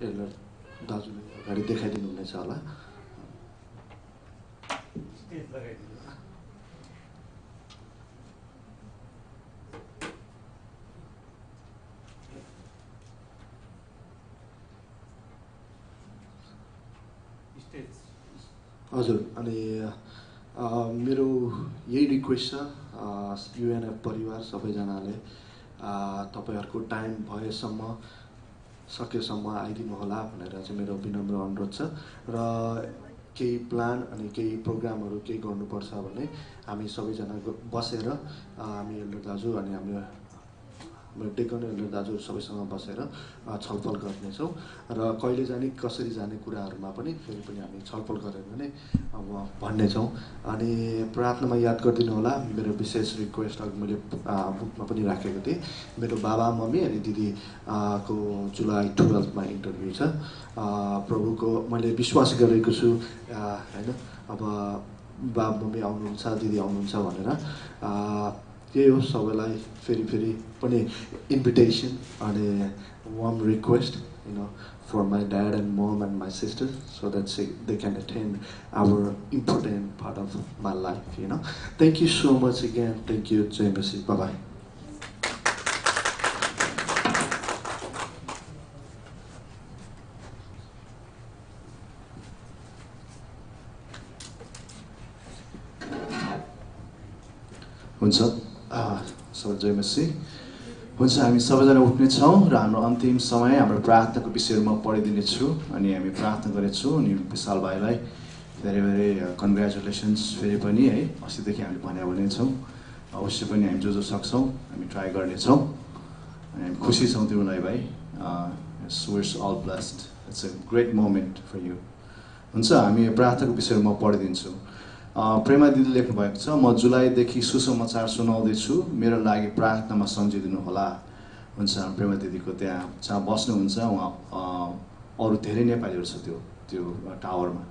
S7: एल्डर दाजुले अगाडि देखाइदिनु हुनेछ होला। हजुर, अनि मेरो यही रिक्वेस्ट छ UNF परिवार सबैजनाले तपाईँहरूको टाइम भएसम्म सकेसम्म आइदिनु होला भनेर चाहिँ मेरो विनम्र अनुरोध छ। र केही प्लान अनि केही प्रोग्रामहरू केही गर्नुपर्छ भने हामी सबैजना बसेर हामी एल्डर दाजु अनि हाम्रो डेकन एल्डर दाजु सबैसँग बसेर छलफल गर्नेछौँ र कहिले जाने कसरी जाने कुराहरूमा पनि फेरि पनि हामी छलफल गरेर नै अब भन्नेछौँ। अनि प्रार्थनामा याद गरिदिनु होला मेरो विशेष रिक्वेस्ट अघि मैले बुकमा पनि राखेको थिएँ। मेरो बाबा मम्मी अनि दिदी को जुलाई 12मा इन्टरभ्यू छ। प्रभुको मैले विश्वास गरेको छु होइन, अब बाबा मम्मी आउनुहुन्छ दिदी आउनुहुन्छ भनेर। यही हो सबैलाई फेरि पनि इन्भिटेसन अनि warm request for my dad and mom and my sister so that they can attend our important part of my life. Thank you so much again. Thank you, Jai Masih. Bye-bye. हुन्छ जय मसीह। हुन्छ, हामी सबैजना उठ्नेछौँ र हाम्रो अन्तिम समय हाम्रो प्रार्थनाको विषयहरू म पढिदिनेछु अनि हामी प्रार्थना गरेछौँ। अनि विशाल भाइलाई धेरै धेरै कङ्ग्रेचुलेसन्स फेरि पनि है, अस्तिदेखि हामीले भनेर भने छौँ, अवश्य पनि हामी जो सक्छौँ हामी ट्राई गर्नेछौँ अनि हामी खुसी छौँ तिमीलाई भाइ। We're all blessed, it's a great moment for you. हुन्छ, हामी प्रार्थनाको विषयहरू म पढिदिन्छु। प्रेमा दिदी लेख्नु भएको छ, म जुलाईदेखि सुसमाचार सुनाउँदैछु, मेरो लागि प्रार्थनामा सम्झिदिनु होला। हुन्छ, प्रेमा दिदीको जहाँ बस्नुहुन्छ उहाँ अरू धेरै नेपालीहरू छ त्यो टावरमा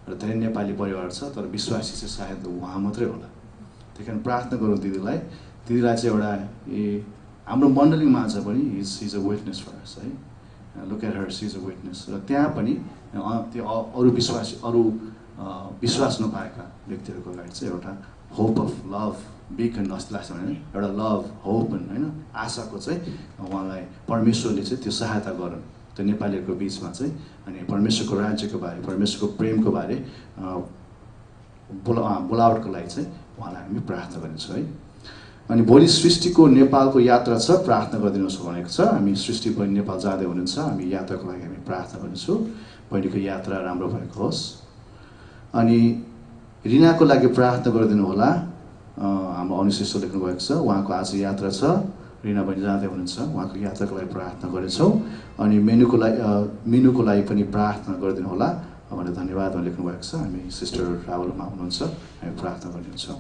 S7: र धेरै नेपाली परिवार छ, तर विश्वासी चाहिँ सायद उहाँ मात्रै होला। त्यही कारण प्रार्थना गरौँ दिदीलाई चाहिँ एउटा हाम्रो मण्डलीमा आज पनि is a witness for us है। Look at her, she is a witness. र त्यहाँ पनि त्यो अरू विश्वास नपाएका व्यक्तिहरूको अगाडि चाहिँ एउटा होप अफ लभ बिकन जस्तो लाग्छ भने एउटा लभ होप होइन आशाको चाहिँ उहाँलाई परमेश्वरले चाहिँ त्यो सहायता गरून् त्यो नेपालीहरूको बिचमा चाहिँ। अनि परमेश्वरको राज्यको बारे, परमेश्वरको प्रेमको बारे बोलावटको लागि चाहिँ उहाँलाई हामी प्रार्थना गर्नेछौँ है। अनि भोलि सृष्टिको नेपालको यात्रा छ, प्रार्थना गरिदिनुहोस् भनेको छ। हामी सृष्टि बहिनी नेपाल जाँदै हुनुहुन्छ, हामी यात्राको लागि हामी प्रार्थना गर्नेछौँ। बहिनीको यात्रा राम्रो भएको होस्। अनि रिनाको लागि प्रार्थना गरिदिनु होला। हाम्रो अनुशिष्ट लेख्नुभएको छ, उहाँको आज यात्रा छ, रिना बहिनी जाँदै हुनुहुन्छ, उहाँको यात्राको लागि प्रार्थना गर्नेछौँ। अनि मिनुको लागि पनि प्रार्थना गरिदिनु होला भनेर धन्यवाद लेख्नुभएको छ। हामी सिस्टर ट्राभलमा हुनुहुन्छ, हामी प्रार्थना गर्नेछौँ।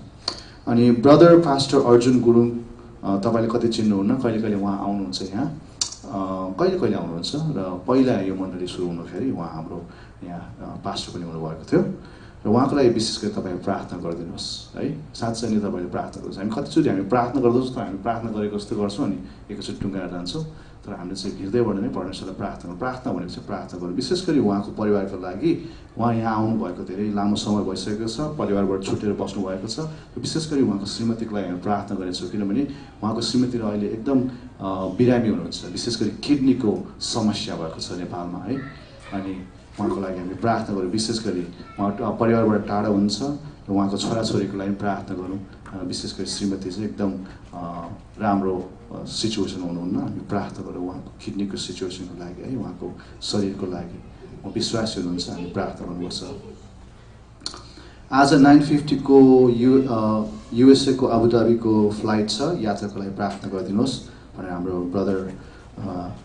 S7: अनि ब्रदर पास्टर अर्जुन गुरुङ, तपाईँले कति चिन्नुहुन्न, कहिले कहिले उहाँ आउनुहुन्छ यहाँ, कहिले कहिले आउनुहुन्छ र पहिला यो मण्डली सुरु हुँदाखेरि उहाँ हाम्रो यहाँ पास्टर पनि हुनुभएको थियो र उहाँको लागि विशेष गरी तपाईँ प्रार्थना गरिदिनुहोस् है। साँच्चै नै तपाईँले प्रार्थना गर्नुहोस्। हामी कतिचोटि हामी प्रार्थना गर्दछौँ त हामी प्रार्थना गरेको जस्तो गर्छौँ अनि एकैचोटि टुङ्गाएर जान्छौँ, तर हामीले चाहिँ हृदयबाट नै परमेश्वरलाई प्रार्थना भनेको चाहिँ प्रार्थना गर्नु। विशेष गरी उहाँको परिवारको लागि, उहाँ यहाँ आउनुभएको धेरै लामो समय भइसकेको छ, परिवारबाट छुटेर बस्नुभएको छ। विशेष गरी उहाँको श्रीमतीको लागि हामी प्रार्थना गरेछौँ, किनभने उहाँको श्रीमती अहिले एकदम बिरामी हुनुहुन्छ, विशेष गरी किडनीको समस्या भएको छ नेपालमा है। अनि उहाँको लागि हामी प्रार्थना गरौँ। विशेष गरी उहाँ परिवारबाट टाढा हुन्छ र उहाँको छोराछोरीको लागि प्रार्थना गरौँ। विशेष गरी श्रीमती चाहिँ एकदम राम्रो सिचुएसन हुनुहुन्न, हामी प्रार्थना गरौँ उहाँको किडनीको सिचुएसनको लागि है, उहाँको शरीरको लागि। म विश्वासी हुनुहुन्छ, हामी प्रार्थना गर्नुपर्छ। आज 9:50 को युएसए को अबुधाबीको फ्लाइट छ, यात्राको लागि प्रार्थना गरिदिनुहोस् भनेर हाम्रो ब्रदर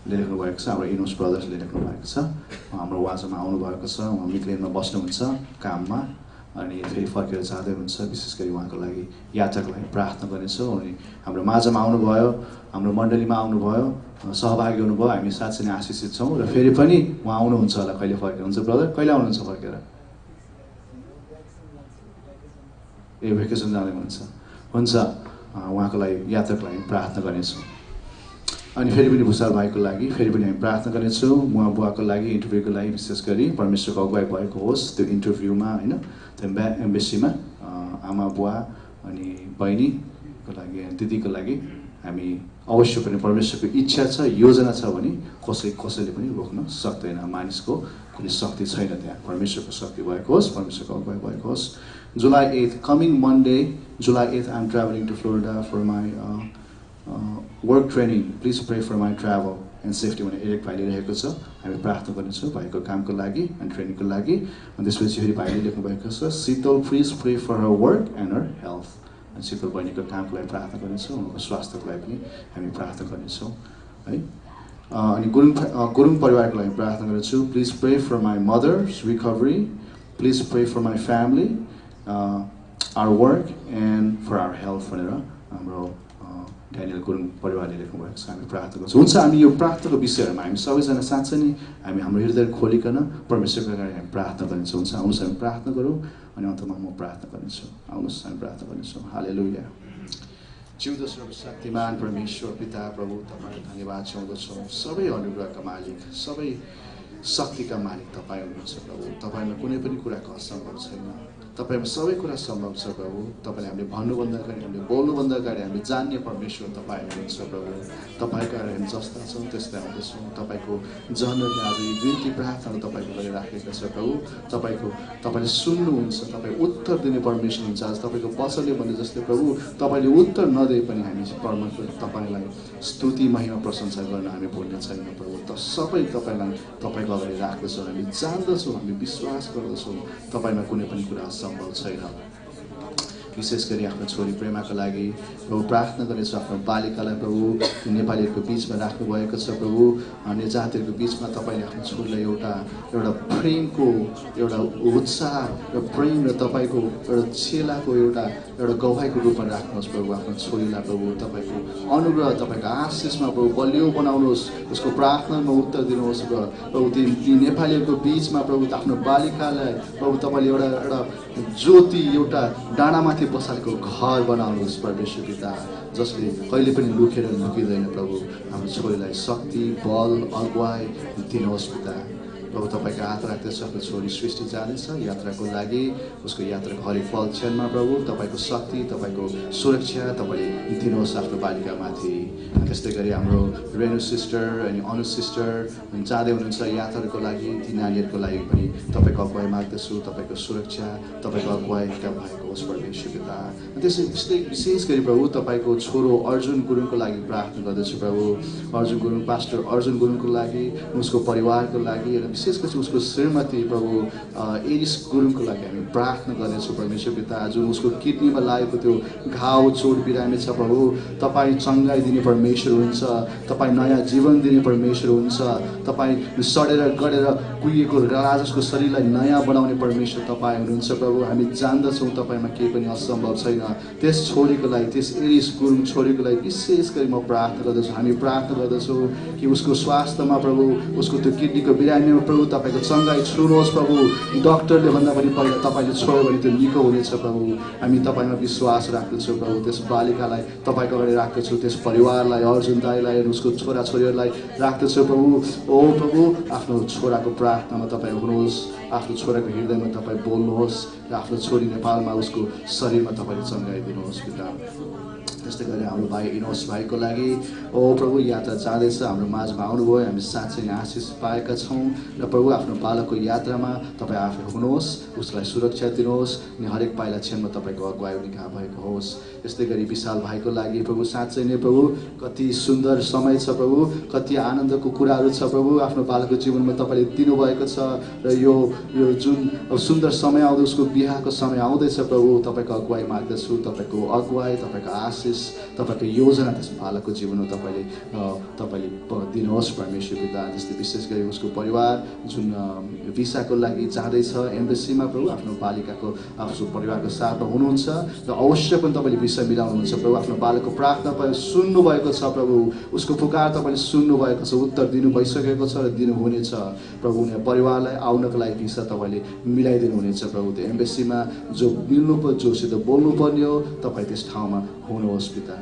S7: ले लेख्नु भएको छ, हाम्रो इनोस ब्रदर्सले लेख्नु भएको छ। हाम्रो वाजमा आउनुभएको छ, उहाँ मिडल्यान्डमा बस्नुहुन्छ काममा, अनि फेरि फर्केर जाँदै हुन्छ। विशेष गरी उहाँको लागि यात्राको लागि प्रार्थना गर्नेछौँ। अनि हाम्रो माझमा आउनुभयो, हाम्रो मण्डलीमा आउनुभयो, सहभागी हुनुभयो, हामी साँच्चै नै आशिषित छौँ। र फेरि पनि उहाँ आउनुहुन्छ होला, कहिले फर्किनुहुन्छ ब्रदर, कहिले आउनुहुन्छ फर्केर? ए भेकेसन जाँदै हुन्छ। उहाँको लागि यात्राको लागि प्रार्थना गर्नेछौँ। अनि फेरि पनि भुषाल भाइको लागि फेरि पनि हामी प्रार्थना गर्नेछौँ। उहाँ बुवाको लागि इन्टरभ्यूको लागि विशेष गरी परमेश्वरको अगुवाई भएको होस् त्यो इन्टरभ्यूमा होइन, त्यो एम्बेसीमा आमा बुवा अनि बहिनीको लागि, दिदीको लागि हामी अवश्य पनि परमेश्वरको इच्छा छ, योजना छ भने कसैले पनि रोक्न सक्दैन। मानिसको कुनै शक्ति छैन, त्यहाँ परमेश्वरको शक्ति भएको होस्, परमेश्वरको अगुवाई भएको होस्। July 8th, coming Monday, July 8th, I'm traveling to Florida for my work training. Please pray for my travel and safety. भने एरिक भाइले रहेको छ, हामी प्रार्थना गर्नेछौँ भाइको कामको लागि अनि ट्रेनिङको लागि। अनि त्यसपछि फेरि भाइले लेख्नु भएको छ, Sheetal please pray for her work and her health. अनि शीतल बहिनीको कामको लागि प्रार्थना गर्नेछौँ, उनको स्वास्थ्यको लागि पनि हामी प्रार्थना गर्नेछौँ है। अनि गुरुङ परिवारको लागि प्रार्थना गर्नेछु। Please pray for my mother's recovery, please pray for my family, our work and for our health भनेर हाम्रो ड्यानियल गुरुङ परिवारले लेख्नुभएको छ, हामी प्रार्थना गर्छौँ। हुन्छ, हामी यो प्रार्थनाको विषयहरूमा हामी सबैजना साँच्चै नै हामी हाम्रो हृदय खोलिकन परमेश्वरको अगाडि हामी प्रार्थना गर्नेछौँ। हुन्छ, आउनुहोस् हामी प्रार्थना गरौँ अनि अन्तमा म प्रार्थना गर्नेछु। आउनुहोस् हामी प्रार्थना गर्नेछौँ। हालेलुया। जिउँदो सर्वशक्तिमान परमेश्वर पिता प्रभु, तपाईँलाई धन्यवाद चाहँदछौँ। सबै अनुग्रहका मालिक, सबै शक्तिका मालिक तपाईँ हुनुहुन्छ प्रभु। तपाईँमा कुनै पनि कुराको असम्भव छैन, तपाईँमा सबै कुरा सम्भव छ प्रभु। तपाईँले हामीले भन्नुभन्दा अगाडि, हामीले बोल्नुभन्दा अगाडि हामी जान्ने परमेश्वर तपाईँ हुनुहुन्छ प्रभु। तपाईँको अगाडि हामी जस्ता छौँ त्यस्तै हामी छौँ। तपाईँको जनहरूले आज यी विन्ती प्रार्थना तपाईँको लागि राखेका छ प्रभु। तपाईँले सुन्नुहुन्छ, तपाईँ उत्तर दिने परमेश्वर हुन्छ। आज तपाईँको वचनले भने जस्तै प्रभु, तपाईँले उत्तर नदिए पनि हामी परमेश्वर तपाईँलाई स्तुति महिमा प्रशंसा गर्न हामी भुल्ने छैन प्रभु। त सबै तपाईँलाई तपाईँको अगाडि राख्दछौँ, हामी जान्दछौँ, हामी विश्वास गर्दछौँ तपाईँमा कुनै पनि कुरा सम्भव छैन। विशेष गरी आफ्नो छोरी प्रेमाको लागि प्रभु प्रार्थना गर्नेछु। आफ्नो बालिकालाई प्रभु नेपालीहरूको बिचमा राख्नुभएको छ प्रभु। अन्य जातिहरूको बिचमा तपाईँले आफ्नो छोरीलाई एउटा प्रेमको एउटा उत्साह र प्रेम र तपाईँको एउटा चेलाको एउटा गवाहीको रूपमा राख्नुहोस् प्रभु। आफ्नो छोरीलाई प्रभु तपाईँको अनुग्रह, तपाईँको आशिषमा प्रभु बलियो बनाउनुहोस्, उसको प्रार्थनामा उत्तर दिनुहोस् प्रभु। ती नेपालीहरूको बिचमा प्रभु आफ्नो बालिकालाई प्रभु तपाईँले एउटा ज्योति, एउटा डाँडामाथि बसालेको घर बनाउनुहोस् परमेश्वर पिता, जसले कहिले पनि लुकेर लुकिँदैन प्रभु। हाम्रो छोरीलाई शक्ति, बल, अगुवाई दिनुहोस् पिता प्रभु। तपाईँको हात राख्दैछ, आफ्नो छोरी सृष्टि जानेछ यात्राको लागि, उसको यात्राको हरेक फल क्षणमा प्रभु तपाईँको शक्ति, तपाईँको सुरक्षा तपाईँले दिनुहोस् आफ्नो बालिकामाथि। त्यस्तै गरी हाम्रो रेणु सिस्टर अनि अनु सिस्टर जाँदै हुनुहुन्छ यात्राको लागि ती नानीहरूको लागि पनि तपाईँको अगुवाई माग्दछु, तपाईँको सुरक्षा, तपाईँको अगुवाईका भएको होस् परमेश्वर पिता। त्यस्तै विशेष गरी प्रभु तपाईँको छोरो अर्जुन गुरुङको लागि प्रार्थना गर्दछु प्रभु। अर्जुन गुरुङ, पास्टर अर्जुन गुरुङको लागि, उसको परिवारको लागि र विशेष गरी उसको श्रीमती प्रभु एरिस गुरुङको लागि हामी प्रार्थना गर्नेछौँ परमेश्वर पिता। जुन उसको किडनीमा लागेको त्यो घाउ चोट बिरामी छ प्रभु, तपाईँ चङ्गाइ दिने परमेश्वर हुनुहुन्छ, तपाईँ नयाँ जीवन दिने परमेश्वर हुनुहुन्छ, तपाईँ सडेर गडेर कुहिएको राजसको शरीरलाई नयाँ बनाउने परमेश्वर तपाईँ हुनुहुन्छ प्रभु। हामी जान्दछौँ तपाईँमा केही पनि असम्भव छैन। त्यस छोरीको लागि, त्यस एरिस गुरुङ छोरीको लागि विशेष गरी म प्रार्थना गर्दछु, हामी प्रार्थना गर्दछौँ कि उसको स्वास्थ्यमा प्रभु, उसको त्यो किडनीको बिरामीमा प्रभु तपाईँको चङ्गाइ छुनुहोस् प्रभु। डक्टरले भन्दा पनि पहिला तपाईँले छोड्यो भने त्यो निको हुनेछ प्रभु। हामी तपाईँमा विश्वास राख्दछौँ प्रभु। त्यस बालिकालाई तपाईँको अगाडि राख्दछु, त्यस परिवारलाई, अर्जुन दाईलाई र उसको छोराछोरीहरूलाई राख्दछु प्रभु। ओ प्रभु, आफ्नो छोराको प्रार्थनामा तपाईँ हुनुहोस्, आफ्नो छोराको हृदयमा तपाईँ बोल्नुहोस् र आफ्नो छोरी नेपालमा उसको शरीरमा तपाईँले चङ्गाइदिनुहोस् पिता। त्यस्तै गरी हाम्रो भाइ इनोस भाइको लागि ओ प्रभु यात्रा जाँदैछ, हाम्रो माझमा आउनुभयो, हामी साँच्चै नै आशिष पाएका छौँ र प्रभु आफ्नो बालकको यात्रामा तपाईँ आफै हुनुहोस्, उसलाई सुरक्षा दिनुहोस् अनि हरेक पाइला क्षणमा तपाईँको अगुवाई निकाह भएको होस्। त्यस्तै गरी विशाल भाइको लागि प्रभु साँच्चै नै प्रभु कति सुन्दर समय छ प्रभु, कति आनन्दको कुराहरू छ प्रभु आफ्नो बालकको जीवनमा तपाईँले दिनुभएको छ र यो जुन सुन्दर समय आउँदै उसको बिहाको समय आउँदैछ प्रभु, तपाईँको अगुवाई माग्दछु, तपाईँको अगुवाई, तपाईँको आशिष, तपाईँको योजना त्यस बालकको जीवनमा तपाईँले दिनुहोस् परमेश्वर पिता। त्यस्तै विशेष गरी उसको परिवार जुन भिसाको लागि जाँदैछ एम्बेसीमा प्रभु, आफ्नो बालिकाको आफ्नो परिवारको साथमा हुनुहुन्छ र अवश्य पनि तपाईँले भिसा मिलाउनुहुन्छ प्रभु। आफ्नो बालकको प्रार्थना तपाईँ सुन्नुभएको छ प्रभु, उसको पुकार तपाईँले सुन्नुभएको छ, उत्तर दिनु भइसकेको छ र दिनुहुनेछ प्रभु। उनीहरू परिवारलाई आउनको लागि भिसा तपाईँले मिलाइदिनु हुनेछ प्रभु। त्यो एम्बेसीमा जो मिल्नु जोसित बोल्नुपर्ने हो तपाईँ त्यस ठाउँमा हुनुहोस् पिता।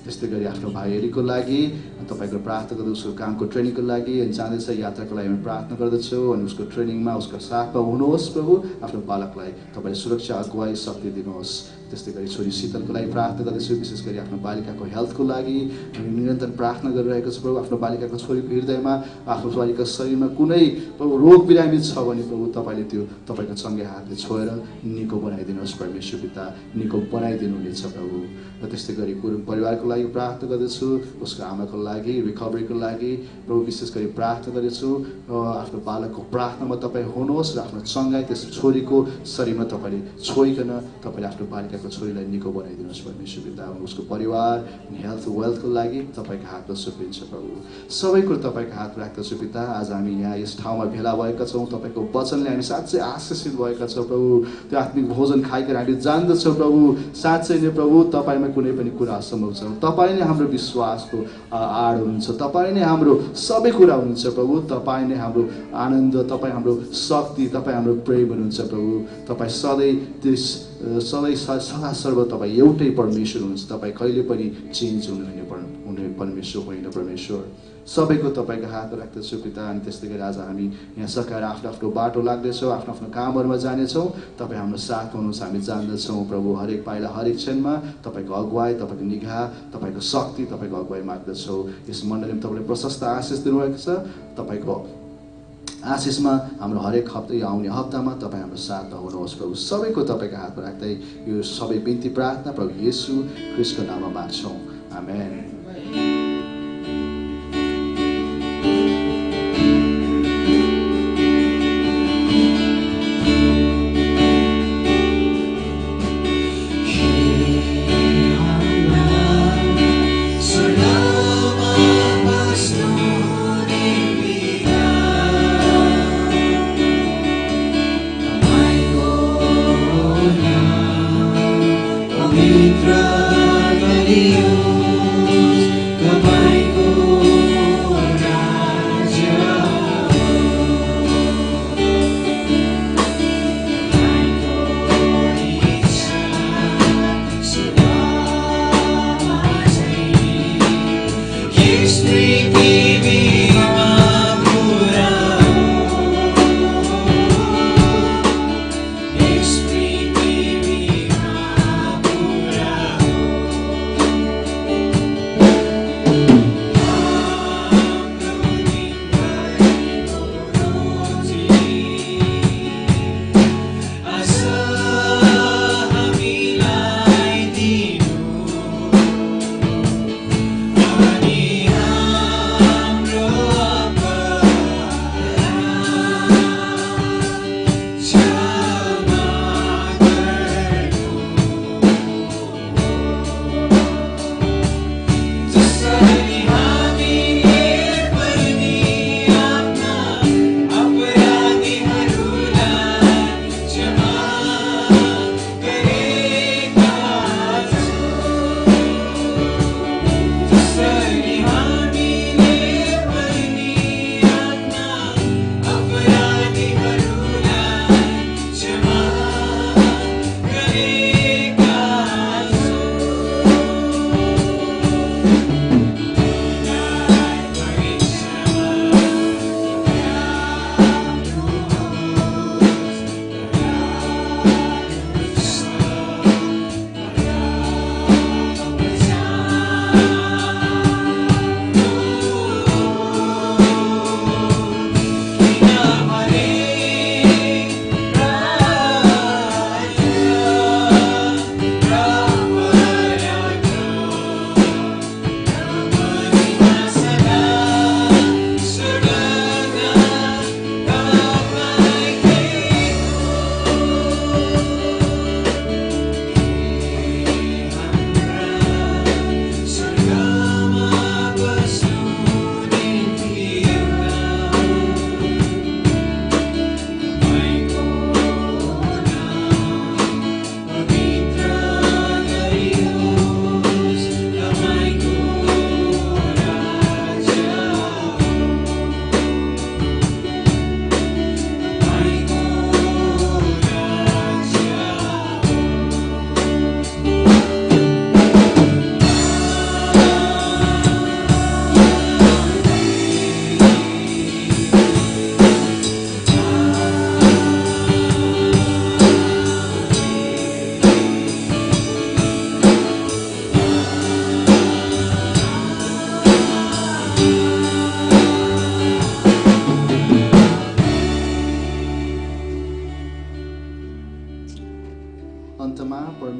S7: त्यस्तै गरी आफ्नो भाइ एरीको लागि तपाईँको प्रार्थना गर्दै उसको कामको ट्रेनिङको लागि अनि जाँदैछ यात्राको लागि हामी प्रार्थना गर्दछौँ अनि उसको ट्रेनिङमा उसको साथमा हुनुहोस् प्रभु। आफ्नो बालकलाई तपाईँले सुरक्षा, अगुवाई, शक्ति दिनुहोस्। त्यस्तै गरी छोरी शीतलको लागि प्रार्थना गर्दैछु, विशेष गरी आफ्नो बालिकाको हेल्थको लागि हामी निरन्तर प्रार्थना गरिरहेको छौँ प्रभु। आफ्नो बालिकाको छोरीको हृदयमा, आफ्नो बालिकाको शरीरमा कुनै प्रभु रोग बिरामी छ भने प्रभु तपाईँले त्यो तपाईँको सँगै हातले छोएर निको बनाइदिनुहोस् परमेश्वर पिता, निको बनाइदिनु हुनेछ प्रभु। र त्यस्तै गरी गुरुङ परिवारको लागि प्रार्थना गर्दछु, उसको आमाको लागि रिकभरीको लागि प्रभु विशेष गरी प्रार्थना गर्दछु। आफ्नो बालकको प्रार्थनामा तपाईँ हुनुहोस् र आफ्नो सँगै त्यस छोरीको शरीरमा तपाईँले छोइकन तपाईँले आफ्नो बालिकाको छोरीलाई निको बनाइदिनुहोस् परमेश्वर पिता। उसको परिवार हेल्थ वेल्थको लागि तपाईँको हातमा सुम्पिन्छ प्रभु। सबै कुरो तपाईँको हात राख्दछु पिता। आज हामी यहाँ यस ठाउँमा भेला भएका छौँ, तपाईँको वचनले हामी साँच्चै आशिषित भएका छौँ प्रभु। त्यो आत्मिक भोजन खाइकन हामी जान्दछौँ प्रभु साँच्चै नै प्रभु तपाईँमा कुनै पनि कुरा असम्भव छ। तपाईँ नै हाम्रो विश्वासको आड हुनुहुन्छ, तपाईँ नै हाम्रो सबै कुरा हुनुहुन्छ प्रभु। तपाईँ नै हाम्रो आनन्द, तपाईँ हाम्रो शक्ति, तपाईँ हाम्रो प्रेम हुनुहुन्छ प्रभु। तपाईँ सधैँ सदा सर्व तपाईँ एउटै परमेश्वर हुनुहुन्छ, तपाईँ कहिले पनि चेन्ज हुने परमेश्वर होइन परमेश्वर। सबैको तपाईँको हात राख्दछु पिता। अनि त्यस्तै गरी आज हामी यहाँ सकाएर आफ्नो आफ्नो बाटो लाग्दैछौँ, आफ्नो आफ्नो कामहरूमा जानेछौँ, तपाईँ हाम्रो साथ हुनुहुन्छ, हामी जान्दछौँ प्रभु। हरेक पाइला हरेक क्षणमा तपाईँको अगुवाई, तपाईँको निगाह, तपाईँको शक्ति, तपाईँको अगुवाई माग्दछौँ। यस मण्डलीमा तपाईँले प्रशस्त आशिष दिनुभएको छ। तपाईँको आशिषमा हाम्रो हरेक हप्ता या आउने हप्तामा तपाईँ हाम्रो साथमा हुनुहोस् प्रभु। सबैको तपाईँको हातमा राख्दै यो सबै बिन्ती प्रार्थना प्रभु येशू ख्रिस्टको नाममा माग्छौँ, आमेन।
S8: Mitra Maria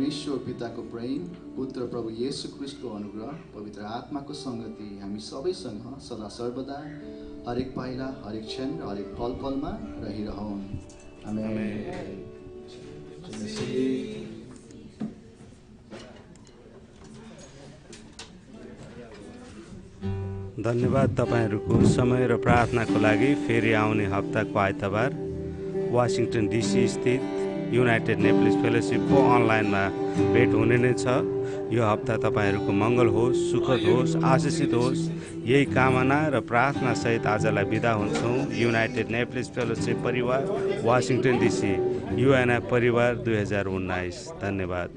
S7: परमेश्वर पिताको प्रेम, पुत्र प्रभु येशू ख्रीष्टको अनुग्रह, पवित्र आत्माको सङ्गति हामी सबैसँग सदा सर्वदा हरेक पाइला, हरेक क्षण र हरेक पल पलमा रहिरहन्। आमेन।
S1: धन्यवाद तपाईहरूको समय र प्रार्थनाको लागि। फेरि आउने हप्ताको आइतबार वासिङटन डिसी स्थित युनाइटेड नेप्लिज फेलोसिपको अनलाइनमा भेट हुने नै छ। यो हप्ता तपाईहरूको मङ्गल होस्, सुखद होस्, आशिषित होस्, यही कामना र प्रार्थना सहित आजलाई बिदा हुन्छौँ। युनाइटेड नेप्लिज फेलोसिप परिवार वासिङटन डिसी, UNF परिवार 2019। धन्यवाद।